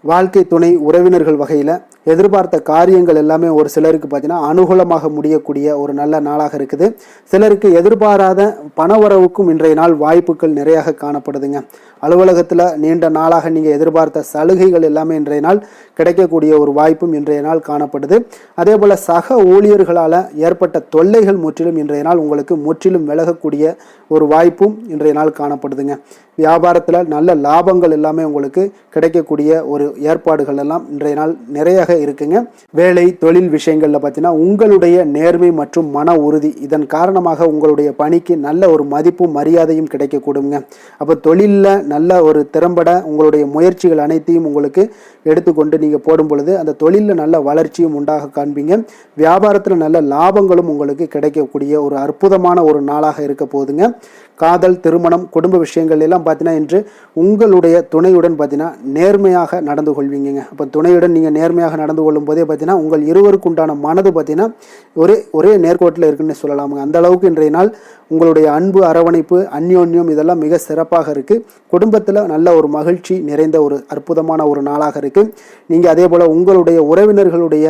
வாழ்க்கை துணை உறவினர்கள் வகையில் எதிர்பார்த்த காரியங்கள் எல்லாமே ஒரு சிலருக்கு பார்த்தீங்கன்னா அனுகூலமாக முடியக்கூடிய ஒரு நல்ல நாளாக இருக்குது. சிலருக்கு எதிர்பாராத பணவரவுக்கும் இன்றைய நாள் வாய்ப்புகள் நிறையாக காணப்படுதுங்க. அலுவலகத்தில் நீண்ட நாளாக நீங்கள் எதிர்பார்த்த சலுகைகள் எல்லாமே இன்றைய நாள் கிடைக்கக்கூடிய ஒரு வாய்ப்பும் இன்றைய நாள் காணப்படுது. அதே போல் சக ஊழியர்களால் ஏற்பட்ட தொல்லைகள் முற்றிலும் இன்றைய நாள் உங்களுக்கு முற்றிலும் விலகக்கூடிய ஒரு வாய்ப்பும் இன்றைய நாள் காணப்படுதுங்க. வியாபாரத்தில் நல்ல லாபங்கள் எல்லாமே உங்களுக்கு கிடைக்கக்கூடிய ஒரு ஏற்பாடுகள் எல்லாம் இன்றைய நாள் நிறையாக இருக்குங்க. வேலை தொழில் விஷயங்களில் பார்த்தீங்கன்னா உங்களுடைய நேர்மை மற்றும் மன உறுதி இதன் காரணமாக உங்களுடைய பணிக்கு நல்ல ஒரு மதிப்பும் மரியாதையும் கிடைக்கக்கூடுங்க. அப்போ தொழிலில் நல்ல ஒரு திறம்பட உங்களுடைய முயற்சிகள் அனைத்தையும் உங்களுக்கு எடுத்துக்கொண்டு நீங்கள் போடும் பொழுது அந்த தொழிலில் நல்ல வளர்ச்சியும் உண்டாக காண்பீங்க. வியாபாரத்தில் நல்ல லாபங்களும் உங்களுக்கு கிடைக்கக்கூடிய ஒரு அற்புதமான ஒரு நாளாக இருக்க போகுதுங்க. காதல், திருமணம், குடும்ப விஷயங்கள் எல்லாம் பார்த்தீங்கன்னா இன்று உங்களுடைய துணையுடன் பார்த்தீங்கன்னா நேர்மையாக நடந்து கொள்வீங்க. அப்போ துணையுடன் நீங்கள் நேர்மையாக நடந்து கொள்ளும் போதே பார்த்தீங்கன்னா உங்கள் இருவருக்கு உண்டான மனது பார்த்தீங்கன்னா ஒரே நேர்கோட்டில் இருக்குன்னு சொல்லலாமுங்க. அந்த அளவுக்கு இன்றைய நாள் உங்களுடைய அன்பு, அரவணைப்பு, அந்யோன்யம் இதெல்லாம் மிக சிறப்பாக இருக்குது. குடும்பத்தில் நல்ல ஒரு மகிழ்ச்சி நிறைந்த ஒரு அற்புதமான ஒரு நாளாக இருக்குது. நீங்கள் அதே போல் உங்களுடைய உறவினர்களுடைய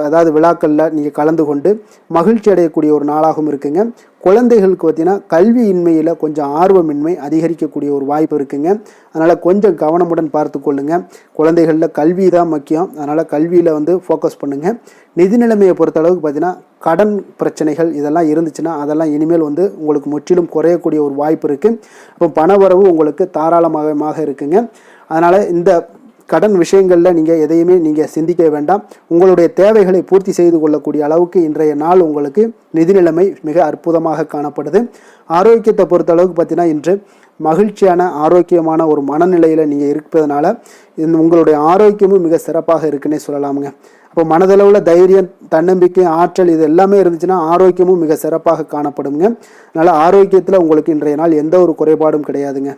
அதாவது விழாக்களில் நீங்கள் கலந்து கொண்டு மகிழ்ச்சி அடையக்கூடிய ஒரு நாளாகவும் இருக்குங்க. குழந்தைகளுக்கு பார்த்தீங்கன்னா கல்வியின்மையில் கொஞ்சம் ஆர்வமின்மை அதிகரிக்கக்கூடிய ஒரு வாய்ப்பு இருக்குங்க. அதனால் கொஞ்சம் கவனமுடன் பார்த்து கொள்ளுங்கள். குழந்தைகளில் கல்வி தான் முக்கியம். அதனால் கல்வியில் ஃபோக்கஸ் பண்ணுங்கள். நிதி நிலைமையை பொறுத்த அளவுக்கு பார்த்தீங்கன்னா கடன் பிரச்சனைகள் இதெல்லாம் இருந்துச்சுன்னா அதெல்லாம் இனிமேல் உங்களுக்கு முற்றிலும் குறையக்கூடிய ஒரு வாய்ப்பு இருக்குது. அப்போ பணவரவு உங்களுக்கு தாராளமாக இருக்குங்க. அதனால் இந்த கடன் விஷயங்களில் நீங்கள் எதையுமே நீங்கள் சிந்திக்க வேண்டாம். உங்களுடைய தேவைகளை பூர்த்தி செய்து கொள்ளக்கூடிய அளவுக்கு இன்றைய நாள் உங்களுக்கு நிதி நிலைமை மிக அற்புதமாக காணப்படுது. ஆரோக்கியத்தை பொறுத்த அளவுக்கு பார்த்தீங்கன்னா இன்று மகிழ்ச்சியான ஆரோக்கியமான ஒரு மனநிலையில் நீங்கள் இருப்பதனால உங்களுடைய ஆரோக்கியமும் மிக சிறப்பாக இருக்குன்னே சொல்லலாமுங்க. அப்போ மனதளவில் தைரியம், தன்னம்பிக்கை, ஆற்றல் இது எல்லாமே இருந்துச்சுன்னா ஆரோக்கியமும் மிக சிறப்பாக காணப்படுங்க. அதனால் ஆரோக்கியத்தில் உங்களுக்கு இன்றைய நாள் எந்த ஒரு குறைபாடும் கிடையாதுங்க.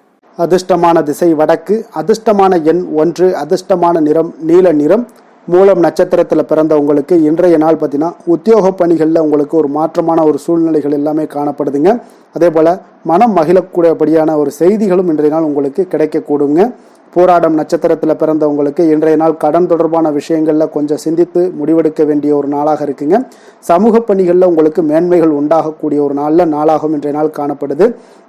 அதிர்ஷ்டமான திசை வடக்கு, அதிர்ஷ்டமான எண் 1, அதிர்ஷ்டமான நிறம் நீல நிறம். மூலம் நட்சத்திரத்தில் பிறந்த உங்களுக்கு இன்றைய நாள் பார்த்தீங்கன்னா உத்தியோக பணிகளில் உங்களுக்கு ஒரு மாற்றமான ஒரு சூழ்நிலைகள் எல்லாமே காணப்படுதுங்க. அதே போல் மனம் மகிழக்கூடியபடியான ஒரு செய்திகளும் இன்றைய நாள் உங்களுக்கு கிடைக்கக்கூடுங்க. போராடம் நட்சத்திரத்தில் பிறந்தவங்களுக்கு இன்றைய நாள் கடன் தொடர்பான விஷயங்களில் கொஞ்சம் சிந்தித்து முடிவெடுக்க வேண்டிய ஒரு நாளாக இருக்குங்க. சமூக பணிகளில் உங்களுக்கு மேன்மைகள் உண்டாகக்கூடிய ஒரு நாளாகவும் இன்றைய நாள் காணப்படுது.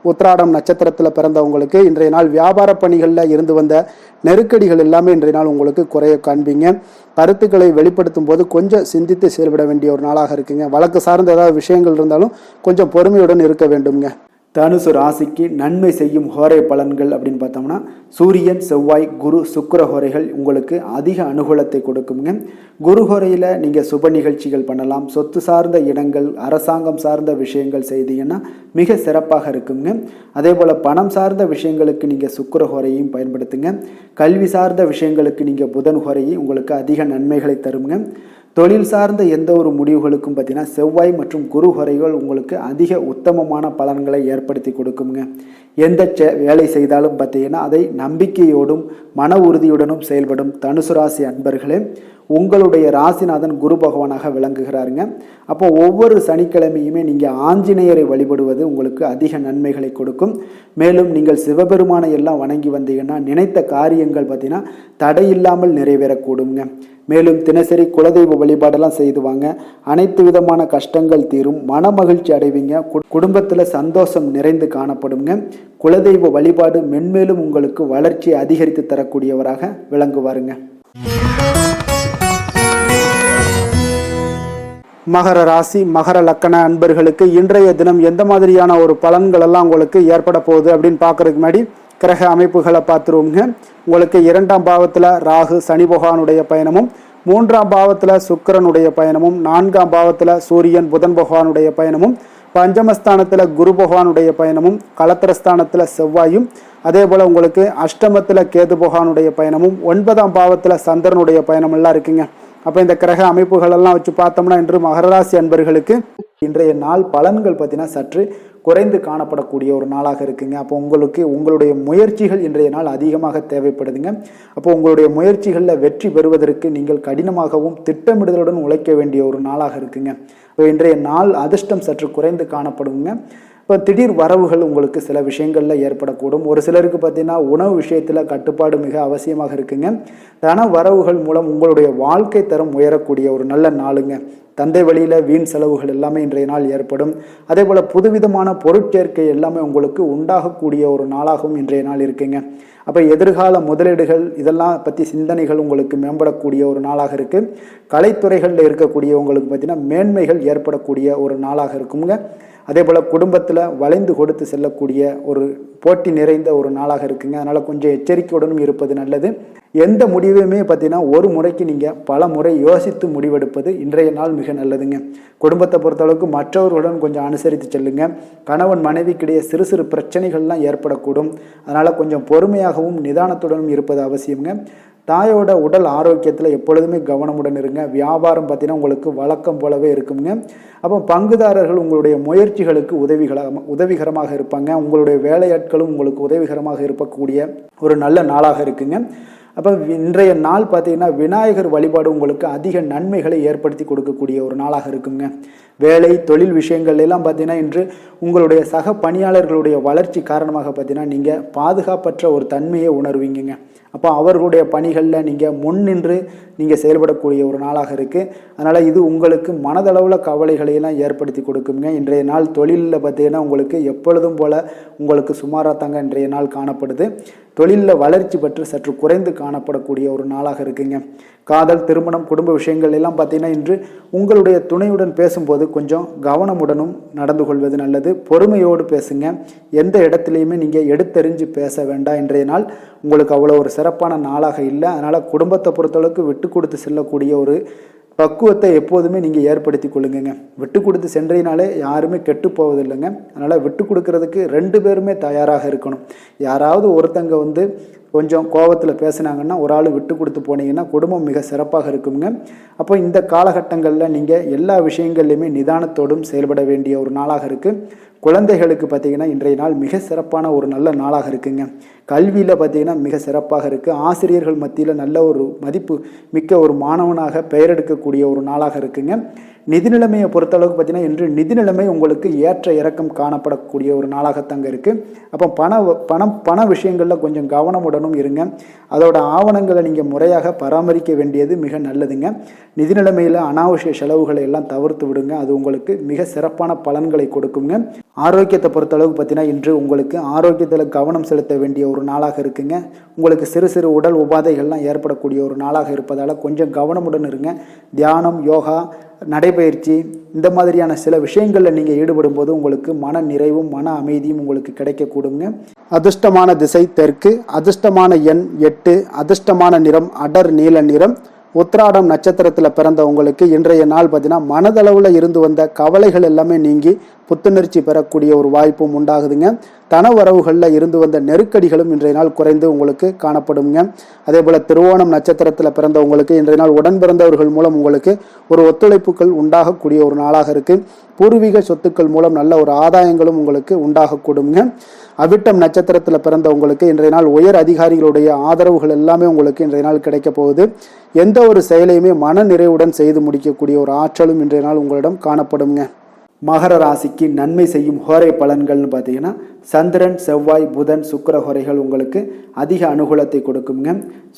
உத்திராடம் நட்சத்திரத்தில் பிறந்தவங்களுக்கு இன்றைய நாள் வியாபார பணிகளில் இருந்து வந்த நெருக்கடிகள் எல்லாமே இன்றைய நாள் உங்களுக்கு குறைய காண்பீங்க. கருத்துக்களை வெளிப்படுத்தும் போது கொஞ்சம் சிந்தித்து செயல்பட வேண்டிய ஒரு நாளாக இருக்குங்க. வழக்கு சார்ந்த ஏதாவது விஷயங்கள் இருந்தாலும் கொஞ்சம் பொறுமையுடன் இருக்க வேண்டுங்க. தனுசு ராசிக்கு நன்மை செய்யும் ஹோரை பலன்கள் அப்படின்னு பார்த்தோம்னா சூரியன், செவ்வாய், குரு, சுக்கிர ஹோரைகள் உங்களுக்கு அதிக அனுகூலத்தை கொடுக்குங்க. குரு ஹோரையில் நீங்கள் சுப நிகழ்ச்சிகள் பண்ணலாம். சொத்து சார்ந்த இடங்கள், அரசாங்கம் சார்ந்த விஷயங்கள் செய்தீங்கன்னா மிக சிறப்பாக இருக்குங்க. அதே போல் பணம் சார்ந்த விஷயங்களுக்கு நீங்கள் சுக்கிர ஹோரையும் பயன்படுத்துங்க. கல்வி சார்ந்த விஷயங்களுக்கு நீங்கள் புதன் ஹோரையை உங்களுக்கு அதிக நன்மைகளை தருங்க. தொழில் சார்ந்த எந்த ஒரு முடிவுகளுக்கும் பார்த்தீங்கன்னா செவ்வாய் மற்றும் குரு ஹோரைகள் உங்களுக்கு அதிக உத்தமமான பலன்களை ஏற்படுத்தி கொடுக்குங்க. எந்த வேலை செய்தாலும் பார்த்தீங்கன்னா அதை நம்பிக்கையோடும் மன உறுதியுடனும் செயல்படும் தனுசு ராசி அன்பர்களே, உங்களுடைய ராசிநாதன் குரு பகவானாக விளங்குகிறாருங்க. அப்போ ஒவ்வொரு சனிக்கிழமையுமே நீங்கள் ஆஞ்சநேயரை வழிபடுவது உங்களுக்கு அதிக நன்மைகளை கொடுக்கும். மேலும் நீங்கள் சிவபெருமானை எல்லாம் வணங்கி வந்தீங்கன்னா நினைத்த காரியங்கள் பார்த்தீங்கன்னா தடையில்லாமல் நிறைவேறக்கூடுங்க. மேலும் தினசரி குலதெய்வ வழிபாடெல்லாம் செய்துவாங்க. அனைத்து விதமான கஷ்டங்கள் தீரும், மன மகிழ்ச்சி அடைவீங்க. குடும்பத்தில் சந்தோஷம் நிறைந்து காணப்படுங்க. குலதெய்வ வழிபாடு மென்மேலும் உங்களுக்கு வளர்ச்சியை அதிகரித்து தரக்கூடியவராக விளங்குவாருங்க. மகர ராசி, மகர லக்கண அன்பர்களுக்கு இன்றைய தினம் எந்த மாதிரியான ஒரு பலன்கள் எல்லாம் உங்களுக்கு ஏற்பட போகுது அப்படின்னு பார்க்கறதுக்கு முன்னாடி கிரக அமைப்புகளை பார்த்துருவோங்க. உங்களுக்கு 2ஆம் பாவத்தில் ராகு சனி பகவானுடைய பயணமும், 3ஆம் பாவத்தில் சுக்கிரனுடைய பயணமும், 4ஆம் பாவத்தில் சூரியன் புதன் பகவானுடைய பயணமும், பஞ்சமஸ்தானத்தில் குரு பகவானுடைய பயணமும், களத்திரஸ்தானத்தில் செவ்வாயும், அதே போல் உங்களுக்கு அஷ்டமத்தில் கேது பகவானுடைய பயணமும், 9ஆம் பாவத்தில் சந்திரனுடைய பயணம் எல்லாம் இருக்குங்க. அப்போ இந்த கிரக அமைப்புகள் எல்லாம் வச்சு பார்த்தோம்னா இன்று மகராசி அன்பர்களுக்கு இன்றைய நாள் பலன்கள் பார்த்தீங்கன்னா சற்று குறைந்து காணப்படக்கூடிய ஒரு நாளாக இருக்குங்க. அப்போ உங்களுடைய முயற்சிகள் இன்றைய நாள் அதிகமாக தேவைப்படுதுங்க. அப்போ உங்களுடைய முயற்சிகளில் வெற்றி பெறுவதற்கு நீங்கள் கடினமாகவும் திட்டமிடுதலுடன் உழைக்க வேண்டிய ஒரு நாளாக இருக்குங்க. இன்றைய நாள் அதிர்ஷ்டம் சற்று குறைந்து காணப்படுங்க. இப்போ திடீர் வரவுகள் உங்களுக்கு சில விஷயங்களில் ஏற்படக்கூடும். ஒரு சிலருக்கு பார்த்தீங்கன்னா உணவு விஷயத்தில் கட்டுப்பாடு மிக அவசியமாக இருக்குங்க. தன வரவுகள் மூலம் உங்களுடைய வாழ்க்கை தரம் உயரக்கூடிய ஒரு நல்ல நாளுங்க. தந்தை வழியில் வீண் செலவுகள் எல்லாமே இன்றைய நாள் ஏற்படும். அதே போல் புதுவிதமான பொருட்சேர்க்கை எல்லாமே உங்களுக்கு உண்டாகக்கூடிய ஒரு நாளாகவும் இன்றைய நாள் இருக்குங்க. அப்போ எதிர்கால முதலீடுகள் இதெல்லாம் பற்றி சிந்தனைகள் உங்களுக்கு மேம்படக்கூடிய ஒரு நாளாக இருக்குது. கலைத்துறைகளில் இருக்கக்கூடியவங்களுக்கு பார்த்தீங்கன்னா மேன்மைகள் ஏற்படக்கூடிய ஒரு நாளாக இருக்குங்க. அதே போல் குடும்பத்தில் வளைந்து கொடுத்து செல்லக்கூடிய ஒரு போட்டி நிறைந்த ஒரு நாளாக இருக்குங்க. அதனால் கொஞ்சம் எச்சரிக்கையுடனும் இருப்பது நல்லது. எந்த முடிவையுமே பார்த்தீங்கன்னா ஒரு முறைக்கு நீங்கள் பல முறை யோசித்து முடிவெடுப்பது இன்றைய நாள் மிக நல்லதுங்க. குடும்பத்தை பொறுத்தளவுக்கு மற்றவர்களுடன் கொஞ்சம் அனுசரித்து செல்லுங்க. கணவன் மனைவிக்கிடையே சிறு சிறு பிரச்சனைகள்லாம் ஏற்படக்கூடும். அதனால் கொஞ்சம் பொறுமையாகவும் நிதானத்துடனும் இருப்பது அவசியங்க. தாயோட உடல் ஆரோக்கியத்தில் எப்பொழுதுமே கவனமுடன் இருங்க. வியாபாரம் பார்த்தீங்கன்னா உங்களுக்கு வழக்கம் போலவே இருக்குங்க. அப்போ பங்குதாரர்கள் உங்களுடைய முயற்சிகளுக்கு உதவிகரமாக இருப்பாங்க. உங்களுடைய வேலையாட்களும் உங்களுக்கு உதவிகரமாக இருக்கக்கூடிய ஒரு நல்ல நாளாக இருக்குங்க. அப்போ இன்றைய நாள் பார்த்தீங்கன்னா விநாயகர் வழிபாடு உங்களுக்கு அதிக நன்மைகளை ஏற்படுத்தி கொடுக்கக்கூடிய ஒரு நாளாக இருக்குங்க. வேலை தொழில் விஷயங்கள் எல்லாம் பார்த்தீங்கன்னா இன்று உங்களுடைய சக பணியாளர்களுடைய வளர்ச்சி காரணமாக பார்த்தீங்கன்னா நீங்கள் பாதுகாப்பற்ற ஒரு தன்மையை உணர்வீங்க. அப்போ அவர்களுடைய பணிகளில் நீங்கள் முன்னின்று நீங்கள் செயல்படக்கூடிய ஒரு நாளாக இருக்குது. அதனால் இது உங்களுக்கு மனதளவில் கவலைகளையெல்லாம் ஏற்படுத்தி கொடுக்குங்க. இன்றைய நாள் தொழிலில் பார்த்தீங்கன்னா உங்களுக்கு எப்பொழுதும் போல் உங்களுக்கு சுமாராக தாங்க இன்றைய நாள் காணப்படுது. தொழிலில் வளர்ச்சி பெற்று சற்று குறைந்து காணப்படக்கூடிய ஒரு நாளாக இருக்குங்க. காதல், திருமணம், குடும்ப விஷயங்கள் எல்லாம் பார்த்தீங்கன்னா இன்று உங்களுடைய துணையுடன் பேசும்போது கொஞ்சம் கவனமுடனும் நடந்து கொள்வது நல்லது. பொறுமையோடு பேசுங்க. எந்த இடத்துலையுமே நீங்கள் எடுத்தெறிஞ்சு பேச வேண்டாம். இன்றைய நாள் உங்களுக்கு அவ்வளோ ஒரு சிறப்பான நாளாக இல்லை. அதனால் குடும்பத்தை பொறுத்தளவுக்கு விட்டு கொடுத்து செல்லக்கூடிய ஒரு பக்குவத்தை எப்போதுமே நீங்கள் ஏற்படுத்தி கொள்ளுங்க. விட்டு கொடுத்து சென்றீனாலே யாருமே கெட்டு போவதில்லைங்க. அதனால் விட்டு கொடுக்கறதுக்கு 2 பேருமே தயாராக இருக்கணும். யாராவது ஒருத்தங்க கொஞ்சம் கோபத்தில் பேசுனாங்கன்னா ஒரு ஆள் விட்டு கொடுத்து போனீங்கன்னா குடும்பம் மிக சிறப்பாக இருக்குங்க. அப்போ இந்த காலகட்டங்களில் நீங்கள் எல்லா விஷயங்கள்லையுமே நிதானத்தோடும் செயல்பட வேண்டிய ஒரு நாளாக இருக்குது. குழந்தைகளுக்கு பார்த்தீங்கன்னா இன்றைய நாள் மிக சிறப்பான ஒரு நல்ல நாளாக இருக்குங்க. கல்வியில் பார்த்தீங்கன்னா மிக சிறப்பாக இருக்குது. ஆசிரியர்கள் மத்தியில் நல்ல ஒரு மதிப்பு மிக்க ஒரு மாணவனாக பெயர் எடுக்கக்கூடிய ஒரு நாளாக இருக்குங்க. நிதி நிலைமையை பொறுத்தளவுக்கு பார்த்தீங்கன்னா இன்று நிதி நிலைமை உங்களுக்கு ஏற்ற இறக்கம் காணப்படக்கூடிய ஒரு நாளாகத்தாங்க இருக்குது. அப்போ பண விஷயங்களில் கொஞ்சம் கவனமுடனும் இருங்க. அதோட ஆவணங்களை நீங்கள் முறையாக பராமரிக்க வேண்டியது மிக நல்லதுங்க. நிதி நிலைமையில் அனாவசிய செலவுகளை எல்லாம் தவிர்த்து விடுங்க. அது உங்களுக்கு மிக சிறப்பான பலன்களை கொடுக்குங்க. ஆரோக்கியத்தை பொறுத்தளவுக்கு பார்த்தீங்கன்னா இன்று உங்களுக்கு ஆரோக்கியத்தில் கவனம் செலுத்த வேண்டிய ஒரு நாளாக இருக்குங்க. உங்களுக்கு சிறு சிறு உடல் உபாதைகள்லாம் ஏற்படக்கூடிய ஒரு நாளாக இருப்பதால் கொஞ்சம் கவனமுடன் இருங்க. தியானம், யோகா, நடைபயிற்சி இந்த மாதிரியான சில விஷயங்களில் நீங்கள் ஈடுபடும் போது உங்களுக்கு மன நிறைவும் மன அமைதியும் உங்களுக்கு கிடைக்கக்கூடுங்க. அதிர்ஷ்டமான திசை தெற்கு, அதிர்ஷ்டமான எண் 8, அதிர்ஷ்டமான நிறம் அடர் நீல நிறம். உத்திராடம் நட்சத்திரத்தில் பிறந்த உங்களுக்கு இன்றைய நாள் பார்த்தீங்கன்னா மனதளவில் இருந்து வந்த கவலைகள் எல்லாமே நீங்கி புத்துணர்ச்சி பெறக்கூடிய ஒரு வாய்ப்பும் உண்டாகுதுங்க. தனவரவுகளில் இருந்து வந்த நெருக்கடிகளும் இன்றைய நாள் குறைந்து உங்களுக்கு காணப்படுங்க. அதே போல் திருவோணம் நட்சத்திரத்தில் பிறந்த உங்களுக்கு இன்றைய நாள் உடன் பிறந்தவர்கள் மூலம் உங்களுக்கு ஒரு ஒத்துழைப்புகள் உண்டாகக்கூடிய ஒரு நாளாக இருக்குது. பூர்வீக சொத்துக்கள் மூலம் நல்ல ஒரு ஆதாயங்களும் உங்களுக்கு உண்டாகக்கூடுங்க. அவிட்டம் நட்சத்திரத்தில் பிறந்த உங்களுக்கு இன்றைய நாள் உயர் அதிகாரிகளுடைய ஆதரவுகள் எல்லாமே உங்களுக்கு இன்றைய நாள் கிடைக்க போகுது. எந்த ஒரு செயலையுமே மன நிறைவுடன் செய்து முடிக்கக்கூடிய ஒரு ஆற்றலும் இன்றைய நாள் உங்களிடம் காணப்படுங்க. மகர ராசிக்கு நன்மை செய்யும் ஹோரை பலன்கள்னு பார்த்தீங்கன்னா சந்திரன், செவ்வாய், புதன், சுக்கிர ஹோரைகள் உங்களுக்கு அதிக அனுகூலத்தை கொடுக்குங்க.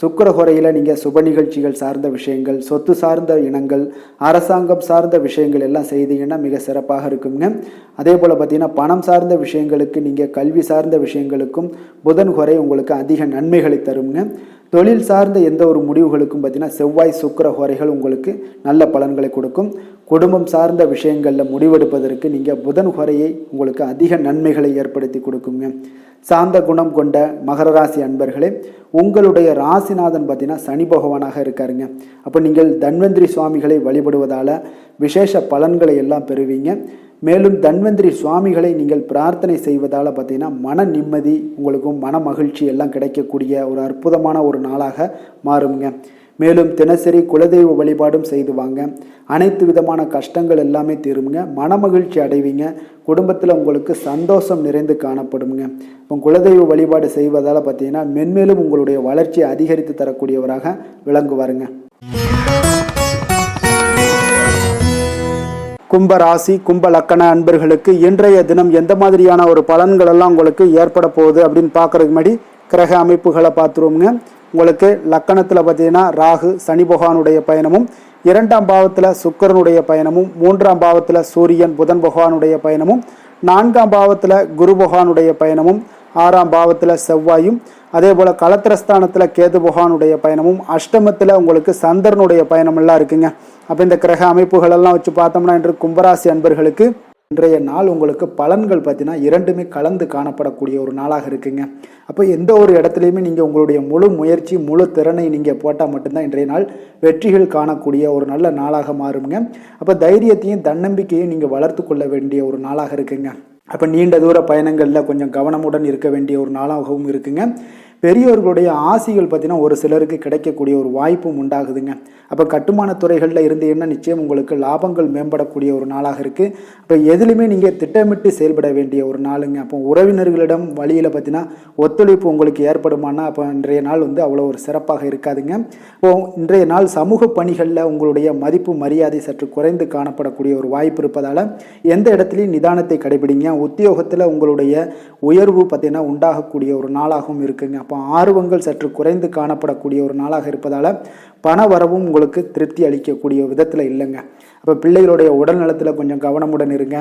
சுக்கிர ஹோரையில் நீங்கள் சுப நிகழ்ச்சிகள் சார்ந்த விஷயங்கள், சொத்து சார்ந்த இனங்கள், அரசாங்கம் சார்ந்த விஷயங்கள் எல்லாம் செய்தீங்கன்னா மிக சிறப்பாக இருக்குங்க. அதே போல் பார்த்தீங்கன்னா பணம் சார்ந்த விஷயங்களுக்கு, நீங்கள் கல்வி சார்ந்த விஷயங்களுக்கும் புதன் ஹோரை உங்களுக்கு அதிக நன்மைகளை தருங்க. தொழில் சார்ந்த எந்த ஒரு முடிவுகளுக்கும் பார்த்தீங்கன்னா செவ்வாய், சுக்கிர ஹோரைகள் உங்களுக்கு நல்ல பலன்களை கொடுக்கும். குடும்பம் சார்ந்த விஷயங்களில் முடிவெடுப்பதற்கு நீங்கள் புதன் ஹோரையை உங்களுக்கு அதிக நன்மைகளை ஏற்படுத்தி கொடுக்குங்க. சாந்த குணம் கொண்ட மகர ராசி அன்பர்களே, உங்களுடைய ராசிநாதன் பார்த்தீங்கன்னா சனி பகவானாக இருக்காருங்க. அப்போ நீங்கள் தன்வந்திரி சுவாமிகளை வழிபடுவதால் விசேஷ பலன்களை எல்லாம் பெறுவீங்க. மேலும் தன்வந்திரி சுவாமிகளை நீங்கள் பிரார்த்தனை செய்வதால் பார்த்தீங்கன்னா மன நிம்மதி உங்களுக்கும் மன மகிழ்ச்சி எல்லாம் கிடைக்கக்கூடிய ஒரு அற்புதமான ஒரு நாளாக மாறுங்க. மேலும் தினசரி குலதெய்வ வழிபாடும் செய்து வாங்க. அனைத்து விதமான கஷ்டங்கள் எல்லாமே தீருங்க. மன மகிழ்ச்சி அடைவீங்க. குடும்பத்தில் உங்களுக்கு சந்தோஷம் நிறைந்து காணப்படுங்க. இப்போ குலதெய்வ வழிபாடு செய்வதால் பார்த்தீங்கன்னா மென்மேலும் உங்களுடைய வளர்ச்சியை அதிகரித்து தரக்கூடியவராக விளங்குவாருங்க. கும்ப ராசி கும்ப லக்கண அன்பர்களுக்கு இன்றைய தினம் எந்த மாதிரியான ஒரு பலன்கள் எல்லாம் உங்களுக்கு ஏற்பட போகுது அப்படின்னு பார்க்கறதுக்கு முன்னாடி கிரக அமைப்புகளை பார்த்துருவோங்க. உங்களுக்கு லக்கணத்தில் பார்த்தீங்கன்னா ராகு சனி பகவானுடைய பயணமும், 2ஆம் பாவத்தில் சுக்கிரனுடைய பயணமும், 3ஆம் பாவத்தில் சூரியன் புதன் பகவானுடைய பயணமும், 4ஆம் பாவத்தில் குரு பகவானுடைய பயணமும், 6ஆம் பாவத்தில் செவ்வாயும், அதே போல் கலத்திரஸ்தானத்தில் கேது பகவானுடைய பயணமும், அஷ்டமத்தில் உங்களுக்கு சந்திரனுடைய பயணமெல்லாம் இருக்குங்க. அப்போ இந்த கிரக அமைப்புகள் எல்லாம் வச்சு பார்த்தோம்னா இன்று கும்பராசி அன்பர்களுக்கு இன்றைய நாள் உங்களுக்கு பலன்கள் பார்த்தீங்கன்னா இரண்டுமே கலந்து காணப்படக்கூடிய ஒரு நாளாக இருக்குங்க. அப்போ எந்த ஒரு இடத்துலையுமே நீங்கள் உங்களுடைய முழு முயற்சி முழு திறனை நீங்கள் போட்டால் மட்டும்தான் இன்றைய நாள் வெற்றிகள் காணக்கூடிய ஒரு நல்ல நாளாக மாறுங்க. அப்போ தைரியத்தையும் தன்னம்பிக்கையும் நீங்கள் வளர்த்து கொள்ள வேண்டிய ஒரு நாளாக இருக்குங்க. அப்போ நீண்ட தூர பயணங்களில் கொஞ்சம் கவனமுடன் இருக்க வேண்டிய ஒரு நாளாகவும் இருக்குங்க. பெரியோர்களுடைய ஆசிகள் பார்த்தீங்கன்னா ஒரு சிலருக்கு கிடைக்கக்கூடிய ஒரு வாய்ப்பும் உண்டாகுதுங்க. அப்போ கட்டுமான துறைகளில் இருந்தீங்கன்னா நிச்சயம் உங்களுக்கு லாபங்கள் மேம்படக்கூடிய ஒரு நாளாக இருக்குது. அப்போ எதுலையுமே நீங்கள் திட்டமிட்டு செயல்பட வேண்டிய ஒரு நாளுங்க. அப்போ உறவினர்களிடம் வழியில் பார்த்தீங்கன்னா ஒத்துழைப்பு உங்களுக்கு ஏற்படுமானா அப்போ இன்றைய நாள் அவ்வளோ ஒரு சிறப்பாக இருக்காதுங்க. இப்போ இன்றைய நாள் சமூக பணிகளில் உங்களுடைய மதிப்பு மரியாதை சற்று குறைந்து காணப்படக்கூடிய ஒரு வாய்ப்பு இருப்பதால் எந்த இடத்துலையும் நிதானத்தை கடைபிடிங்க. உத்தியோகத்தில் உங்களுடைய உயர்வு பார்த்தீங்கன்னா உண்டாகக்கூடிய ஒரு நாளாகவும் இருக்குங்க. அப்போ ஆர்வங்கள் சற்று குறைந்து காணப்படக்கூடிய ஒரு நாளாக இருப்பதால் பண வரவும் உங்களுக்கு திருப்தி அளிக்கக்கூடிய விதத்தில் இல்லைங்க. அப்போ பிள்ளைகளுடைய உடல் நலத்தில் கொஞ்சம் கவனமுடன் இருங்க.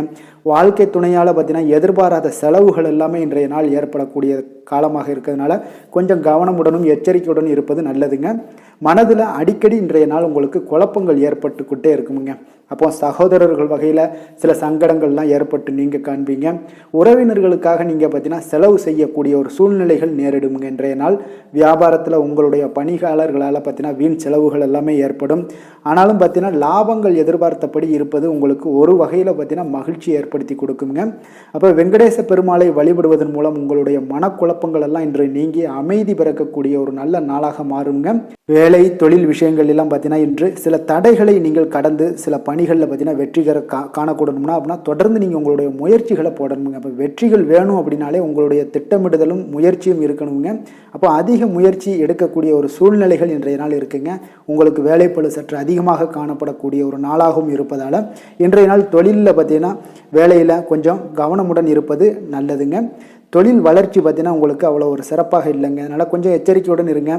வாழ்க்கை துணையால் பார்த்தீங்கன்னா எதிர்பாராத செலவுகள் எல்லாமே இன்றைய நாள் ஏற்படக்கூடிய காலமாக இருக்கிறதுனால கொஞ்சம் கவனமுடனும் எச்சரிக்கையுடன் இருப்பது நல்லதுங்க. மனதில் அடிக்கடி இன்றைய நாள் உங்களுக்கு குழப்பங்கள் ஏற்பட்டுக்கிட்டே இருக்குமுங்க. அப்போ சகோதரர்கள் வகையில் சில சங்கடங்கள்லாம் ஏற்பட்டு நீங்கள் காண்பீங்க. உறவினர்களுக்காக நீங்கள் பார்த்தீங்கன்னா செலவு செய்யக்கூடிய ஒரு சூழ்நிலைகள் நேரிடுங்க. இன்றைய நாள் வியாபாரத்தில் உங்களுடைய பணியாளர்களால் பார்த்தீங்கன்னா வீண் செலவுகள் எல்லாமே ஏற்படும். ஆனாலும் பார்த்தீங்கன்னா லாபங்கள் எதிர்பார்த்தபடி இருப்பது உங்களுக்கு ஒரு வகையில் பார்த்தீங்கன்னா மகிழ்ச்சி ஏற்படுத்தி கொடுக்குங்க. அப்போ வெங்கடேச பெருமாளை வழிபடுவதன் மூலம் உங்களுடைய மனக்குழப்பங்கள் எல்லாம் இன்று நீங்கி அமைதி பிறக்கக்கூடிய ஒரு நல்ல நாளாக மாறுங்க. வேலை தொழில் விஷயங்கள் எல்லாம் பார்த்தீங்கன்னா இன்று சில தடைகளை நீங்கள் கடந்து சில பணிகளில் பார்த்தீங்கன்னா வெற்றிகர காணக்கூடணும்னா அப்படின்னா தொடர்ந்து நீங்கள் உங்களுடைய முயற்சிகளை போடணுங்க. அப்போ வெற்றிகள் வேணும் அப்படின்னாலே உங்களுடைய திட்டமிடுதலும் முயற்சியும் இருக்கணுங்க. அப்போ அதிக முயற்சி எடுக்கக்கூடிய ஒரு சூழ்நிலைகள் இன்றைய நாள் இருக்குங்க. உங்களுக்கு வேலைப்பளு சற்று அதிகமாக காணப்படக்கூடிய ஒரு நாளாகவும் இருப்பதால் இன்றைய நாள் தொழிலில் பார்த்தீங்கன்னா வேலையில் கொஞ்சம் கவனமுடன் இருப்பது நல்லதுங்க. தொழில் வளர்ச்சி பார்த்தீங்கன்னா உங்களுக்கு அவ்வளோ ஒரு சிறப்பாக இல்லைங்க. அதனால் கொஞ்சம் எச்சரிக்கையுடன் இருங்க.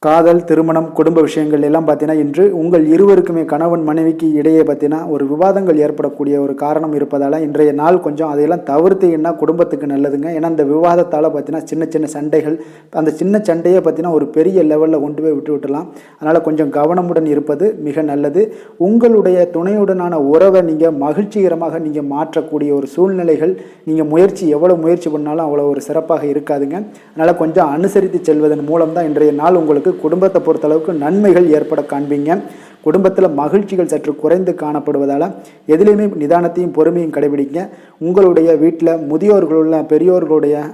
காதல் திருமணம் குடும்ப விஷயங்கள் எல்லாம் பார்த்தீங்கன்னா இன்று உங்கள் இருவருக்குமே கணவன் மனைவிக்கு இடையே பார்த்தீங்கன்னா ஒரு விவாதங்கள் ஏற்படக்கூடிய ஒரு காரணம் இருப்பதால் இன்றைய நாள் கொஞ்சம் அதையெல்லாம் தவிர்த்தீங்கன்னா குடும்பத்துக்கு நல்லதுங்க. ஏன்னா அந்த விவாதத்தால் பார்த்தீங்கன்னா சின்ன சின்ன சண்டைகள், அந்த சின்ன சண்டையை பார்த்தீங்கன்னா ஒரு பெரிய லெவலில் கொண்டு போய் விட்டுவிடலாம். அதனால் கொஞ்சம் கவனமுடன் இருப்பது மிக நல்லது. உங்களுடைய துணையுடனான உறவை நீங்கள் மகிழ்ச்சிகரமாக நீங்கள் மாற்றக்கூடிய ஒரு சூழ்நிலைகள் நீங்கள் எவ்வளோ முயற்சி பண்ணாலும் அவ்வளோ ஒரு சிறப்பாக இருக்காதுங்க. அதனால் கொஞ்சம் அனுசரித்து செல்வதன் மூலம் தான் இன்றைய நாள் உங்களுக்கு குடும்பத்தை பொறுத்தளவுக்கு நன்மைகள் ஏற்பட காண்பீங்க. குடும்பத்தில் மகிழ்ச்சிகள் சற்று குறைந்து காணப்படுவதால் எதிலையுமே நிதானத்தையும் பொறுமையும் கடைபிடிங்க. உங்களுடைய வீட்டில் முதியோர்களுள்ள பெரியோர்களுடைய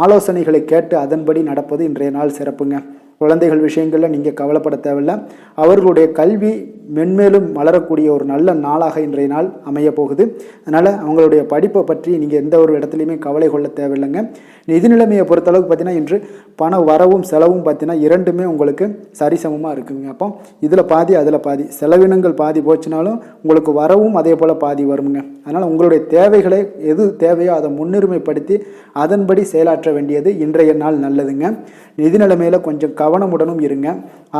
ஆலோசனைகளை கேட்டு அதன்படி நடப்பது இன்றைய நாள் சிறப்புங்க. குழந்தைகள் விஷயங்களில் நீங்கள் கவலைப்பட தேவையில்லை. அவர்களுடைய கல்வி மென்மேலும் வளரக்கூடிய ஒரு நல்ல நாளாக இன்றைய நாள் அமைய போகுது. அதனால் அவங்களுடைய படிப்பை பற்றி நீங்கள் எந்த ஒரு இடத்துலையுமே கவலை கொள்ள தேவையில்லைங்க. நிதி நிலைமையை பொறுத்தளவுக்கு பார்த்தீங்கன்னா இன்று பண வரவும் செலவும் பார்த்தீங்கன்னா இரண்டுமே உங்களுக்கு சரிசமமாக இருக்குங்க. அப்போ இதில் பாதி அதில் பாதி, செலவினங்கள் பாதி போச்சுனாலும் உங்களுக்கு வரவும் அதே போல் பாதி வருங்க. அதனால் உங்களுடைய தேவைகளை எது தேவையோ அதை முன்னுரிமைப்படுத்தி அதன்படி செயலாற்ற வேண்டியது இன்றைய நாள் நல்லதுங்க. நிதி நிலைமையில் கொஞ்சம் கவனமுடனும் இருங்க.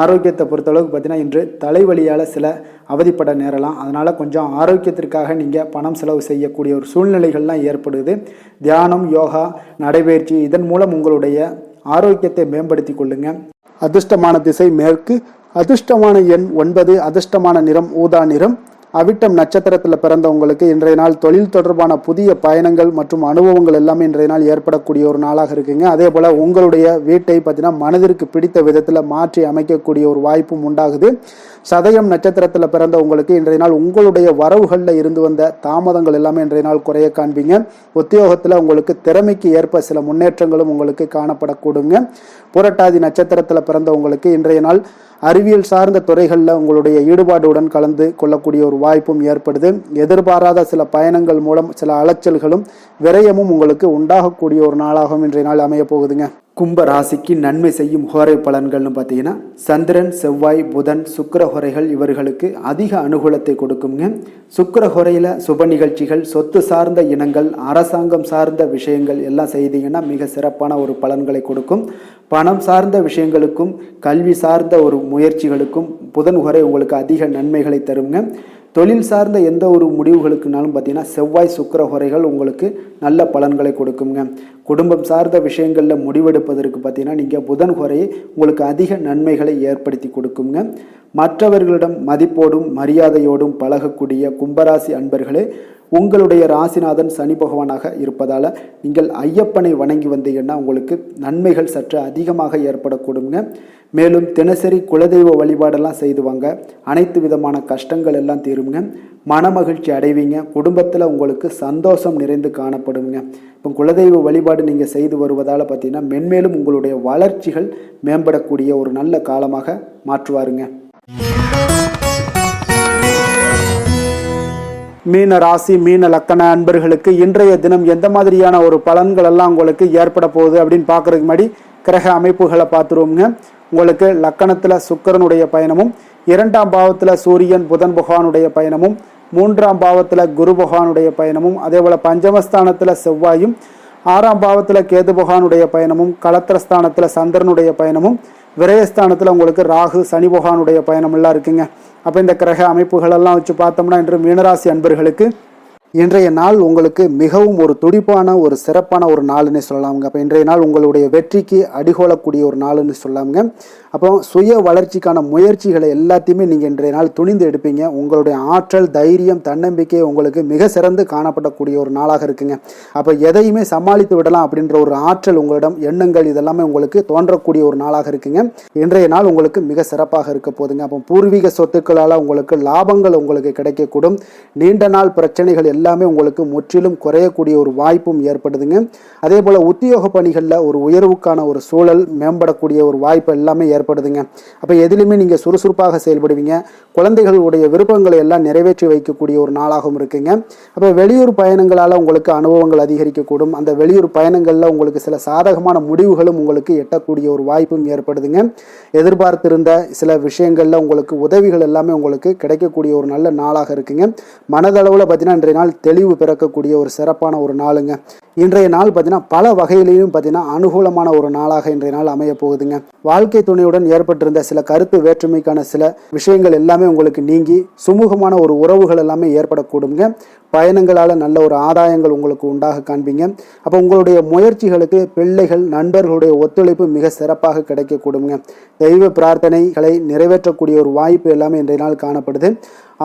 ஆரோக்கியத்தை பொறுத்தளவுக்கு பார்த்தீங்கன்னா இன்று தலைவலியால் சில அவதிப்பட நேரலாம். அதனால் கொஞ்சம் ஆரோக்கியத்திற்காக நீங்கள் பணம் செலவு செய்யக்கூடிய ஒரு சூழ்நிலைகள்லாம் ஏற்படுது. தியானம், யோகா, நடைபயிற்சி இதன் மூலம் உங்களுடைய ஆரோக்கியத்தை மேம்படுத்தி கொள்ளுங்க. அதிர்ஷ்டமான திசை மேற்கு, அதிர்ஷ்டமான எண் 9, அதிர்ஷ்டமான நிறம் ஊதா நிறம். அவிட்டம் நட்சத்திரத்தில் பிறந்தவங்களுக்கு இன்றைய நாள் தொழில் தொடர்பான புதிய பயணங்கள் மற்றும் அனுபவங்கள் எல்லாமே இன்றைய நாள் ஏற்படக்கூடிய ஒரு நாளாக இருக்குங்க. அதே போல் உங்களுடைய வீட்டை பார்த்தீங்கன்னா மனதிற்கு பிடித்த விதத்தில் மாற்றி அமைக்கக்கூடிய ஒரு வாய்ப்பும் உண்டாகுது. சதயம் நட்சத்திரத்தில் பிறந்த உங்களுக்கு இன்றைய நாள் உங்களுடைய வரவுகளில் இருந்து வந்த தாமதங்கள் எல்லாமே இன்றைய நாள் குறைய காண்பீங்க. உத்தியோகத்தில் உங்களுக்கு திறமைக்கு ஏற்ப சில முன்னேற்றங்களும் உங்களுக்கு காணப்படக்கூடுங்க. புரட்டாதி நட்சத்திரத்தில் பிறந்தவங்களுக்கு இன்றைய நாள் அறிவியல் சார்ந்த துறைகளில் உங்களுடைய ஈடுபாடுடன் கலந்து கொள்ளக்கூடிய ஒரு வாய்ப்பும் ஏற்படுது. எதிர்பாராத சில பயணங்கள் மூலம் சில அலைச்சல்களும் விரயமும் உங்களுக்கு உண்டாகக்கூடிய ஒரு நாளாகவும் இன்றைய நாள் அமைய போகுதுங்க. கும்ப ராசிக்கு நன்மை செய்யும் ஹோரை பலன்கள்னு பார்த்தீங்கன்னா சந்திரன், செவ்வாய், புதன், சுக்கிர ஹோரைகள் இவர்களுக்கு அதிக அனுகூலத்தை கொடுக்குங்க. சுக்கிர ஹோரையில் சுப நிகழ்ச்சிகள், சொத்து சார்ந்த இனங்கள், அரசாங்கம் சார்ந்த விஷயங்கள் எல்லாம் செய்தீங்கன்னா மிக சிறப்பான ஒரு பலன்களை கொடுக்கும். பணம் சார்ந்த விஷயங்களுக்கும் கல்வி சார்ந்த ஒரு முயற்சிகளுக்கும் புதன் ஹோரை உங்களுக்கு அதிக நன்மைகளை தருங்க. தொழில் சார்ந்த எந்த ஒரு முடிவுகளுக்குனாலும் பார்த்தீங்கன்னா செவ்வாய், சுக்கிர ஹோரைகள் உங்களுக்கு நல்ல பலன்களை கொடுக்குங்க. குடும்பம் சார்ந்த விஷயங்களில் முடிவெடுப்பதற்கு பார்த்தீங்கன்னா நீங்கள் புதன் ஹோரையை உங்களுக்கு அதிக நன்மைகளை ஏற்படுத்தி கொடுக்குங்க. மற்றவர்களிடம் மதிப்போடும் மரியாதையோடும் பழகக்கூடிய கும்பராசி அன்பர்களே, உங்களுடைய ராசிநாதன் சனி பகவானாக இருப்பதால் நீங்கள் ஐயப்பனை வணங்கி வந்தீங்கன்னா உங்களுக்கு நன்மைகள் சற்று அதிகமாக ஏற்படக்கூடுங்க. மேலும் தினசரி குலதெய்வ வழிபாடெல்லாம் செய்து வாங்க, அனைத்து விதமான கஷ்டங்கள் எல்லாம் தீருங்க, மனமகிழ்ச்சி அடைவீங்க, குடும்பத்தில் உங்களுக்கு சந்தோஷம் நிறைந்து காணப்படுங்க. இப்போ குலதெய்வ வழிபாடு நீங்கள் செய்து வருவதால் பார்த்தீங்கன்னா மென்மேலும் உங்களுடைய வளர்ச்சிகள் மேம்படக்கூடிய ஒரு நல்ல காலமாக மாற்றுவாருங்க. மீன ராசி, மீன லக்கண அன்பர்களுக்கு இன்றைய தினம் எந்த மாதிரியான ஒரு பலன்கள் எல்லாம் உங்களுக்கு ஏற்பட போகுது அப்படின்னு பார்க்கறதுக்கு முன்னாடி கிரக அமைப்புகளை பார்த்துருவோங்க. உங்களுக்கு லக்கணத்தில் சுக்கிரனுடைய பயணமும், 2ஆம் பாவத்தில் சூரியன் புதன் பகவானுடைய பயணமும், 3ஆம் பாவத்தில் குரு பகவானுடைய பயணமும், அதே போல் பஞ்சமஸ்தானத்தில் செவ்வாயும், 6ஆம் பாவத்தில் கேது பகவானுடைய பயணமும், களத்திரஸ்தானத்தில் சந்திரனுடைய பயணமும், விரயஸ்தானத்தில் உங்களுக்கு ராகு சனி பகவானுடைய பயணம் எல்லாம் இருக்குங்க. அப்போ இந்த கிரக அமைப்புகளெல்லாம் வச்சு பார்த்தோம்னா இன்று மீனராசி அன்பர்களுக்கு இன்றைய நாள் உங்களுக்கு மிகவும் ஒரு துடிப்பான ஒரு சிறப்பான ஒரு நாள்னு சொல்லலாமுங்க. அப்போ இன்றைய நாள் உங்களுடைய வெற்றிக்கு அடிகோலக்கூடிய ஒரு நாள்னு சொல்லாமுங்க. அப்போ சுய வளர்ச்சிக்கான முயற்சிகளை எல்லாத்தையுமே நீங்கள் இன்றைய நாள் துணிந்து எடுப்பீங்க. உங்களுடைய ஆற்றல், தைரியம், தன்னம்பிக்கை உங்களுக்கு மிக சிறந்து காணப்படக்கூடிய ஒரு நாளாக இருக்குங்க. அப்போ எதையுமே சமாளித்து விடலாம் அப்படின்ற ஒரு ஆற்றல் உங்களிடம், எண்ணங்கள் இதெல்லாமே உங்களுக்கு தோன்றக்கூடிய ஒரு நாளாக இருக்குங்க. இன்றைய நாள் உங்களுக்கு மிக சிறப்பாக இருக்க போதுங்க. அப்போ பூர்வீக சொத்துக்களால் உங்களுக்கு லாபங்கள் உங்களுக்கு கிடைக்கக்கூடும். நீண்ட நாள் பிரச்சனைகள் எல்லாமே உங்களுக்கு முற்றிலும் குறையக்கூடிய ஒரு வாய்ப்பும் ஏற்படுதுங்க. அதே போல் உத்தியோக பணிகளில் ஒரு உயர்வுக்கான ஒரு சூழல் மேம்படக்கூடிய ஒரு வாய்ப்பு எல்லாமே ஏற்படுதுங்க. அப்போ எதிலுமே நீங்கள் சுறுசுறுப்பாக செயல்படுவீங்க. குழந்தைகளுடைய விருப்பங்களை எல்லாம் நிறைவேற்றி வைக்கக்கூடிய ஒரு நாளாகவும் இருக்குங்க. அப்போ வெளியூர் பயணங்களால் உங்களுக்கு அனுபவங்கள் அதிகரிக்கக்கூடும். அந்த வெளியூர் பயணங்களில் உங்களுக்கு சில சாதகமான முடிவுகளும் உங்களுக்கு எட்டக்கூடிய ஒரு வாய்ப்பும் ஏற்படுதுங்க. எதிர்பார்த்திருந்த சில விஷயங்களில் உங்களுக்கு உதவிகள் எல்லாமே உங்களுக்கு கிடைக்கக்கூடிய ஒரு நல்ல நாளாக இருக்குங்க. மனதளவில் பார்த்தீங்கன்னா இன்றைய நாள் தெளிவு பிறக்கக்கூடிய ஒரு சிறப்பான ஒரு நாளுங்க. இன்றைய நாள் பார்த்தீங்கன்னா பல வகையிலையும் பார்த்தீங்கன்னா அனுகூலமான ஒரு நாளாக இன்றைய நாள் அமைய போகுதுங்க. வாழ்க்கை துணையுடன் ஏற்பட்டிருந்த சில கருத்து வேற்றுமைக்கான சில விஷயங்கள் எல்லாமே உங்களுக்கு நீங்கி சுமூகமான ஒரு உறவுகள் எல்லாமே ஏற்படக்கூடுங்க. பயணங்களால் நல்ல ஒரு ஆதாயங்கள் உங்களுக்கு உண்டாக காண்பீங்க. அப்போ உங்களுடைய முயற்சிகளுக்கு பிள்ளைகள், நண்பர்களுடைய ஒத்துழைப்பு மிக சிறப்பாக கிடைக்கக்கூடுங்க. தெய்வ பிரார்த்தனைகளை நிறைவேற்றக்கூடிய ஒரு வாய்ப்பு எல்லாமே இன்றைய நாள் காணப்படுது.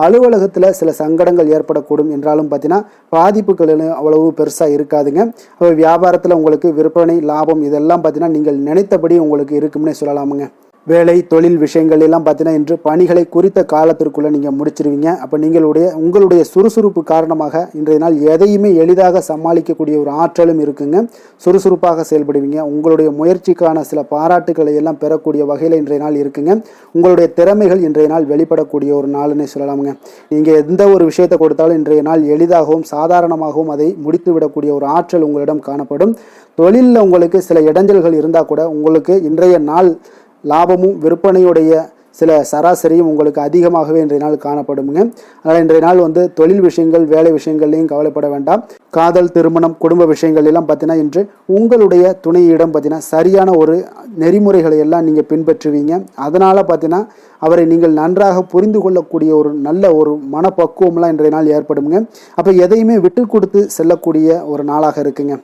அலுவலகத்தில் சில சங்கடங்கள் ஏற்படக்கூடும் என்றாலும் பார்த்தீங்கன்னா பாதிப்புகள் அவ்வளவு பெருசாக இருக்காதுங்க. அப்போ வியாபாரத்தில் உங்களுக்கு விற்பனை, லாபம் இதெல்லாம் பார்த்தீங்கன்னா நீங்கள் நினைத்தபடி உங்களுக்கு இருக்கும்னே சொல்லலாமுங்க. வேலை, தொழில் விஷயங்கள் எல்லாம் பார்த்தீங்கன்னா இன்று பணிகளை குறித்த காலத்திற்குள்ளே நீங்கள் முடிச்சிருவீங்க. அப்போ உங்களுடைய சுறுசுறுப்பு காரணமாக இன்றைய நாள் எதையுமே எளிதாக சமாளிக்கக்கூடிய ஒரு ஆற்றலும் இருக்குங்க. சுறுசுறுப்பாக செயல்படுவீங்க. உங்களுடைய முயற்சிக்கான சில பாராட்டுகளை எல்லாம் பெறக்கூடிய வகையில் இன்றைய நாள் இருக்குங்க. உங்களுடைய திறமைகள் இன்றைய நாள் வெளிப்படக்கூடிய ஒரு நாள்னே சொல்லலாமுங்க. நீங்கள் எந்த ஒரு விஷயத்தை கொடுத்தாலும் இன்றைய நாள் எளிதாகவும் சாதாரணமாகவும் அதை முடித்து விடக்கூடிய ஒரு ஆற்றல் உங்களிடம் காணப்படும். தொழிலில் உங்களுக்கு சில இடைஞ்சல்கள் இருந்தால் கூட உங்களுக்கு இன்றைய நாள் லாபமும் விற்பனையுடைய சில சராசரியும் உங்களுக்கு அதிகமாகவே இன்றைய நாள் காணப்படுங்க. அதனால் இன்றைய நாள் தொழில் விஷயங்கள், வேலை விஷயங்கள்லையும் கவலைப்பட வேண்டாம். காதல், திருமணம், குடும்ப விஷயங்கள் எல்லாம் பார்த்தீங்கன்னா இன்று உங்களுடைய துணையிடம் பார்த்தீங்கன்னா சரியான ஒரு நெறிமுறைகளை எல்லாம் நீங்கள் பின்பற்றுவீங்க. அதனால் பார்த்தீங்கன்னா அவரை நீங்கள் நன்றாக புரிந்து கொள்ளக்கூடிய ஒரு நல்ல ஒரு மனப்பக்குவம்லாம் இன்றைய நாள் ஏற்படுங்க. அப்போ எதையுமே விட்டு கொடுத்து செல்லக்கூடிய ஒரு நாளாக இருக்குங்க.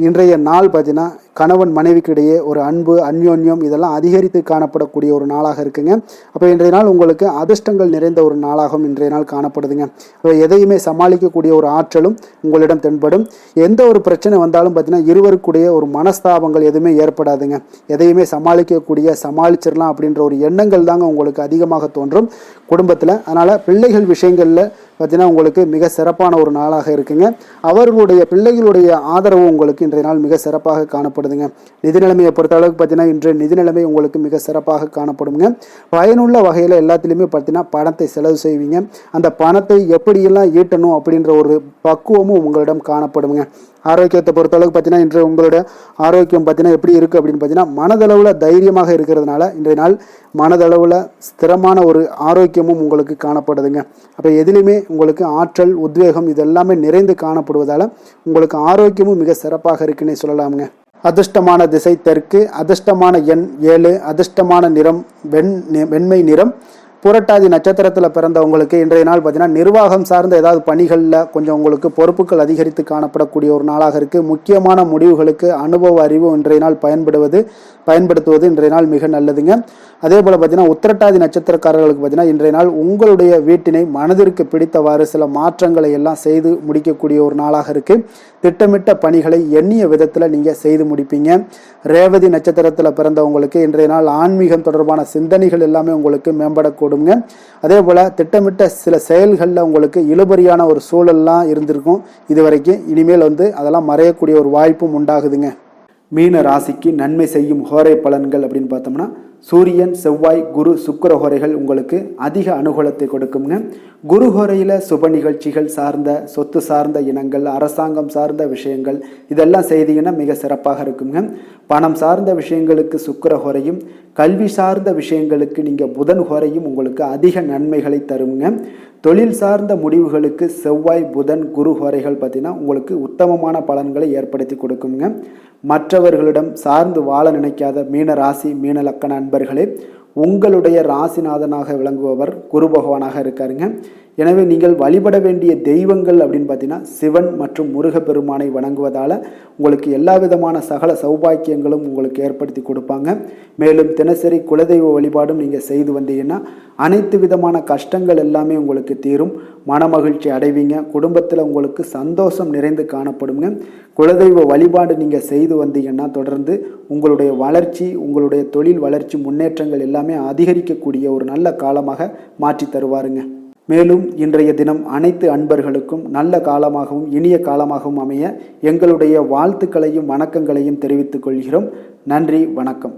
இன்றைய நாள் பார்த்தீங்கன்னா கணவன் மனைவிக்கு இடையே ஒரு அன்பு, அந்யோன்யம் இதெல்லாம் அதிகரித்து காணப்படக்கூடிய ஒரு நாளாக இருக்குங்க. அப்போ இன்றைய நாள் உங்களுக்கு அதிர்ஷ்டங்கள் நிறைந்த ஒரு நாளாகவும் இன்றைய நாள் காணப்படுதுங்க. அப்போ எதையுமே சமாளிக்கக்கூடிய ஒரு ஆற்றலும் உங்களிடம் தென்படும். எந்த ஒரு பிரச்சனை வந்தாலும் பார்த்தீங்கன்னா இருவருக்குடைய ஒரு மனஸ்தாபங்கள் எதுவுமே ஏற்படாதுங்க. எதையுமே சமாளிச்சிடலாம் அப்படின்ற ஒரு எண்ணங்கள் தாங்க உங்களுக்கு அதிகமாக தோன்றும் குடும்பத்தில். அதனால் பிள்ளைகள் விஷயங்களில் பார்த்தீங்கன்னா உங்களுக்கு மிக சிறப்பான ஒரு நாளாக இருக்குங்க. அவர்களுடைய பிள்ளைகளுடைய ஆதரவு உங்களுக்கு இன்றைய நாள் மிக சிறப்பாக காணப்படும். காணப்படுதுங்க. நிதி நிலைமையை பொறுத்த அளவுக்கு பார்த்தீங்கன்னா இன்றைய நிதி நிலைமை உங்களுக்கு மிக சிறப்பாக காணப்படுங்க. பயனுள்ள வகையில் எல்லாத்துலேயுமே பார்த்தீங்கன்னா பணத்தை செலவு செய்வீங்க. அந்த பணத்தை எப்படியெல்லாம் ஈட்டணும் அப்படின்ற ஒரு பக்குவமும் உங்களிடம் காணப்படுங்க. ஆரோக்கியத்தை பொறுத்தளவுக்கு பார்த்தீங்கன்னா இன்று உங்களோட ஆரோக்கியம் பார்த்தீங்கன்னா எப்படி இருக்குது அப்படின்னு பார்த்தீங்கன்னா மனதளவில் தைரியமாக இருக்கிறதுனால இன்றைய நாள் மனதளவில் ஸ்திரமான ஒரு ஆரோக்கியமும் உங்களுக்கு காணப்படுதுங்க. அப்போ எதிலுமே உங்களுக்கு ஆற்றல் உத்வேகம் இதெல்லாமே நிறைந்து காணப்படுவதால் உங்களுக்கு ஆரோக்கியமும் மிக சிறப்பாக இருக்குன்னே சொல்லலாமுங்க. அதிர்ஷ்டமான திசை தெற்கு, அதிர்ஷ்டமான எண் 7, அதிர்ஷ்டமான நிறம் வெண்மை நிறம். புரட்டாதி நட்சத்திரத்தில் பிறந்தவங்களுக்கு இன்றைய நாள் பார்த்தீங்கன்னா நிர்வாகம் சார்ந்த ஏதாவது பணிகளில் கொஞ்சம் உங்களுக்கு பொறுப்புகள் அதிகரித்து காணப்படக்கூடிய ஒரு நாளாக இருக்குது. முக்கியமான முடிவுகளுக்கு அனுபவ அறிவு இன்றைய நாள் பயன்படுத்துவது இன்றைய நாள் மிக நல்லதுங்க. அதே போல் பார்த்தீங்கன்னா உத்திரட்டாதி நட்சத்திரக்காரர்களுக்கு பார்த்தீங்கன்னா இன்றைய நாள் உங்களுடைய வீட்டினை மனதிற்கு பிடித்தவாறு சில மாற்றங்களை எல்லாம் செய்து முடிக்கக்கூடிய ஒரு நாளாக இருக்குது. திட்டமிட்ட பணிகளை எண்ணிய விதத்தில் நீங்கள் செய்து முடிப்பீங்க. ரேவதி நட்சத்திரத்தில் பிறந்தவங்களுக்கு இன்றைய நாள் ஆன்மீகம் தொடர்பான சிந்தனைகள் எல்லாமே உங்களுக்கு மேம்படக்கூடுங்க. அதே போல் திட்டமிட்ட சில செயல்களில் உங்களுக்கு இழுபறியான ஒரு சூழல்லாம் இருந்திருக்கும் இதுவரைக்கும். இனிமேல் அதெல்லாம் மறையக்கூடிய ஒரு வாய்ப்பும் உண்டாகுதுங்க. மீன ராசிக்கு நன்மை செய்யும் ஹோரை பலன்கள் அப்படின்னு பார்த்தோம்னா சூரியன், செவ்வாய், குரு, சுக்கிர ஹோரைகள் உங்களுக்கு அதிக அனுகூலத்தை கொடுக்குங்க. குரு ஹோரையில் சுப நிகழ்ச்சிகள் சார்ந்த சொத்து சார்ந்த இனங்கள், அரசாங்கம் சார்ந்த விஷயங்கள் இதெல்லாம் செய்தீங்கன்னா மிக சிறப்பாக இருக்குங்க. பணம் சார்ந்த விஷயங்களுக்கு சுக்கிர ஹோரையும், கல்வி சார்ந்த விஷயங்களுக்கு நீங்கள் புதன் ஹோரையும் உங்களுக்கு அதிக நன்மைகளை தருங்க. தொழில் சார்ந்த முடிவுகளுக்கு செவ்வாய், புதன், குரு ஹோரைகள் பார்த்தீங்கன்னா உங்களுக்கு உத்தமமான பலன்களை ஏற்படுத்தி கொடுக்குங்க. மற்றவர்களிடம் சார்ந்து வாழ நினைக்காத மீன ராசி மீன லக்கண அன்பர்களே, உங்களுடைய ராசிநாதனாக விளங்குபவர் குரு பகவானாக இருக்காருங்க. எனவே நீங்கள் வழிபட வேண்டிய தெய்வங்கள் அப்படின்னு பார்த்தீங்கன்னா சிவன் மற்றும் முருகப்பெருமானை வணங்குவதால் உங்களுக்கு எல்லா விதமான சகல சௌபாக்கியங்களும் உங்களுக்கு ஏற்படுத்தி கொடுப்பாங்க. மேலும் தினசரி குலதெய்வ வழிபாடும் நீங்கள் செய்து வந்தீங்கன்னா அனைத்து விதமான கஷ்டங்கள் எல்லாமே உங்களுக்கு தீரும். மனமகிழ்ச்சி அடைவீங்க. குடும்பத்தில் உங்களுக்கு சந்தோஷம் நிறைந்து காணப்படுங்க. குலதெய்வ வழிபாடு நீங்கள் செய்து வந்தீங்கன்னா தொடர்ந்து உங்களுடைய வளர்ச்சி, உங்களுடைய தொழில் வளர்ச்சி, முன்னேற்றங்கள் எல்லாமே அதிகரிக்கக்கூடிய ஒரு நல்ல காலமாக மாற்றி தருவாருங்க. மேலும் இன்றைய தினம் அனைத்து அன்பர்களுக்கும் நல்ல காலமாகவும் இனிய காலமாகவும் அமைய எங்களுடைய வாழ்த்துக்களையும் வணக்கங்களையும் தெரிவித்துக் கொள்கிறோம். நன்றி, வணக்கம்.